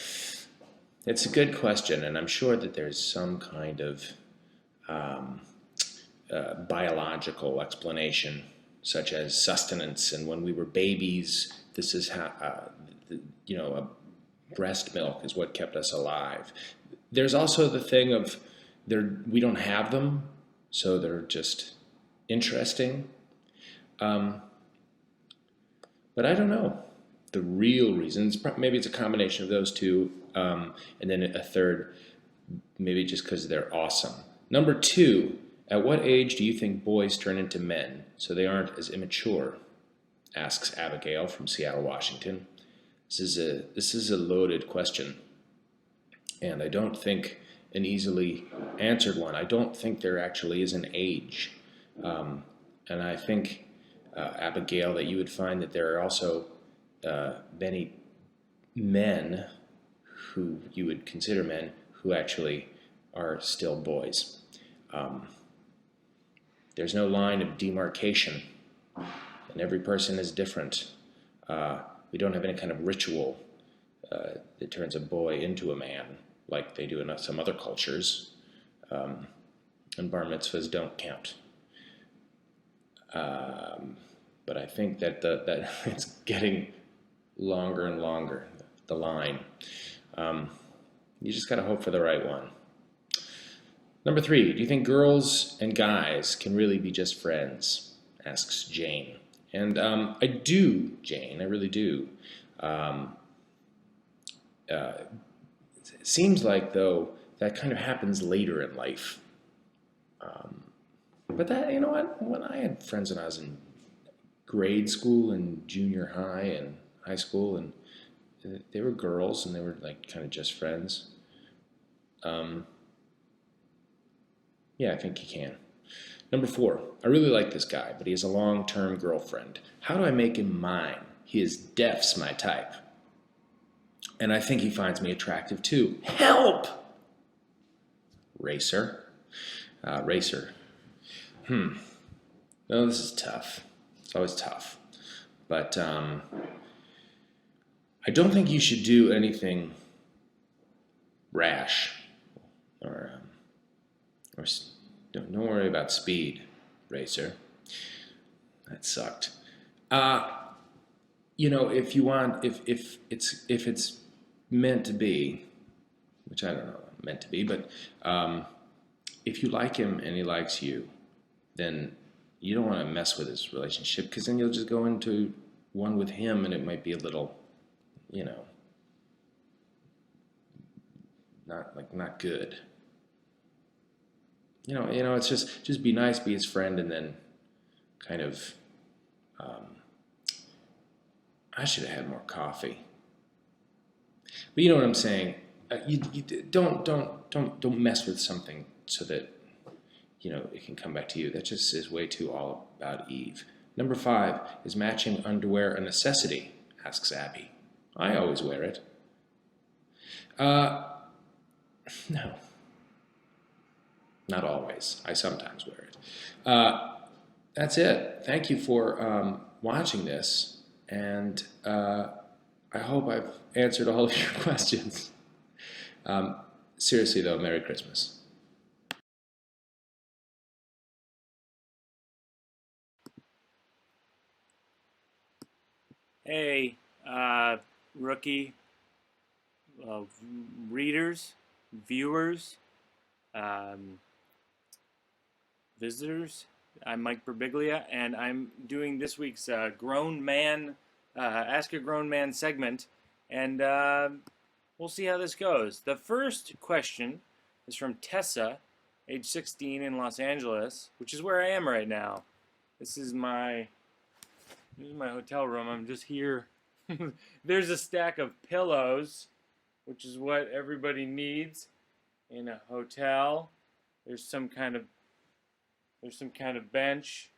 It's a good question, and I'm sure that there's some kind of biological explanation, such as sustenance, and when we were babies, this is how, breast milk is what kept us alive. There's also the thing of we don't have them, so they're just interesting. But I don't know the real reasons. Maybe it's a combination of those two, and then a third. maybe just because they're awesome. Number 2, at what age do you think boys turn into men so they aren't as immature? Asks Abigail from Seattle, Washington. This is a loaded question, and I don't think an easily answered one. I don't think there actually is an age. And I think, Abigail, that you would find that there are also many men who you would consider men who actually are still boys. There's no line of demarcation, and every person is different. We don't have any kind of ritual that turns a boy into a man like they do in some other cultures, and bar mitzvahs don't count. But I think that that it's getting longer and longer, the line. You just gotta hope for the right one. Number 3, do you think girls and guys can really be just friends? Asks Jane. And I do, Jane, I really do. It seems like, though, that kind of happens later in life. But that, you know what, when I had friends when I was in grade school and junior high and high school, and they were girls and they were like kind of just friends. Yeah, I think you can. Number 4, I really like this guy, but he has a long-term girlfriend. How do I make him mine? He is deaf's my type. And I think he finds me attractive too. Help! Racer. Racer. No, this is tough. It's always tough. But I don't think you should do anything rash. Or don't worry about speed, Racer. That sucked. You know, if you want, if it's meant to be, which I don't know, meant to be, but if you like him and he likes you, then you don't want to mess with his relationship, because then you'll just go into one with him and it might be a little, you know, not good. You know, it's just be nice, be his friend, and then kind of, I should have had more coffee. But you know what I'm saying. You don't mess with something so that, you know, it can come back to you. That just is way too all about Eve. Number 5, is matching underwear a necessity? Asks Abby. I always wear it. No. Not always. I sometimes wear it. That's it. Thank you for watching this, and I hope I've answered all of your questions. Seriously, though, Merry Christmas. Hey, rookie readers, viewers, visitors. I'm Mike Birbiglia, and I'm doing this week's Grown Man, Ask a Grown Man segment, and we'll see how this goes. The first question is from Tessa, age 16 in Los Angeles, which is where I am right now. This is my hotel room. I'm just here. There's a stack of pillows, which is what everybody needs in a hotel. There's some kind of bench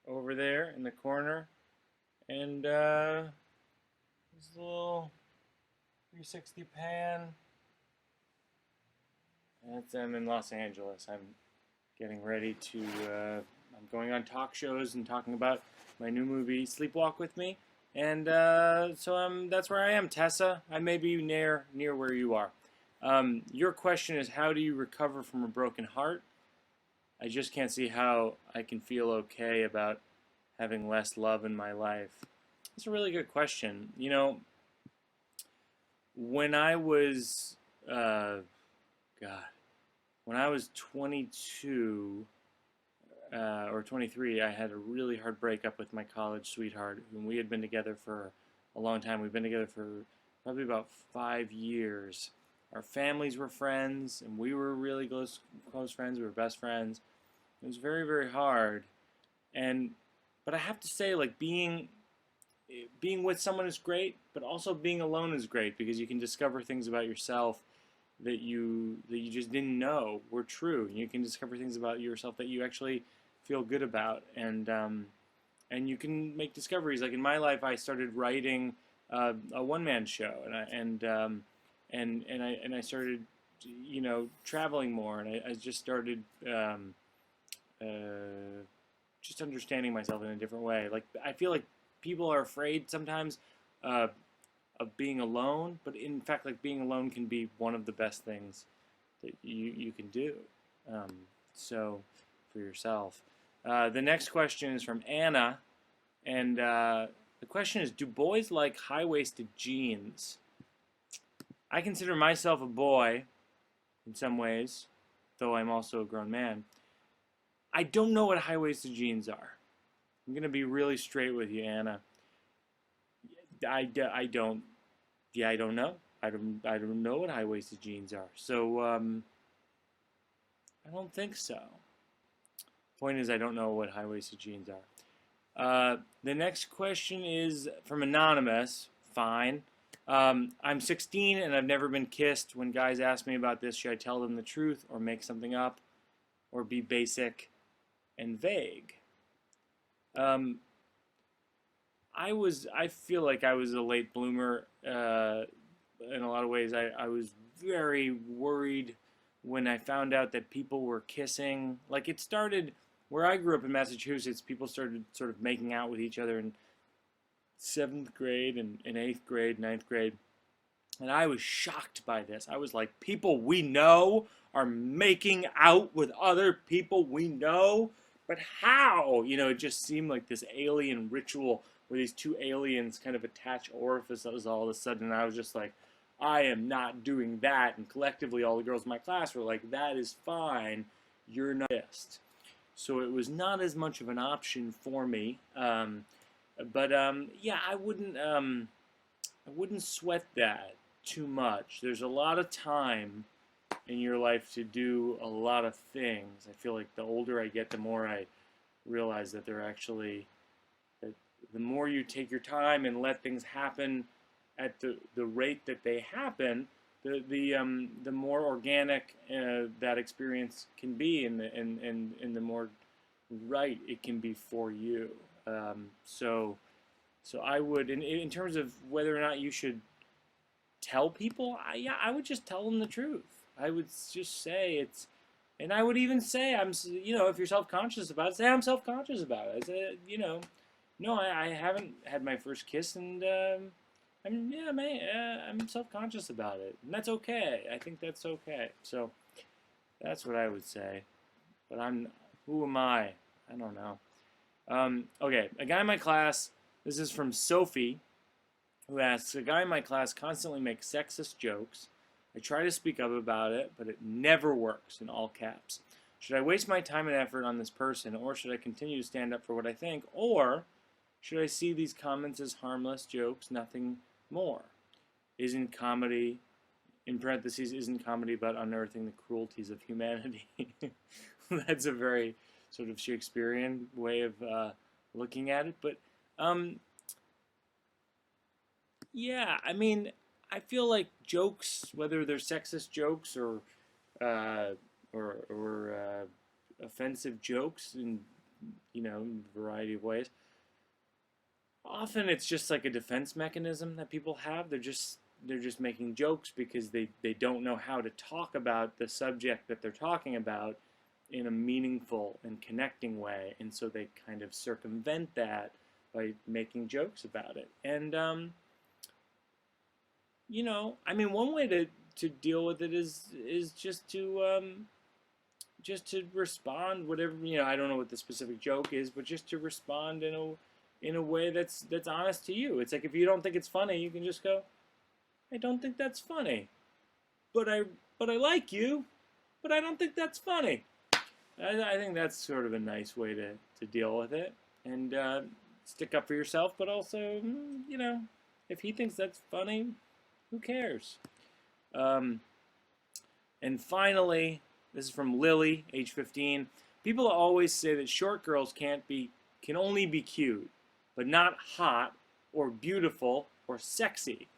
over there in the corner, and there's a little 360 pan. I'm in Los Angeles. I'm getting ready to. I'm going on talk shows and talking about my new movie, Sleepwalk with Me, and so that's where I am, Tessa. I may be near where you are. Your question is, how do you recover from a broken heart? I just can't see how I can feel okay about having less love in my life. It's a really good question. You know, when I was, when I was 22 or 23, I had a really hard breakup with my college sweetheart, whom we had been together for a long time. We've been together for probably about 5 years. our families were friends, and we were really close friends. We were best friends. It was very, very hard. But I have to say, like, being with someone is great, but also being alone is great, because you can discover things about yourself that you just didn't know were true. You can discover things about yourself that you actually feel good about, and you can make discoveries. Like in my life, I started writing a one-man show, and I started, you know, traveling more, and I just started just understanding myself in a different way. Like, I feel like people are afraid sometimes of being alone, but in fact, like, being alone can be one of the best things that you can do. So for yourself. The next question is from Anna, and the question is, do boys like high-waisted jeans? I consider myself a boy in some ways, though I'm also a grown man. I don't know what high-waisted jeans are. I'm going to be really straight with you, Anna. I don't know. I don't know what high-waisted jeans are. So, I don't think so. Point is, I don't know what high-waisted jeans are. The next question is from Anonymous. Fine. I'm 16 and I've never been kissed. When guys ask me about this, should I tell them the truth or make something up or be basic and vague? I feel like I was a late bloomer in a lot of ways. I was very worried when I found out that people were kissing. Like, it started where I grew up in Massachusetts. People started sort of making out with each other in 7th grade and 8th grade, 9th grade. And I was shocked by this. I was like, people we know are making out with other people we know? But how? You know, it just seemed like this alien ritual where these two aliens kind of attach orifices all of a sudden. And I was just like, I am not doing that. And collectively, all the girls in my class were like, that is fine. You're not kissed. So it was not as much of an option for me. Yeah, I wouldn't sweat that too much. There's a lot of time in your life to do a lot of things. I feel like the older I get, the more I realize that they're actually, that the more you take your time and let things happen at the rate that they happen, the more organic that experience can be, and the more right it can be for you. So I would, in terms of whether or not you should tell people, I would just tell them the truth. I would just say it's, and I would even say, if you're self-conscious about it, say I'm self-conscious about it. I say, no, I haven't had my first kiss, and I'm self-conscious about it, and that's okay. I think that's okay. So that's what I would say. But who am I? I don't know. Okay, a guy in my class. This is from Sophie, who asks, a guy in my class constantly makes sexist jokes. I try to speak up about it, but it never works, in all caps. Should I waste my time and effort on this person, or should I continue to stand up for what I think, or should I see these comments as harmless jokes, nothing more? Isn't comedy, in parentheses, isn't comedy about unearthing the cruelties of humanity? That's a very sort of Shakespearean way of looking at it, but yeah, I mean, I feel like jokes, whether they're sexist jokes or offensive jokes in a variety of ways, often it's just like a defense mechanism that people have. They're just making jokes because they don't know how to talk about the subject that they're talking about in a meaningful and connecting way, and so they kind of circumvent that by making jokes about it. And I mean, one way to deal with it is just to respond, whatever, I don't know what the specific joke is, but just to respond in a way that's honest to you. It's like, if you don't think it's funny, you can just go, I don't think that's funny, but I like you, but I don't think that's funny. I think that's sort of a nice way to deal with it, and stick up for yourself, but also, if he thinks that's funny, who cares? And finally, this is from Lily, age 15. People always say that short girls can only be cute, but not hot or beautiful or sexy.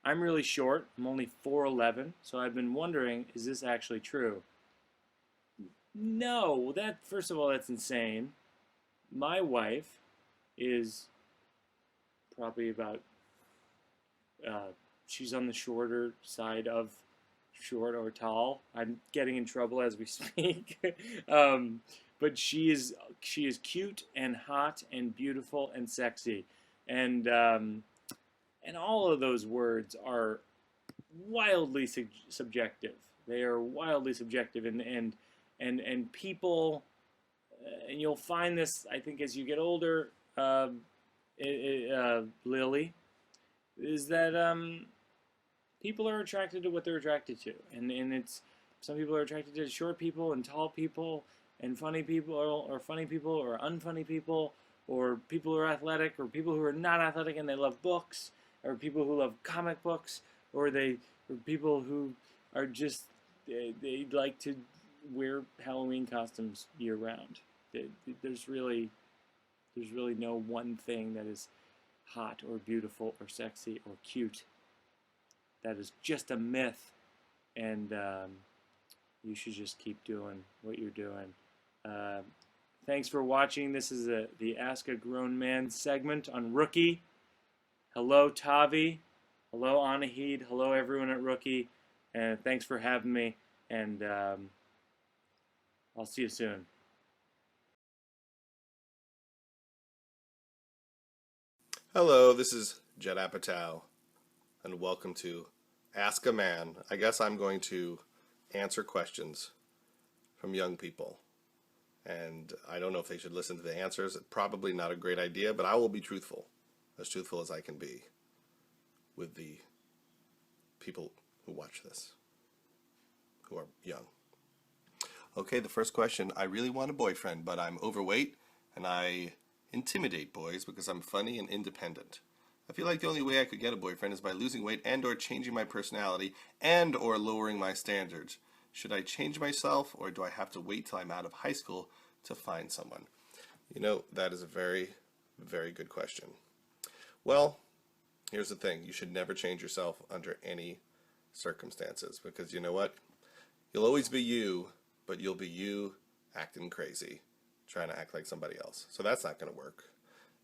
I'm really short. I'm only 4'11", so I've been wondering, is this actually true? No, first of all, that's insane. My wife is probably about, she's on the shorter side of short or tall. I'm getting in trouble as we speak. But she is cute and hot and beautiful and sexy. And all of those words are wildly subjective. They are wildly subjective, and people, and you'll find this, I think, as you get older, Lily, is that people are attracted to what they're attracted to, and it's some people are attracted to short people and tall people and funny people or unfunny people or people who are athletic or people who are not athletic and they love books or people who love comic books or people who are just they like to wear Halloween costumes year round. There's really no one thing that is hot or beautiful or sexy or cute. That is just a myth, and you should just keep doing what you're doing. Thanks for watching. This is the Ask a Grown Man segment on Rookie. Hello, Tavi. Hello, Anahid. Hello, everyone at Rookie. And thanks for having me, and I'll see you soon. Hello, this is Jed Apatow, and welcome to Ask a Man. I guess I'm going to answer questions from young people, and I don't know if they should listen to the answers. Probably not a great idea, but I will be truthful as I can be with the people who watch this, who are young. Okay, the first question. I really want a boyfriend, but I'm overweight, and I intimidate boys because I'm funny and independent. I feel like the only way I could get a boyfriend is by losing weight and or changing my personality and or lowering my standards. Should I change myself or do I have to wait till I'm out of high school to find someone? You know, that is a very, very good question. Well, here's the thing. You should never change yourself under any circumstances because you know what? You'll always be you, but you'll be you acting crazy, trying to act like somebody else. So that's not going to work.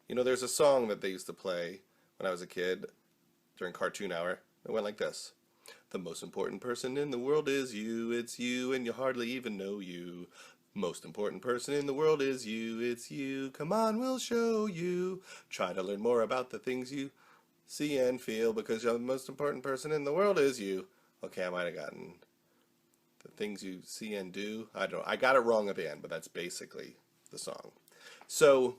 You know, there's a song that they used to play when I was a kid during cartoon hour. It went like this. The most important person in the world is you. It's you and you hardly even know you. Most important person in the world is you. It's you. Come on, we'll show you. Try to learn more about the things you see and feel because the most important person in the world is you. Okay, I might have gotten the things you see and do. I don't know. I got it wrong at the end, but that's basically the song. So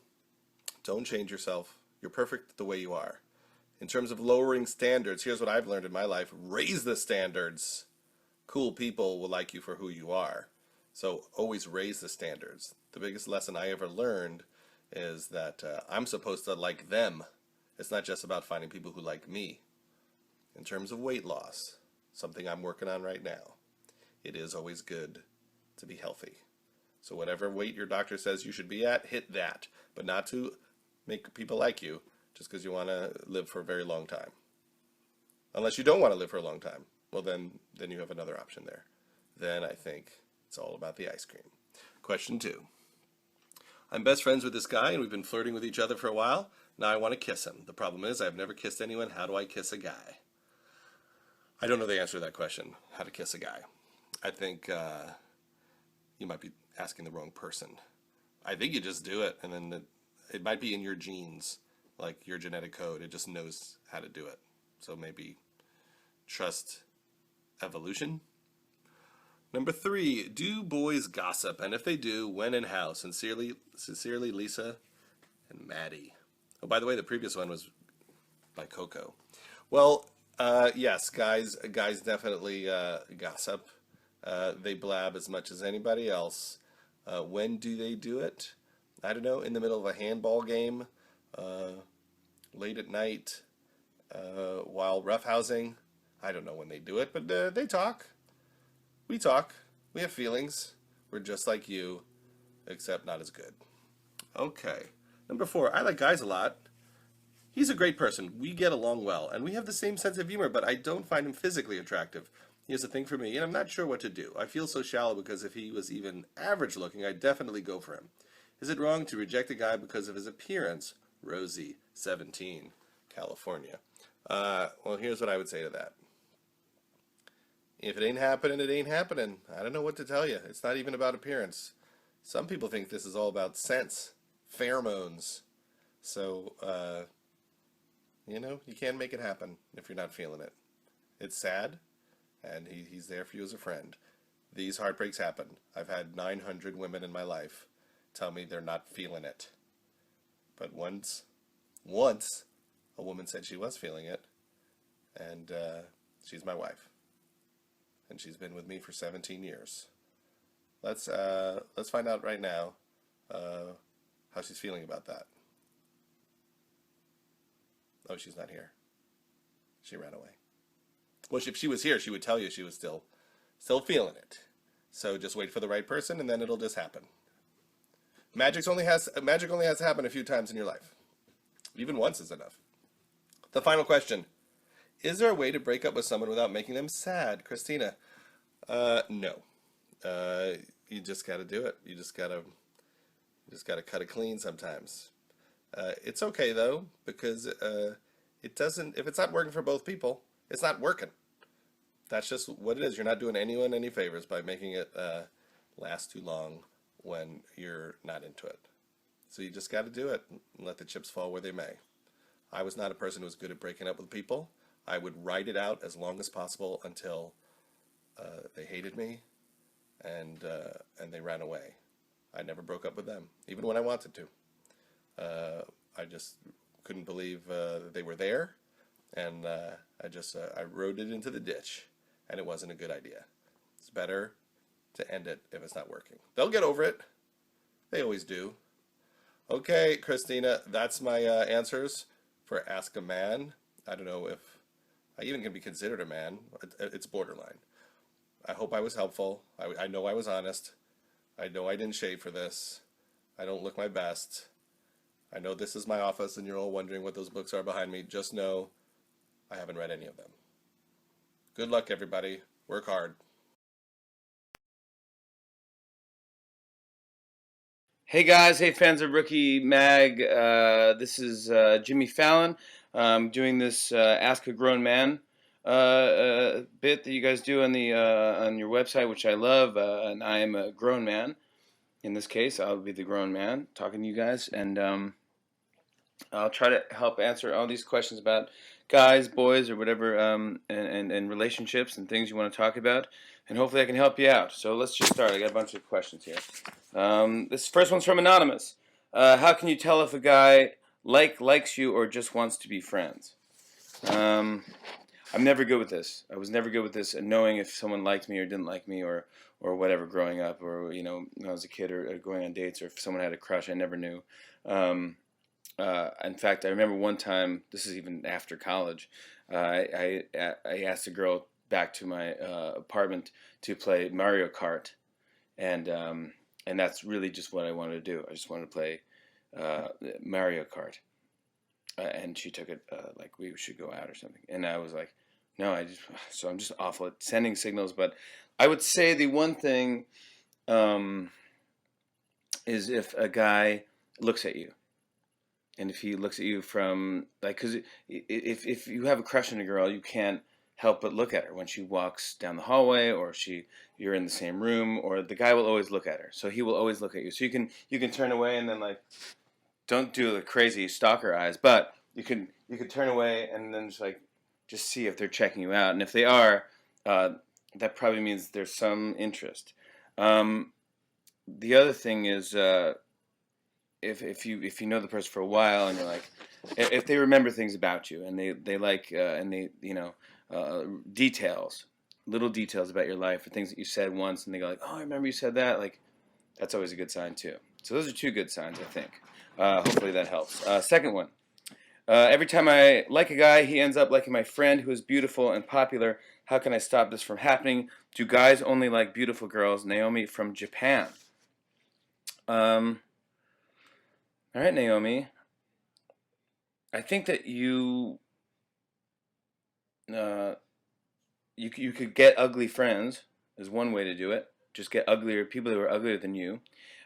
don't change yourself. You're perfect the way you are. In terms of lowering standards, here's what I've learned in my life. Raise the standards. Cool people will like you for who you are. So always raise the standards. The biggest lesson I ever learned is that I'm supposed to like them. It's not just about finding people who like me. In terms of weight loss, something I'm working on right now, it is always good to be healthy. So whatever weight your doctor says you should be at, hit that. But not to make people like you just because you want to live for a very long time. Unless you don't want to live for a long time. Well, then you have another option there. Then I think it's all about the ice cream. Question 2. I'm best friends with this guy and we've been flirting with each other for a while. Now I want to kiss him. The problem is I've never kissed anyone. How do I kiss a guy? I don't know the answer to that question, how to kiss a guy. I think you might be asking the wrong person. I think you just do it, and then it might be in your genes, like your genetic code. It just knows how to do it. So maybe trust evolution. Number 3, do boys gossip? And if they do, when and how? Sincerely, Lisa and Maddie. Oh, by the way, the previous one was by Coco. Well, yes, guys definitely gossip. They blab as much as anybody else. When do they do it? I don't know, in the middle of a handball game, late at night, while roughhousing. I don't know when they do it, but they talk. We talk. We have feelings. We're just like you, except not as good. Okay. Number 4, I like guys a lot. He's a great person. We get along well, and we have the same sense of humor, but I don't find him physically attractive. He has a thing for me, and I'm not sure what to do. I feel so shallow because if he was even average looking, I'd definitely go for him. Is it wrong to reject a guy because of his appearance? Rosie, 17, California. Well, here's what I would say to that. If it ain't happening, it ain't happening. I don't know what to tell you. It's not even about appearance. Some people think this is all about scents, pheromones. So, you can't make it happen if you're not feeling it. It's sad, and he's there for you as a friend. These heartbreaks happen. I've had 900 women in my life tell me they're not feeling it. But once, a woman said she was feeling it, and she's my wife. And she's been with me for 17 years. Let's find out right now how she's feeling about that. Oh, she's not here. She ran away. Well, if she was here, she would tell you she was still feeling it. So just wait for the right person, and then it'll just happen. Magic only has to happen a few times in your life. Even once is enough. The final question: is there a way to break up with someone without making them sad, Christina? No. You just got to do it. You just got to cut it clean sometimes. It's okay though, because it doesn't. If it's not working for both people, it's not working. That's just what it is. You're not doing anyone any favors by making it last too long when you're not into it. So you just got to do it and let the chips fall where they may. I was not a person who was good at breaking up with people. I would ride it out as long as possible until they hated me and they ran away. I never broke up with them, even when I wanted to. I just couldn't believe that they were there, and I rode it into the ditch, and it wasn't a good idea. It's better to end it if it's not working. They'll get over it. They always do. Okay, Christina, that's my answers for Ask a Man. I don't know if I even can be considered a man. It's borderline. I hope I was helpful. I know I was honest. I know I didn't shave for this. I don't look my best. I know this is my office and you're all wondering what those books are behind me. Just know I haven't read any of them. Good luck, everybody. Work hard. Hey guys, hey fans of Rookie Mag. This is Jimmy Fallon. I'm doing this Ask a Grown Man bit that you guys do on your website, which I love. And I am a grown man. In this case, I'll be the grown man talking to you guys, and I'll try to help answer all these questions about guys, boys, or whatever, and relationships and things you want to talk about, and hopefully I can help you out. So let's just start. I got a bunch of questions here. This first one's from Anonymous. How can you tell if a guy likes you or just wants to be friends? I'm never good with this. I was never good with this, and knowing if someone liked me or didn't like me or whatever growing up, or when I was a kid, or going on dates, or if someone had a crush, I never knew. In fact, I remember one time, this is even after college, I asked a girl back to my apartment to play Mario Kart, and that's really just what I wanted to do. I just wanted to play Mario Kart, and she took it like we should go out or something, and I was like, no, so I'm just awful at sending signals. But I would say the one thing is if a guy looks at you. And if he looks at you from, because if you have a crush on a girl, you can't help but look at her when she walks down the hallway, or you're in the same room, or the guy will always look at her. So he will always look at you. So you can turn away and then don't do the crazy stalker eyes, but you can turn away and then just see if they're checking you out. And if they are, that probably means there's some interest. The other thing is, if you know the person for a while and you're like, if they remember things about you and they like and they details, little details about your life, or things that you said once, and they go like, oh, I remember you said that, that's always a good sign too. So those are two good signs, I think. Hopefully that helps. Second one, Every time I like a guy, he ends up liking my friend who is beautiful and popular. How can I stop this from happening? Do guys only like beautiful girls? Naomi from Japan. All right, Naomi. I think that you could get ugly friends is one way to do it. Just get uglier people who are uglier than you,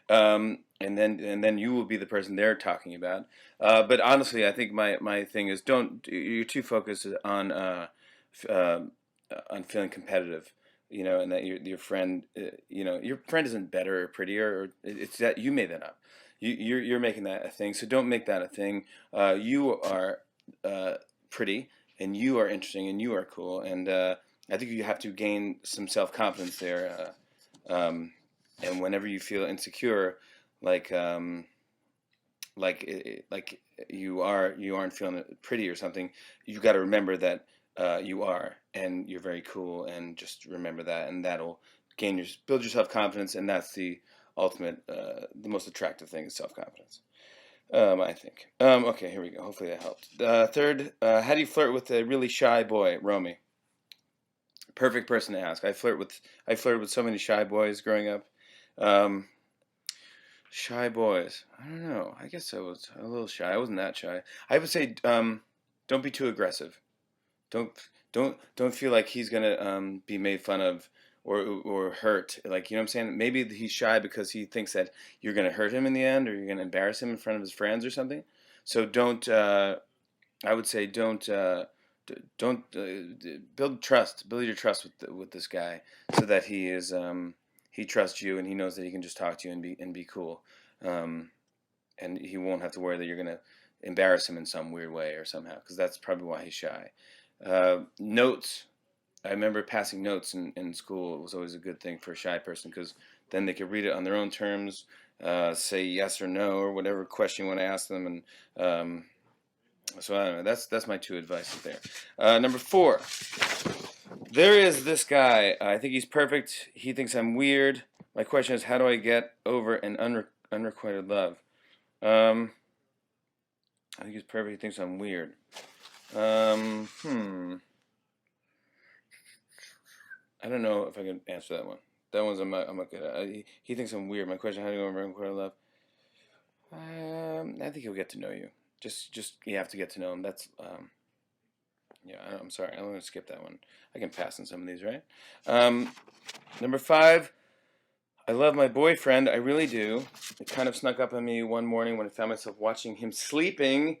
and then you will be the person they're talking about. But honestly, I think my thing is you're too focused on feeling competitive, and that your friend, your friend isn't better or prettier, or it's that you made that up. You're making that a thing, so don't make that a thing. You are pretty, and you are interesting, and you are cool, and I think you have to gain some self-confidence there. And whenever you feel insecure, like you aren't feeling pretty or something, you got to remember that you are, and you're very cool, and just remember that, and that'll build your self-confidence, and that's the ultimate, the most attractive thing is self-confidence. I think. Okay, here we go. Hopefully that helped. Third, how do you flirt with a really shy boy, Romy? Perfect person to ask. I flirted with so many shy boys growing up. Shy boys. I don't know. I guess I was a little shy. I wasn't that shy. I would say, don't be too aggressive. Don't feel like he's gonna be made fun of or hurt. Like, you know what I'm saying? Maybe he's shy because he thinks that you're gonna hurt him in the end, or you're gonna embarrass him in front of his friends or something. So don't. I would say don't build trust. Build your trust with this guy, so that he trusts you, and he knows that he can just talk to you and be cool, and he won't have to worry that you're gonna embarrass him in some weird way or somehow, because that's probably why he's shy. Notes. I remember passing notes in school. It was always a good thing for a shy person, because then they could read it on their own terms, say yes or no or whatever question you want to ask them, and so I don't know. That's my two advices there. Number 4. There is this guy. I think he's perfect. He thinks I'm weird. My question is, how do I get over an unrequited love? I think he's perfect. He thinks I'm weird. I don't know if I can answer that one. That one's I'm not good at. He thinks I'm weird. My question, how do you go over unrequited love? I think he'll get to know you. Just you have to get to know him. That's yeah. I'm sorry. I'm gonna skip that one. I can pass on some of these, right? Number 5. I love my boyfriend. I really do. It kind of snuck up on me one morning when I found myself watching him sleeping,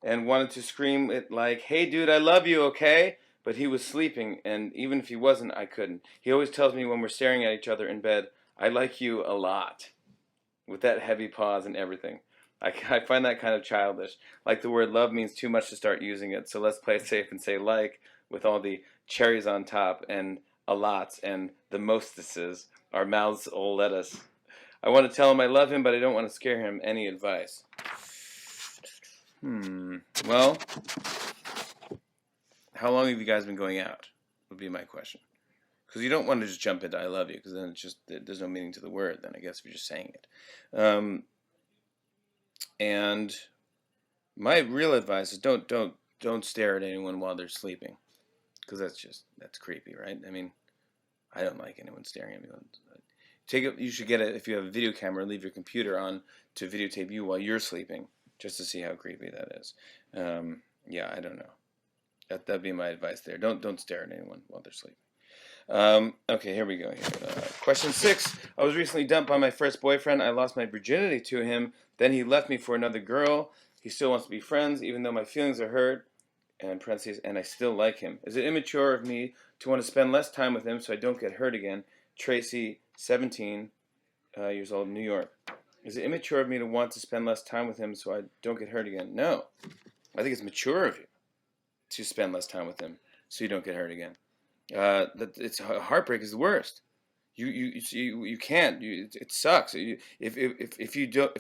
and wanted to scream it like, "Hey, dude, I love you, okay?" But he was sleeping, and even if he wasn't, I couldn't. He always tells me when we're staring at each other in bed, "I like you a lot," with that heavy pause and everything. I find that kind of childish. Like, the word love means too much to start using it, so let's play it safe and say like, with all the cherries on top, and a lot, and the mostesses. Our mouths all let us. I want to tell him I love him, but I don't want to scare him. Any advice? Well, how long have you guys been going out? Would be my question. Because you don't want to just jump into "I love you," because then it's just, there's no meaning to the word. Then I guess if you're just saying it. And my real advice is don't stare at anyone while they're sleeping, because that's creepy, right? I mean, I don't like anyone staring at me. You should get it, if you have a video camera, leave your computer on to videotape you while you're sleeping, just to see how creepy that is. Yeah, I don't know. That'd be my advice there. Don't stare at anyone while they're sleeping. Okay, here we go. Question 6. I was recently dumped by my first boyfriend. I lost my virginity to him. Then he left me for another girl. He still wants to be friends, even though my feelings are hurt, and parentheses, and I still like him. Is it immature of me to want to spend less time with him so I don't get hurt again? Tracy, 17 years old, New York. Is it immature of me to want to spend less time with him so I don't get hurt again? No. I think it's mature of you to spend less time with him so you don't get hurt again. It's heartbreak is the worst. You can't. It sucks. If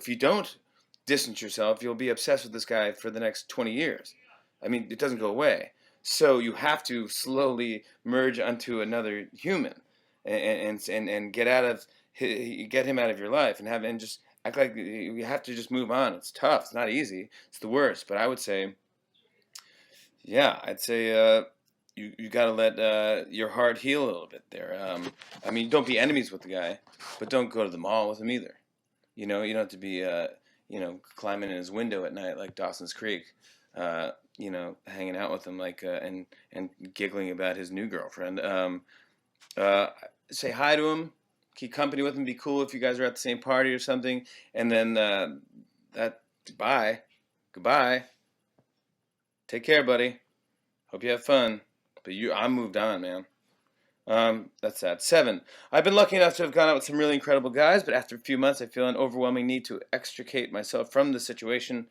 you don't distance yourself, you'll be obsessed with this guy for the next 20 years. I mean, it doesn't go away. So you have to slowly merge onto another human, and get him out of your life, and act like you have to just move on. It's tough. It's not easy. It's the worst. But I would say, yeah, I'd say you got to let your heart heal a little bit there. I mean, don't be enemies with the guy, but don't go to the mall with him either. You know, you don't have to be, climbing in his window at night like Dawson's Creek. Hanging out with him like and giggling about his new girlfriend. Uh, Say hi to him, keep company with him. Be cool if you guys are at the same party or something. And then goodbye. Take care, buddy. Hope you have fun. But I'm moved on, man. That's sad. 7. I've been lucky enough to have gone out with some really incredible guys, but after a few months, I feel an overwhelming need to extricate myself from the situation,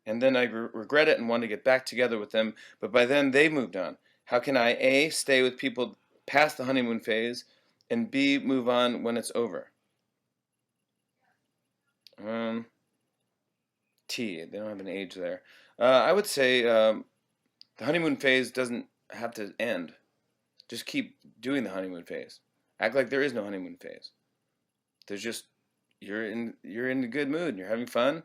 and then I regret it and want to get back together with them, but by then they've moved on. How can I, A, stay with people past the honeymoon phase, and B, move on when it's over? T, they don't have an age there. I would say the honeymoon phase doesn't have to end. Just keep doing the honeymoon phase. Act like there is no honeymoon phase. There's just you're in a good mood and you're having fun,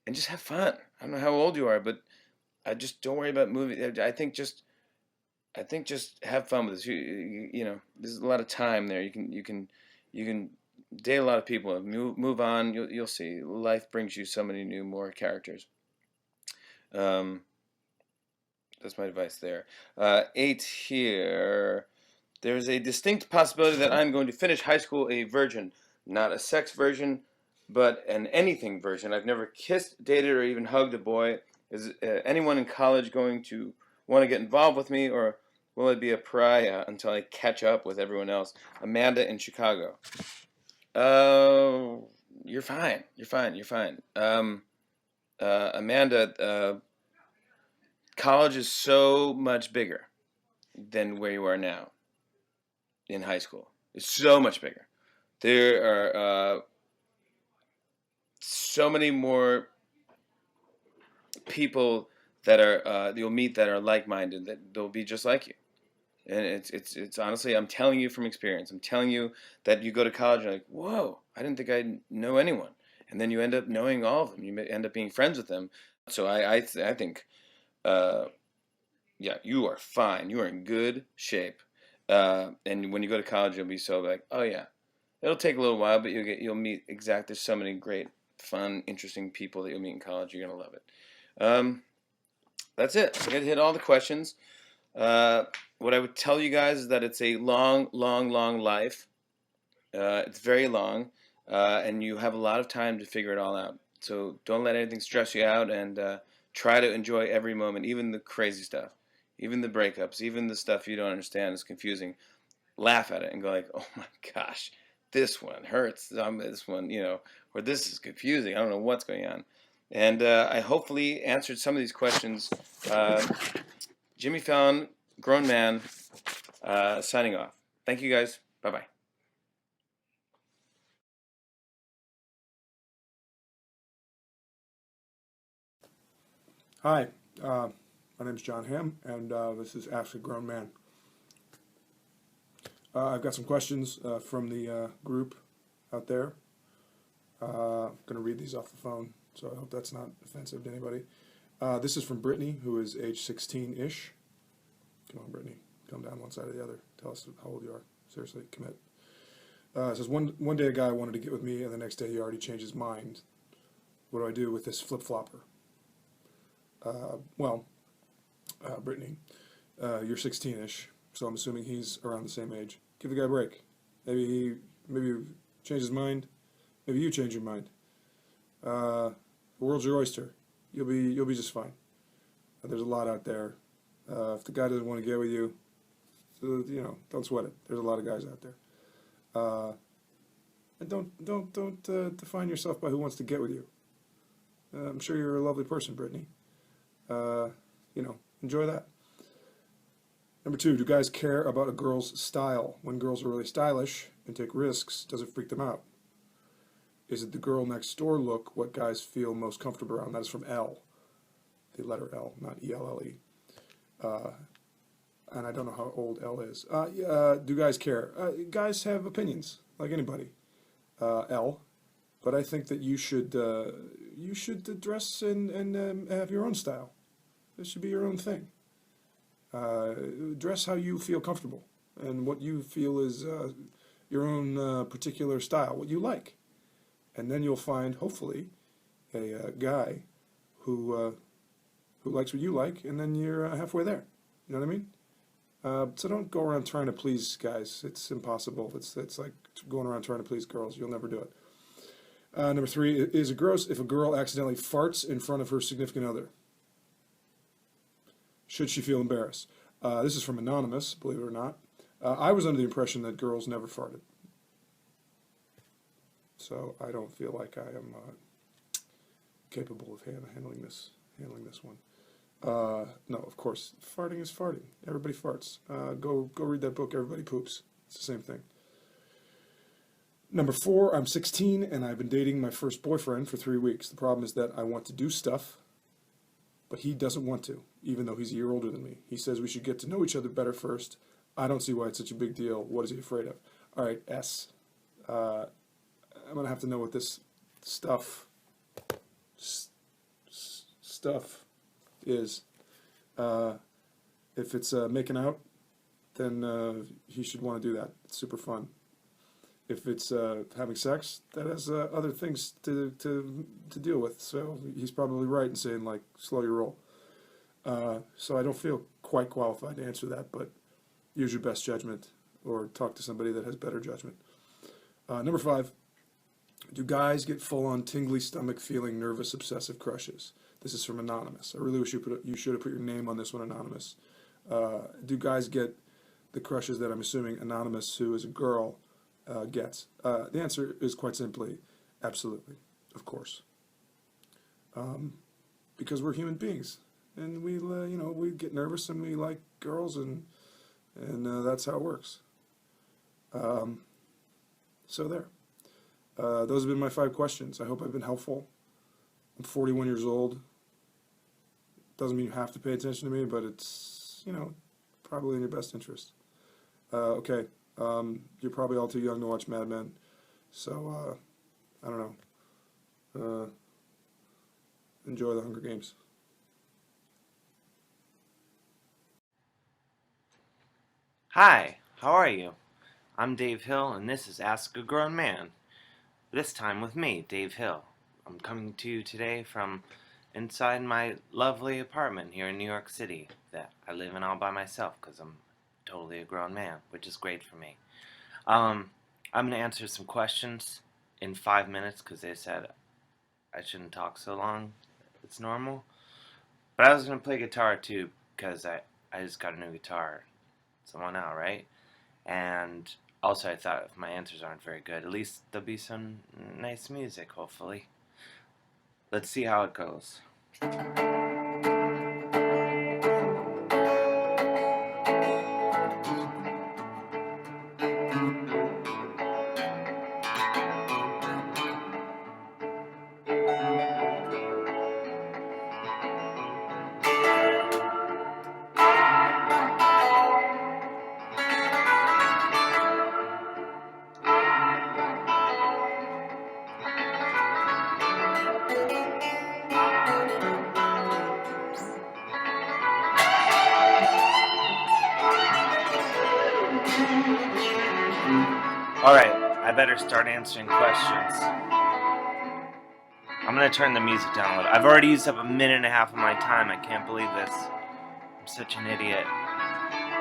and just have fun. I don't know how old you are, but I just don't worry about moving. I think just have fun with this. You know, there's a lot of time there. You can date a lot of people. Move on. You'll see. Life brings you so many more characters. That's my advice there. 8 here. There's a distinct possibility that I'm going to finish high school a virgin. Not a sex virgin, but an anything virgin. I've never kissed, dated, or even hugged a boy. Is anyone in college going to want to get involved with me, or will I be a pariah until I catch up with everyone else? Amanda in Chicago. You're fine. Amanda, college is so much bigger than where you are now in high school. It's so much bigger. There are so many more people that are you'll meet that are like-minded, that they'll be just like you. And it's honestly, I'm telling you from experience. I'm telling you that you go to college and you're like, whoa, I didn't think I'd know anyone. And then you end up knowing all of them. You end up being friends with them. So I think, yeah, you are fine. You are in good shape. And when you go to college, you'll be so like, oh yeah, it'll take a little while, but you'll meet there's so many great, fun, interesting people that you'll meet in college. You're gonna love it. That's it. I think I hit all the questions. What I would tell you guys is that it's a long, long, long life. It's very long, and you have a lot of time to figure it all out. So don't let anything stress you out, and try to enjoy every moment, even the crazy stuff, even the breakups, even the stuff you don't understand is confusing. Laugh at it and go like, oh my gosh, this one hurts. This one, or this is confusing. I don't know what's going on. And I hopefully answered some of these questions. Jimmy Fallon, grown man, signing off. Thank you guys. Bye-bye. Hi, my name is John Hamm, and this is Ask a Grown Man. I've got some questions from the group out there. I'm going to read these off the phone, so I hope that's not offensive to anybody. This is from Brittany, who is age 16-ish. Come on, Brittany. Come down one side or the other. Tell us how old you are. Seriously, commit. It says, one day a guy wanted to get with me, and the next day he already changed his mind. What do I do with this flip-flopper? Brittany, you're 16-ish, so I'm assuming he's around the same age. Give the guy a break. Maybe you change his mind. Maybe you change your mind. The world's your oyster. You'll be just fine. There's a lot out there. If the guy doesn't want to get with you, don't sweat it. There's a lot of guys out there. And don't define yourself by who wants to get with you. I'm sure you're a lovely person, Brittany. Enjoy that. Number 2, do guys care about a girl's style? When girls are really stylish and take risks, does it freak them out? Is it the girl next door look what guys feel most comfortable around? That is from L, the letter L, not E-L-L-E. And I don't know how old L is. Do guys care? Guys have opinions, like anybody. L, but I think that you should dress and have your own style. This should be your own thing. Dress how you feel comfortable and what you feel is your own particular style, what you like, and then you'll find hopefully a guy who likes what you like, and then you're halfway there. You know what I mean? So don't go around trying to please guys. It's impossible. It's like going around trying to please girls. You'll never do it. Number 3, is it gross if a girl accidentally farts in front of her significant other? Should she feel embarrassed? This is from Anonymous, believe it or not. I was under the impression that girls never farted. So I don't feel like I am capable of handling this one. No, of course, farting is farting. Everybody farts. Go read that book, Everybody Poops. It's the same thing. Number 4, I'm 16 and I've been dating my first boyfriend for 3 weeks. The problem is that I want to do stuff, but he doesn't want to, even though he's a year older than me. He says we should get to know each other better first. I don't see why it's such a big deal. What is he afraid of? All right, S. I'm going to have to know what this stuff is. If it's making out, then he should want to do that. It's super fun. If it's having sex, that has other things to deal with. So he's probably right in saying, like, slow your roll. So I don't feel quite qualified to answer that, but use your best judgment or talk to somebody that has better judgment. Number 5, do guys get full-on tingly stomach feeling nervous obsessive crushes? This is from Anonymous. I really wish you should have put your name on this one, Anonymous. Do guys get the crushes that I'm assuming Anonymous, who is a girl, gets? The answer is quite simply, absolutely, of course. Because we're human beings, and we get nervous and we like girls, and that's how it works. So there. Those have been my 5 questions. I hope I've been helpful. I'm 41 years old. Doesn't mean you have to pay attention to me, but it's, probably in your best interest. Okay. You're probably all too young to watch Mad Men, so I don't know. Enjoy the Hunger Games. Hi, how are you? I'm Dave Hill, and this is Ask a Grown Man. This time with me, Dave Hill. I'm coming to you today from inside my lovely apartment here in New York City that I live in all by myself because I'm totally a grown man, which is great for me. I'm going to answer some questions in 5 minutes because they said I shouldn't talk so long. It's normal. But I was going to play guitar too because I just got a new guitar. It's the one out, right? And also I thought if my answers aren't very good, at least there'll be some nice music, hopefully. Let's see how it goes. Alright, I better start answering questions. I'm gonna turn the music down a little. I've already used up 1.5 minutes of my time. I can't believe this. I'm such an idiot.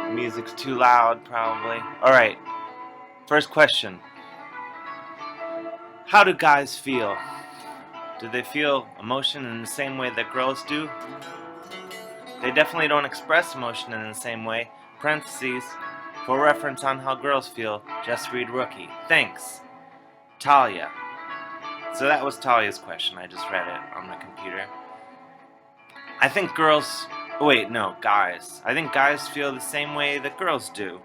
The music's too loud, probably. Alright, first question. How do guys feel? Do they feel emotion in the same way that girls do? They definitely don't express emotion in the same way. Parentheses. For reference on how girls feel, just read Rookie. Thanks. Talia. So that was Talia's question. I just read it on my computer. I think guys. I think guys feel the same way that girls do.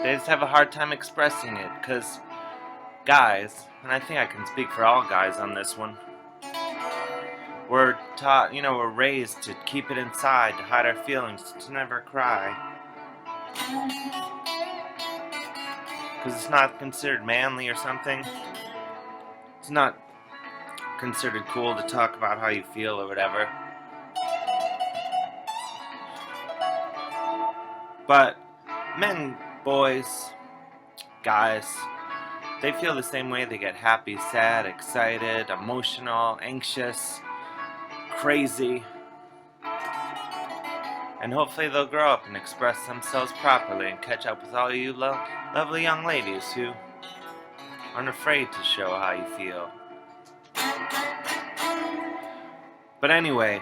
They just have a hard time expressing it, because guys, and I think I can speak for all guys on this one, we're taught, we're raised to keep it inside, to hide our feelings, to never cry. Because it's not considered manly or something. it's not considered cool to talk about how you feel or whatever. But men, boys, guys, they feel the same way. They get happy, sad, excited, emotional, anxious, crazy. And hopefully they'll grow up and express themselves properly and catch up with all you lovely young ladies who aren't afraid to show how you feel. But anyway,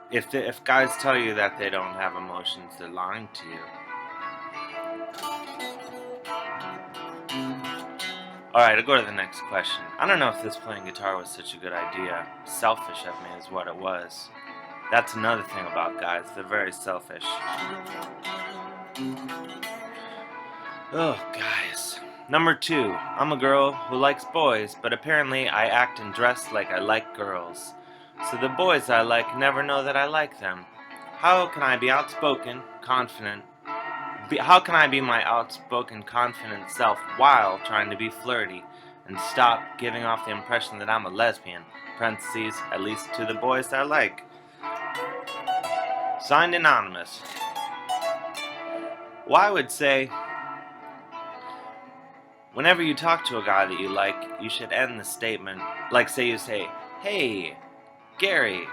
if guys tell you that they don't have emotions, they're lying to you. Alright, I'll go to the next question. I don't know if this playing guitar was such a good idea. Selfish of me is what it was. That's another thing about guys, they're very selfish. Oh, guys. Number 2, I'm a girl who likes boys, but apparently I act and dress like I like girls. So the boys I like never know that I like them. How can I be outspoken, confident? How can I be my outspoken, confident self while trying to be flirty and stop giving off the impression that I'm a lesbian? Parentheses, at least to the boys I like. Signed anonymous. Well, I would say, whenever you talk to a guy that you like, you should end the statement, like say you say, "Hey, Gary,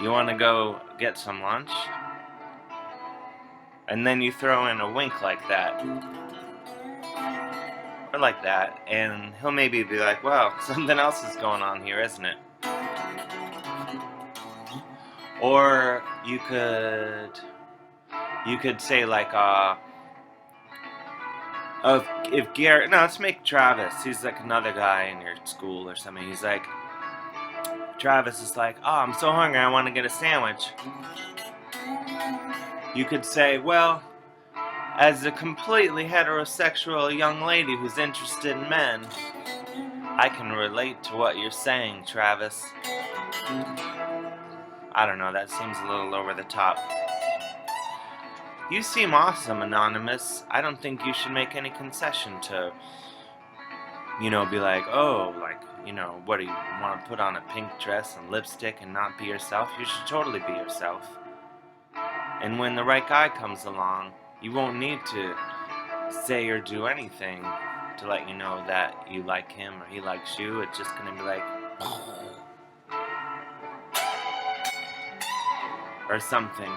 you want to go get some lunch?" And then you throw in a wink like that. Or like that, and he'll maybe be like, "Well, something else is going on here, isn't it?" Or you could say like, if Gary, no, let's make Travis, he's like another guy in your school or something, he's like, Travis is like, "Oh, I'm so hungry, I want to get a sandwich." You could say, "Well, as a completely heterosexual young lady who's interested in men, I can relate to what you're saying, Travis." I don't know, that seems a little over the top. You seem awesome, Anonymous. I don't think you should make any concession to, be like, "Oh, like, what do you want to put on a pink dress and lipstick and not be yourself?" You should totally be yourself. And when the right guy comes along, you won't need to say or do anything to let you know that you like him or he likes you. It's just gonna be like, or something.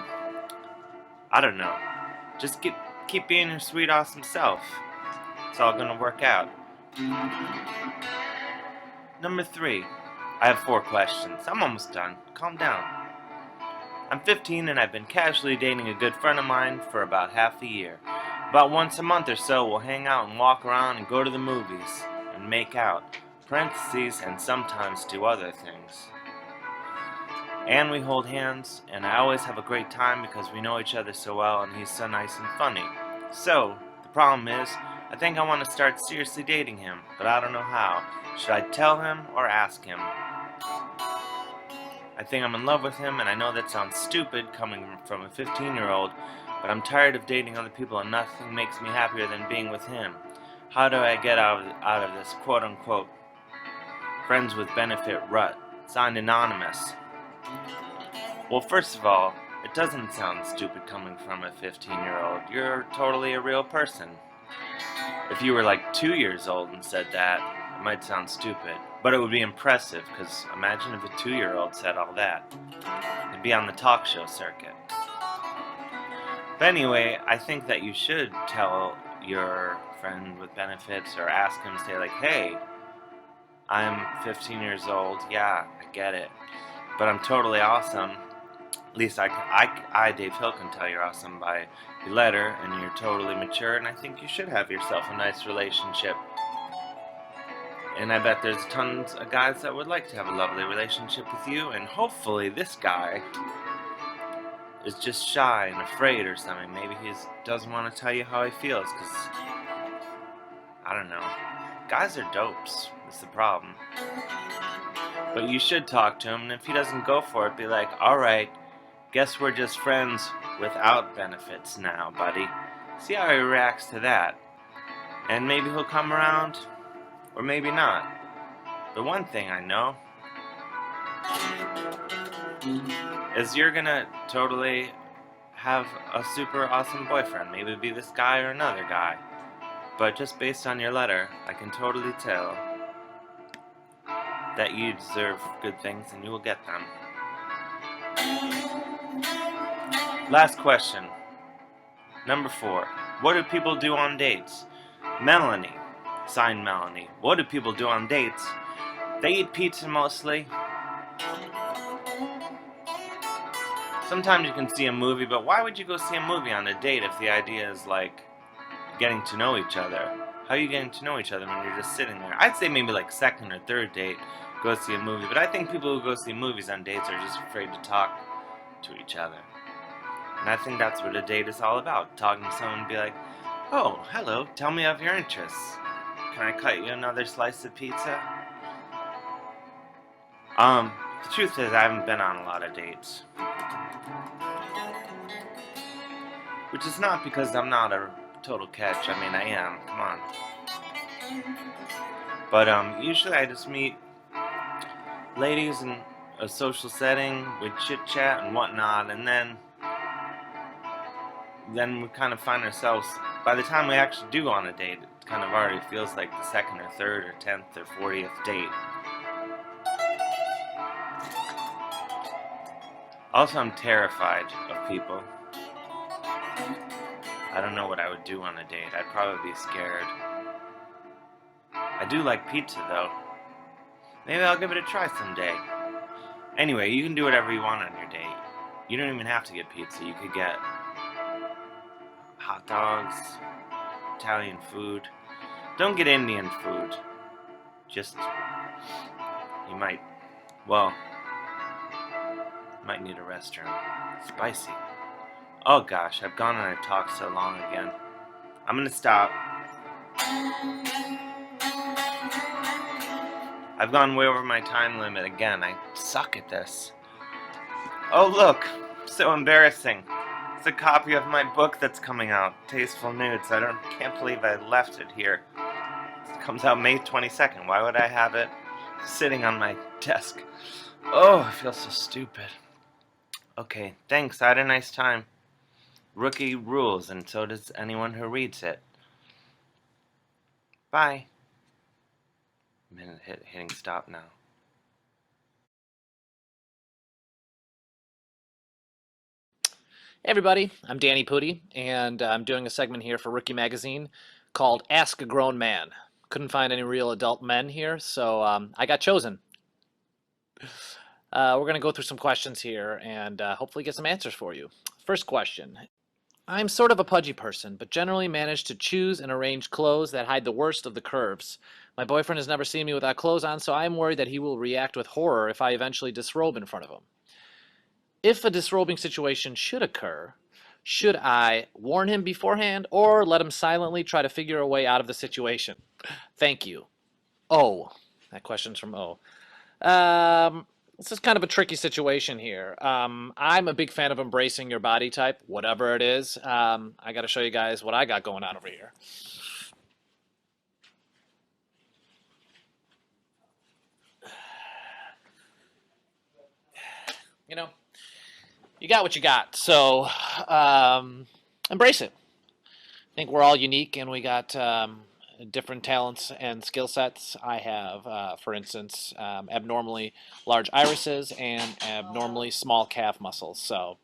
I don't know. Just keep being your sweet, awesome self. It's all gonna work out. Number 3. I have 4 questions. I'm almost done. Calm down. I'm 15 and I've been casually dating a good friend of mine for about half a year. About once a month or so, we'll hang out and walk around and go to the movies and make out. Parentheses, and sometimes do other things. And we hold hands, and I always have a great time because we know each other so well and he's so nice and funny. So, the problem is, I think I want to start seriously dating him, but I don't know how. Should I tell him or ask him? I think I'm in love with him, and I know that sounds stupid coming from a 15-year-old, but I'm tired of dating other people and nothing makes me happier than being with him. How do I get out of this quote-unquote friends with benefit rut? Signed Anonymous. Well, first of all, it doesn't sound stupid coming from a 15-year-old. You're totally a real person. If you were like 2 years old and said that, it might sound stupid. But it would be impressive, because imagine if a 2-year-old said all that. It'd be on the talk show circuit. But anyway, I think that you should tell your friend with benefits or ask him, say like, "Hey, I'm 15 years old. Yeah, I get it. But I'm totally awesome. At least I, Dave Hill, can tell you're awesome by your letter, and you're totally mature, and I think you should have yourself a nice relationship. And I bet there's tons of guys that would like to have a lovely relationship with you, and hopefully this guy is just shy and afraid or something. Maybe he doesn't want to tell you how he feels, because, I don't know. Guys are dopes, is the problem. But you should talk to him, and if he doesn't go for it, be like, "Alright, guess we're just friends without benefits now, buddy." See how he reacts to that. And maybe he'll come around, Or maybe not. But one thing I know is you're gonna totally have a super awesome boyfriend. Maybe be this guy or another guy. But just based on your letter, I can totally tell that you deserve good things and you will get them. Last question. Number 4. What do people do on dates? Melanie. Signed Melanie. What do people do on dates? They eat pizza mostly. Sometimes you can see a movie, but why would you go see a movie on a date if the idea is like getting to know each other? How are you getting to know each other when you're just sitting there? I'd say maybe like second or third date, go see a movie. But I think people who go see movies on dates are just afraid to talk to each other. And I think that's what a date is all about. Talking to someone and be like, oh, hello, tell me of your interests. Can I cut you another slice of pizza? The truth is I haven't been on a lot of dates. Which is not because I'm not a total catch. I mean, I am. Come on. But usually I just meet ladies in a social setting with chit-chat and whatnot, and then we kind of find ourselves, by the time we actually do go on a date, it kind of already feels like the second or third or 10th or 40th date. Also, I'm terrified of people. I don't know what I would do on a date. I'd probably be scared. I do like pizza, though. Maybe I'll give it a try someday. Anyway, you can do whatever you want on your date. You don't even have to get pizza. You could get hot dogs, Italian food. Don't get Indian food. Just, you might need a restroom. Spicy. Oh gosh, I've gone on a talk so long again. I'm gonna stop. I've gone way over my time limit again. I suck at this. Oh look, so embarrassing. It's a copy of my book that's coming out, Tasteful Nudes. Can't believe I left it here. It comes out May 22nd. Why would I have it sitting on my desk? Oh, I feel so stupid. Okay, thanks. I had a nice time. Rookie rules, and so does anyone who reads it. Bye. Hitting stop now. Hey everybody, I'm Danny Pooty, and I'm doing a segment here for Rookie Magazine called Ask a Grown Man. Couldn't find any real adult men here, so I got chosen. We're going to go through some questions here and hopefully get some answers for you. First question. I'm sort of a pudgy person, but generally manage to choose and arrange clothes that hide the worst of the curves. My boyfriend has never seen me without clothes on, so I'm worried that he will react with horror if I eventually disrobe in front of him. If a disrobing situation should occur, should I warn him beforehand or let him silently try to figure a way out of the situation? Thank you. O. That question's from O. This is kind of a tricky situation here. I'm a big fan of embracing your body type, whatever it is. I got to show you guys what I got going on over here. You know, you got what you got, so embrace it. I think we're all unique, and we got different talents and skill sets. I have, for instance, abnormally large irises and abnormally small calf muscles. So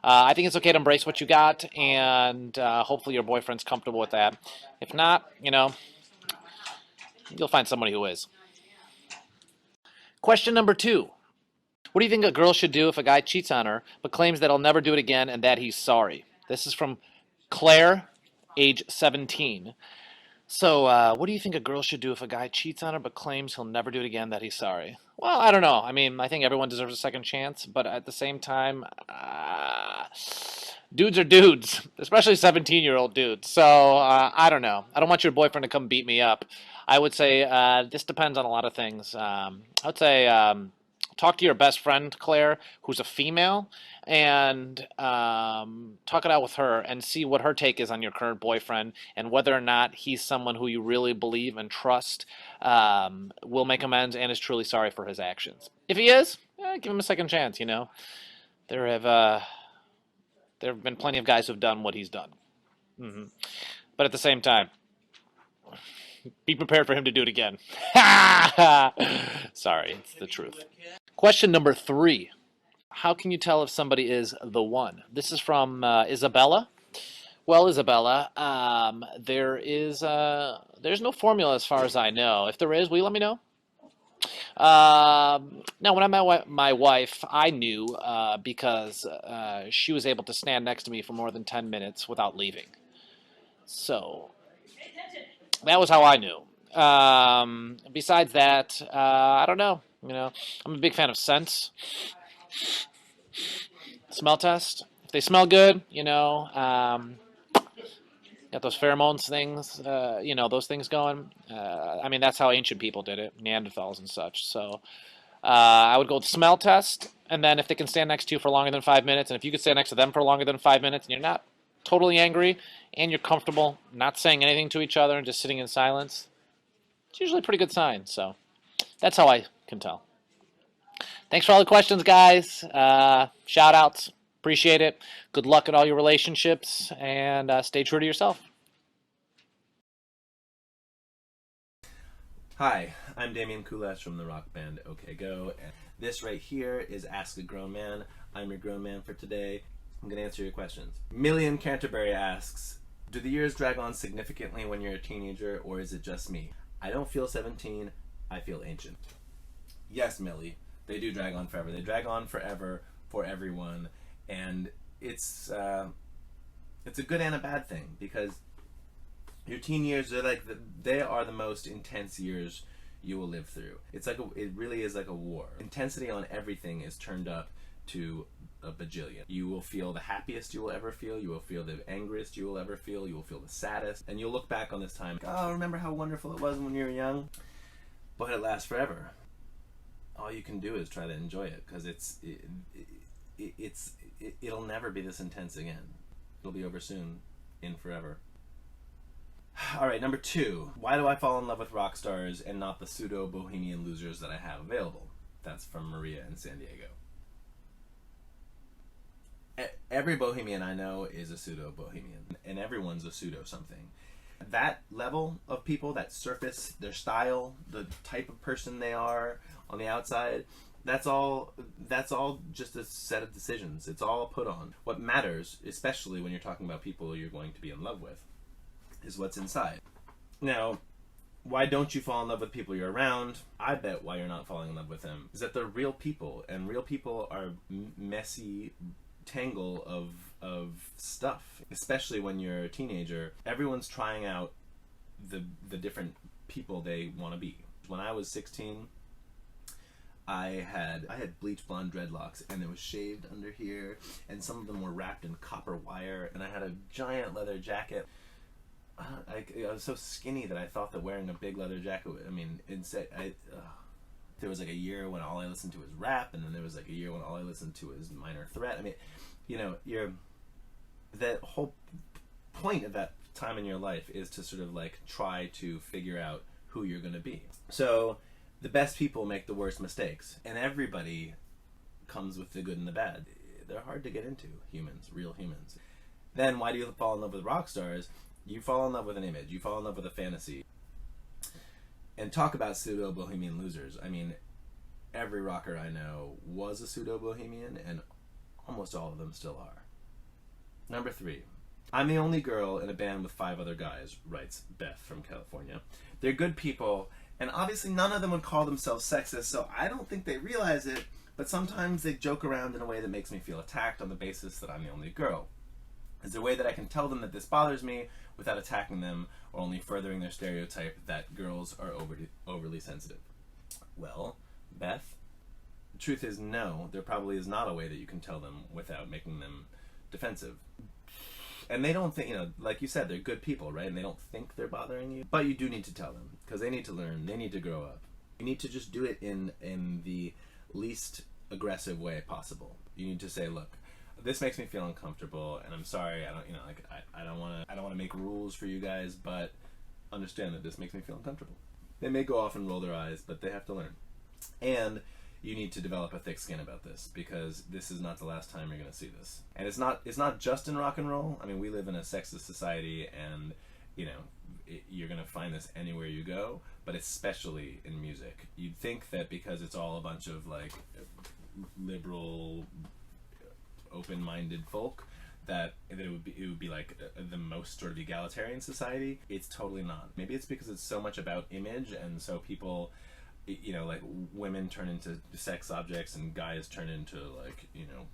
I think it's okay to embrace what you got, and hopefully your boyfriend's comfortable with that. If not, you'll find somebody who is. Question number 2. What do you think a girl should do if a guy cheats on her but claims that he'll never do it again and that he's sorry? This is from Claire, age 17. So, what do you think a girl should do if a guy cheats on her but claims he'll never do it again, that he's sorry? Well, I don't know. I mean, I think everyone deserves a second chance, but at the same time, dudes are dudes, especially 17-year-old dudes. So, I don't know. I don't want your boyfriend to come beat me up. I would say this depends on a lot of things. I would say talk to your best friend Claire, who's a female, and talk it out with her and see what her take is on your current boyfriend and whether or not he's someone who you really believe and trust, will make amends and is truly sorry for his actions. If he is, give him a second chance. You know, there have been plenty of guys who've done what he's done. But at the same time, be prepared for him to do it again. Sorry, it's the truth. Question number 3. How can you tell if somebody is the one? This is from Isabella. Well, Isabella, there's no formula as far as I know. If there is, will you let me know? Now, when I met my wife, I knew because she was able to stand next to me for more than 10 minutes without leaving. So that was how I knew. Besides that, I don't know. You know, I'm a big fan of scents. Smell test. If they smell good, you know, got those pheromones things, you know, those things going. I mean, that's how ancient people did it, Neanderthals and such. So I would go with smell test, and then if they can stand next to you for longer than 5 minutes, and if you could stand next to them for longer than 5 minutes, and you're not totally angry, and you're comfortable, not saying anything to each other, and just sitting in silence, it's usually a pretty good sign. So that's how I can tell. Thanks for all the questions, guys. Shout outs. Appreciate it. Good luck at all your relationships, and stay true to yourself. Hi, I'm Damian Kulash from the rock band OK Go, and this right here is Ask a Grown Man. I'm your grown man for today. I'm going to answer your questions. Million Canterbury asks, do the years drag on significantly when you're a teenager, or is it just me? I don't feel 17, I feel ancient. Yes, Millie, they do drag on forever. They drag on forever for everyone, and it's a good and a bad thing, because your teen years are like they are the most intense years you will live through. It really is like a war. Intensity on everything is turned up to a bajillion. You will feel the happiest you will ever feel. You will feel the angriest you will ever feel. You will feel the saddest, and you'll look back on this time. Oh, remember how wonderful it was when you were young? But it lasts forever. All you can do is try to enjoy it, because it'll never be this intense again. It'll be over soon, in forever. All right, number 2. Why do I fall in love with rock stars and not the pseudo-bohemian losers that I have available? That's from Maria in San Diego. Every bohemian I know is a pseudo-bohemian, and everyone's a pseudo-something. That level of people, that surface, their style, the type of person they are on the outside, that's all just a set of decisions. It's all put on. What matters, especially when you're talking about people you're going to be in love with, is what's inside. Now, why don't you fall in love with people you're around? I bet why you're not falling in love with them is that they're real people, and real people are messy tangle of stuff, especially when you're a teenager. Everyone's trying out the different people they want to be. When I was 16, I had bleach blonde dreadlocks, and it was shaved under here, and some of them were wrapped in copper wire, and I had a giant leather jacket. I was so skinny that I thought that wearing a big leather jacket, there was like a year when all I listened to was rap, and then there was like a year when all I listened to was Minor Threat. I mean, you know, that whole point of that time in your life is to sort of like try to figure out who you're going to be. So the best people make the worst mistakes, and everybody comes with the good and the bad. They're hard to get into, humans, real humans. Then why do you fall in love with rock stars? You fall in love with an image, you fall in love with a fantasy. And talk about pseudo-bohemian losers. I mean, every rocker I know was a pseudo-bohemian, and almost all of them still are. Number 3. I'm the only girl in a band with 5 other guys, writes Beth from California. They're good people, and obviously none of them would call themselves sexist, so I don't think they realize it, but sometimes they joke around in a way that makes me feel attacked on the basis that I'm the only girl. Is there a way that I can tell them that this bothers me without attacking them or only furthering their stereotype that girls are overly sensitive? Well, Beth, the truth is no, there probably is not a way that you can tell them without making them defensive. And they don't think, you know, like you said, they're good people, right? And they don't think they're bothering you. But you do need to tell them, because they need to learn, they need to grow up. You need to just do it in the least aggressive way possible. You need to say, look, this makes me feel uncomfortable, and I'm sorry. I don't, you know, like I don't want to make rules for you guys, but understand that this makes me feel uncomfortable. They may go off and roll their eyes, but they have to learn. And you need to develop a thick skin about this, because this is not the last time you're going to see this. And it's not just in rock and roll. I mean, we live in a sexist society, and you know, you're going to find this anywhere you go, but especially in music. You'd think that because it's all a bunch of like liberal, open-minded folk, that it would be like the most sort of egalitarian society. It's totally not. Maybe it's because it's so much about image, and so people, you know, like women turn into sex objects and guys turn into, like, you know,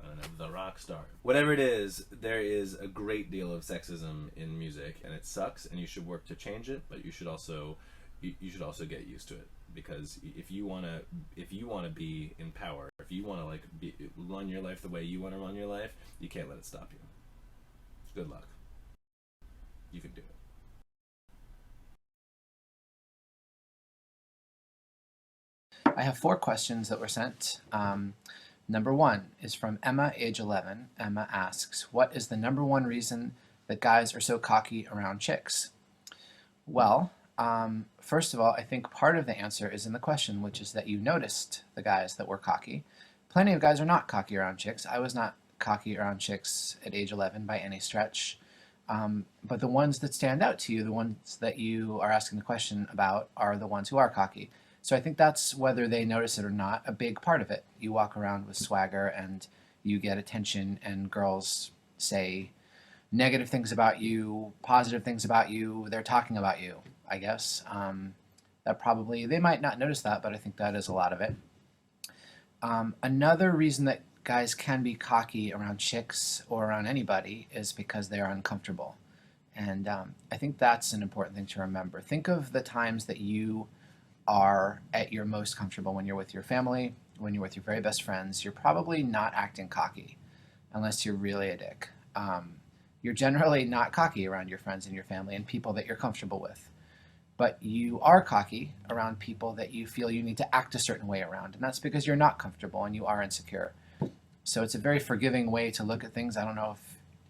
I don't know, the rock star. Whatever it is, there is a great deal of sexism in music, and it sucks, and you should work to change it, but you should also get used to it. Because if you wanna be in power, if you wanna like run your life the way you wanna run your life, you can't let it stop you. Good luck. You can do it. I have 4 questions that were sent. Number 1 is from Emma, age 11. Emma asks, what is the number 1 reason that guys are so cocky around chicks? Well, first of all, I think part of the answer is in the question, which is that you noticed the guys that were cocky. Plenty of guys are not cocky around chicks. I was not cocky around chicks at age 11 by any stretch. But the ones that stand out to you, the ones that you are asking the question about, are the ones who are cocky. So I think that's, whether they notice it or not, a big part of it. You walk around with swagger and you get attention, and girls say negative things about you, positive things about you. They're talking about you, I guess. That probably, they might not notice that, but I think that is a lot of it. Another reason that guys can be cocky around chicks or around anybody is because they are uncomfortable. And I think that's an important thing to remember. Think of the times that you are at your most comfortable, when you're with your family, when you're with your very best friends. You're probably not acting cocky unless you're really a dick. You're generally not cocky around your friends and your family and people that you're comfortable with. But you are cocky around people that you feel you need to act a certain way around, and that's because you're not comfortable and you are insecure. So it's a very forgiving way to look at things. I don't know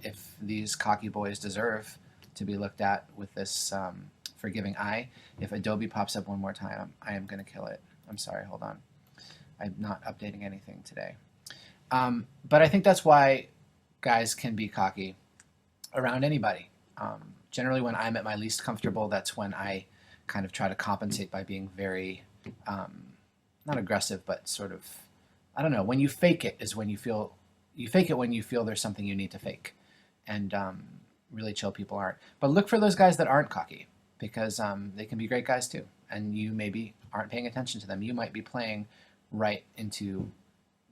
if these cocky boys deserve to be looked at with this forgiving eye. If Adobe pops up one more time, I am going to kill it. I'm sorry, hold on. I'm not updating anything today. But I think that's why guys can be cocky around anybody. Generally, when I'm at my least comfortable, that's when I kind of try to compensate by being very, not aggressive, but sort of, I don't know, when you fake it is when you fake it when you feel there's something you need to fake. And really chill people aren't. But look for those guys that aren't cocky, because they can be great guys too. And you maybe aren't paying attention to them. You might be playing right into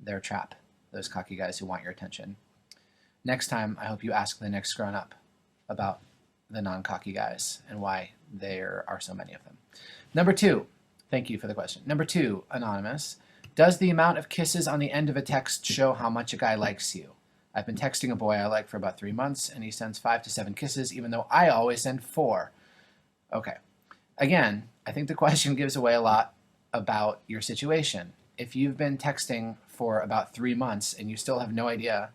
their trap, those cocky guys who want your attention. Next time, I hope you ask the next grown-up about the non-cocky guys and why there are so many of them. Number 2, thank you for the question. Number 2, anonymous. Does the amount of kisses on the end of a text show how much a guy likes you? I've been texting a boy I like for about 3 months, and he sends 5 to 7 kisses, even though I always send 4. Okay. Again, I think the question gives away a lot about your situation. If you've been texting for about 3 months and you still have no idea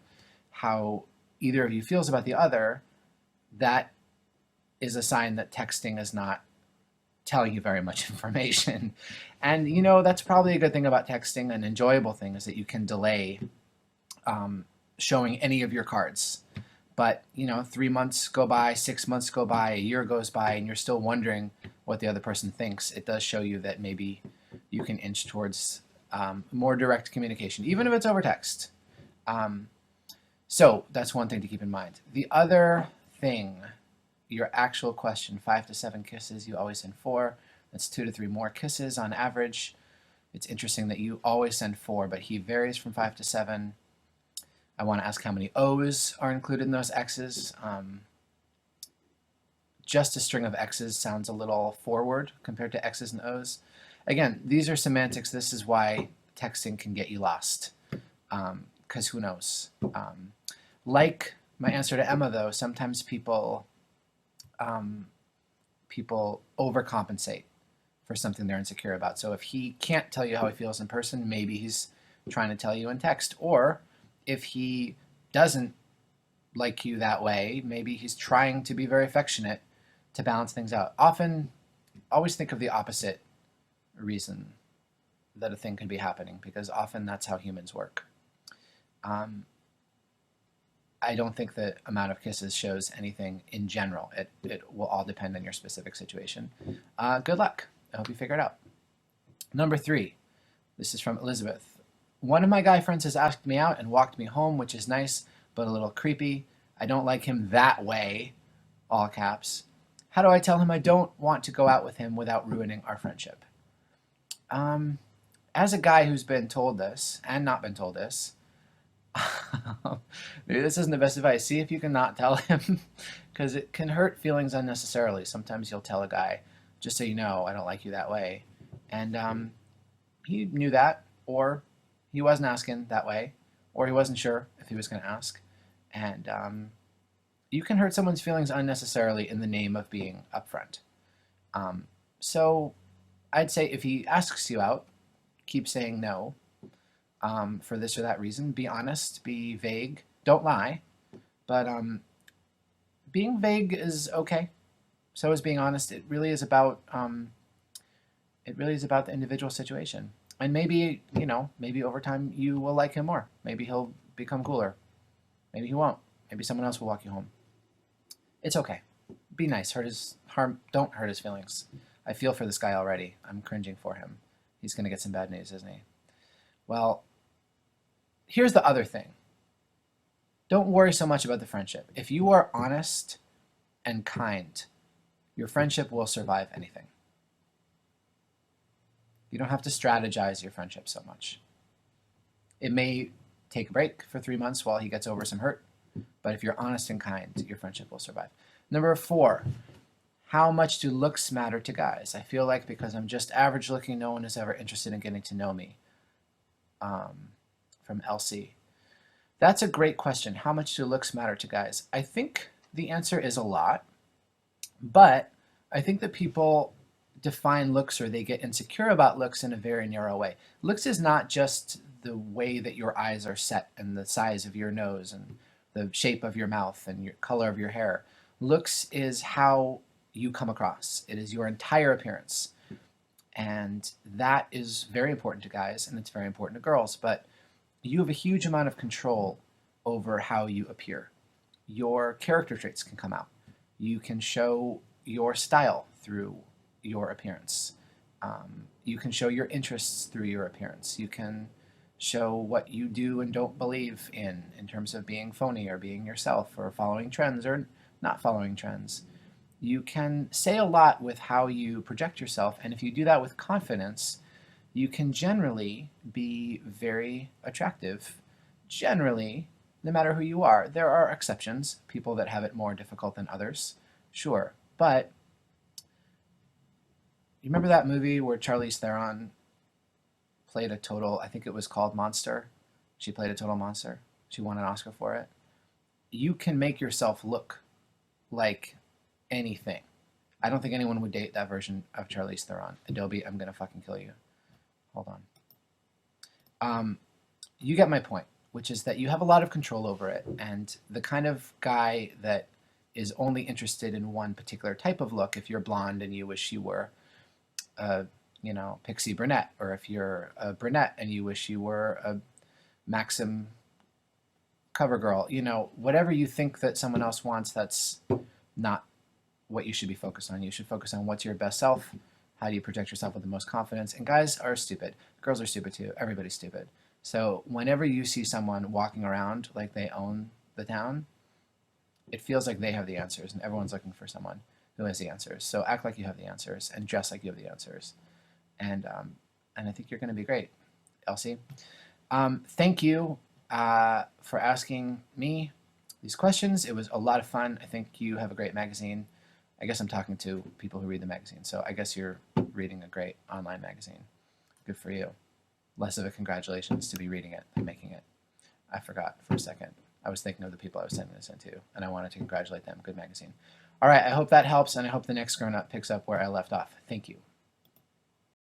how either of you feels about the other, that is a sign that texting is not telling you very much information. And you know, that's probably a good thing about texting. An enjoyable thing is that you can delay showing any of your cards. But you know, 3 months go by, 6 months go by, a year goes by, and you're still wondering what the other person thinks. It does show you that maybe you can inch towards more direct communication, even if it's over text. So that's one thing to keep in mind. The other thing, your actual question, 5 to 7 kisses, you always send 4. That's 2 to 3 more kisses on average. It's interesting that you always send 4, but he varies from 5 to 7. I want to ask how many O's are included in those X's. Just a string of X's sounds a little forward compared to X's and O's. Again, these are semantics. This is why texting can get you lost, because who knows? Like my answer to Emma, though, sometimes people overcompensate for something they're insecure about. So if he can't tell you how he feels in person, maybe he's trying to tell you in text. Or if he doesn't like you that way, maybe he's trying to be very affectionate to balance things out. Always think of the opposite reason that a thing could be happening, because often that's how humans work. I don't think the amount of kisses shows anything in general. It will all depend on your specific situation. Good luck. I hope you figure it out. Number 3. This is from Elizabeth. One of my guy friends has asked me out and walked me home, which is nice, but a little creepy. I don't like him that way, all caps. How do I tell him I don't want to go out with him without ruining our friendship? As a guy who's been told this and not been told this, maybe this isn't the best advice. See if you can not tell him, because it can hurt feelings unnecessarily. Sometimes you'll tell a guy, just so you know, I don't like you that way. And he knew that, or he wasn't asking that way, or he wasn't sure if he was going to ask. And you can hurt someone's feelings unnecessarily in the name of being upfront. So I'd say if he asks you out, keep saying no. For this or that reason. Be honest, be vague. Don't lie. But being vague is okay. So is being honest. It really is about the individual situation. And maybe, maybe over time you will like him more. Maybe he'll become cooler. Maybe he won't. Maybe someone else will walk you home. It's okay. Be nice. Don't hurt his feelings. I feel for this guy already. I'm cringing for him. He's going to get some bad news, isn't he? Well, here's the other thing. Don't worry so much about the friendship. If you are honest and kind, your friendship will survive anything. You don't have to strategize your friendship so much. It may take a break for 3 months while he gets over some hurt, but if you're honest and kind, your friendship will survive. Number 4, how much do looks matter to guys? I feel like because I'm just average looking, no one is ever interested in getting to know me. From Elsie. That's a great question. How much do looks matter to guys? I think the answer is a lot, but I think that people define looks, or they get insecure about looks, in a very narrow way. Looks is not just the way that your eyes are set and the size of your nose and the shape of your mouth and your color of your hair. Looks is how you come across. It is your entire appearance. And that is very important to guys, and it's very important to girls, but you have a huge amount of control over how you appear. Your character traits can come out. You can show your style through your appearance. You can show your interests through your appearance. You can show what you do and don't believe in terms of being phony or being yourself or following trends or not following trends. You can say a lot with how you project yourself, and if you do that with confidence, you can generally be very attractive. Generally, no matter who you are. There are exceptions, people that have it more difficult than others, sure. But you remember that movie where Charlize Theron played a total, I think it was called Monster? She played a total monster. She won an Oscar for it. You can make yourself look like anything. I don't think anyone would date that version of Charlize Theron. Adobe, I'm gonna fucking kill you. Hold on. You get my point, which is that you have a lot of control over it, and the kind of guy that is only interested in one particular type of look, if you're blonde and you wish you were a, pixie brunette, or if you're a brunette and you wish you were a Maxim cover girl, whatever you think that someone else wants, that's not what you should be focused on. You should focus on what's your best self. How do you project yourself with the most confidence? And guys are stupid. Girls are stupid too. Everybody's stupid. So whenever you see someone walking around like they own the town, it feels like they have the answers, and everyone's looking for someone who has the answers. So act like you have the answers and dress like you have the answers. And I think you're going to be great, Elsie. Thank you for asking me these questions. It was a lot of fun. I think you have a great magazine. I guess I'm talking to people who read the magazine, so I guess you're reading a great online magazine. Good for you. Less of a congratulations to be reading it than making it. I forgot for a second. I was thinking of the people I was sending this into, and I wanted to congratulate them. Good magazine. All right, I hope that helps, and I hope the next grown-up picks up where I left off. Thank you.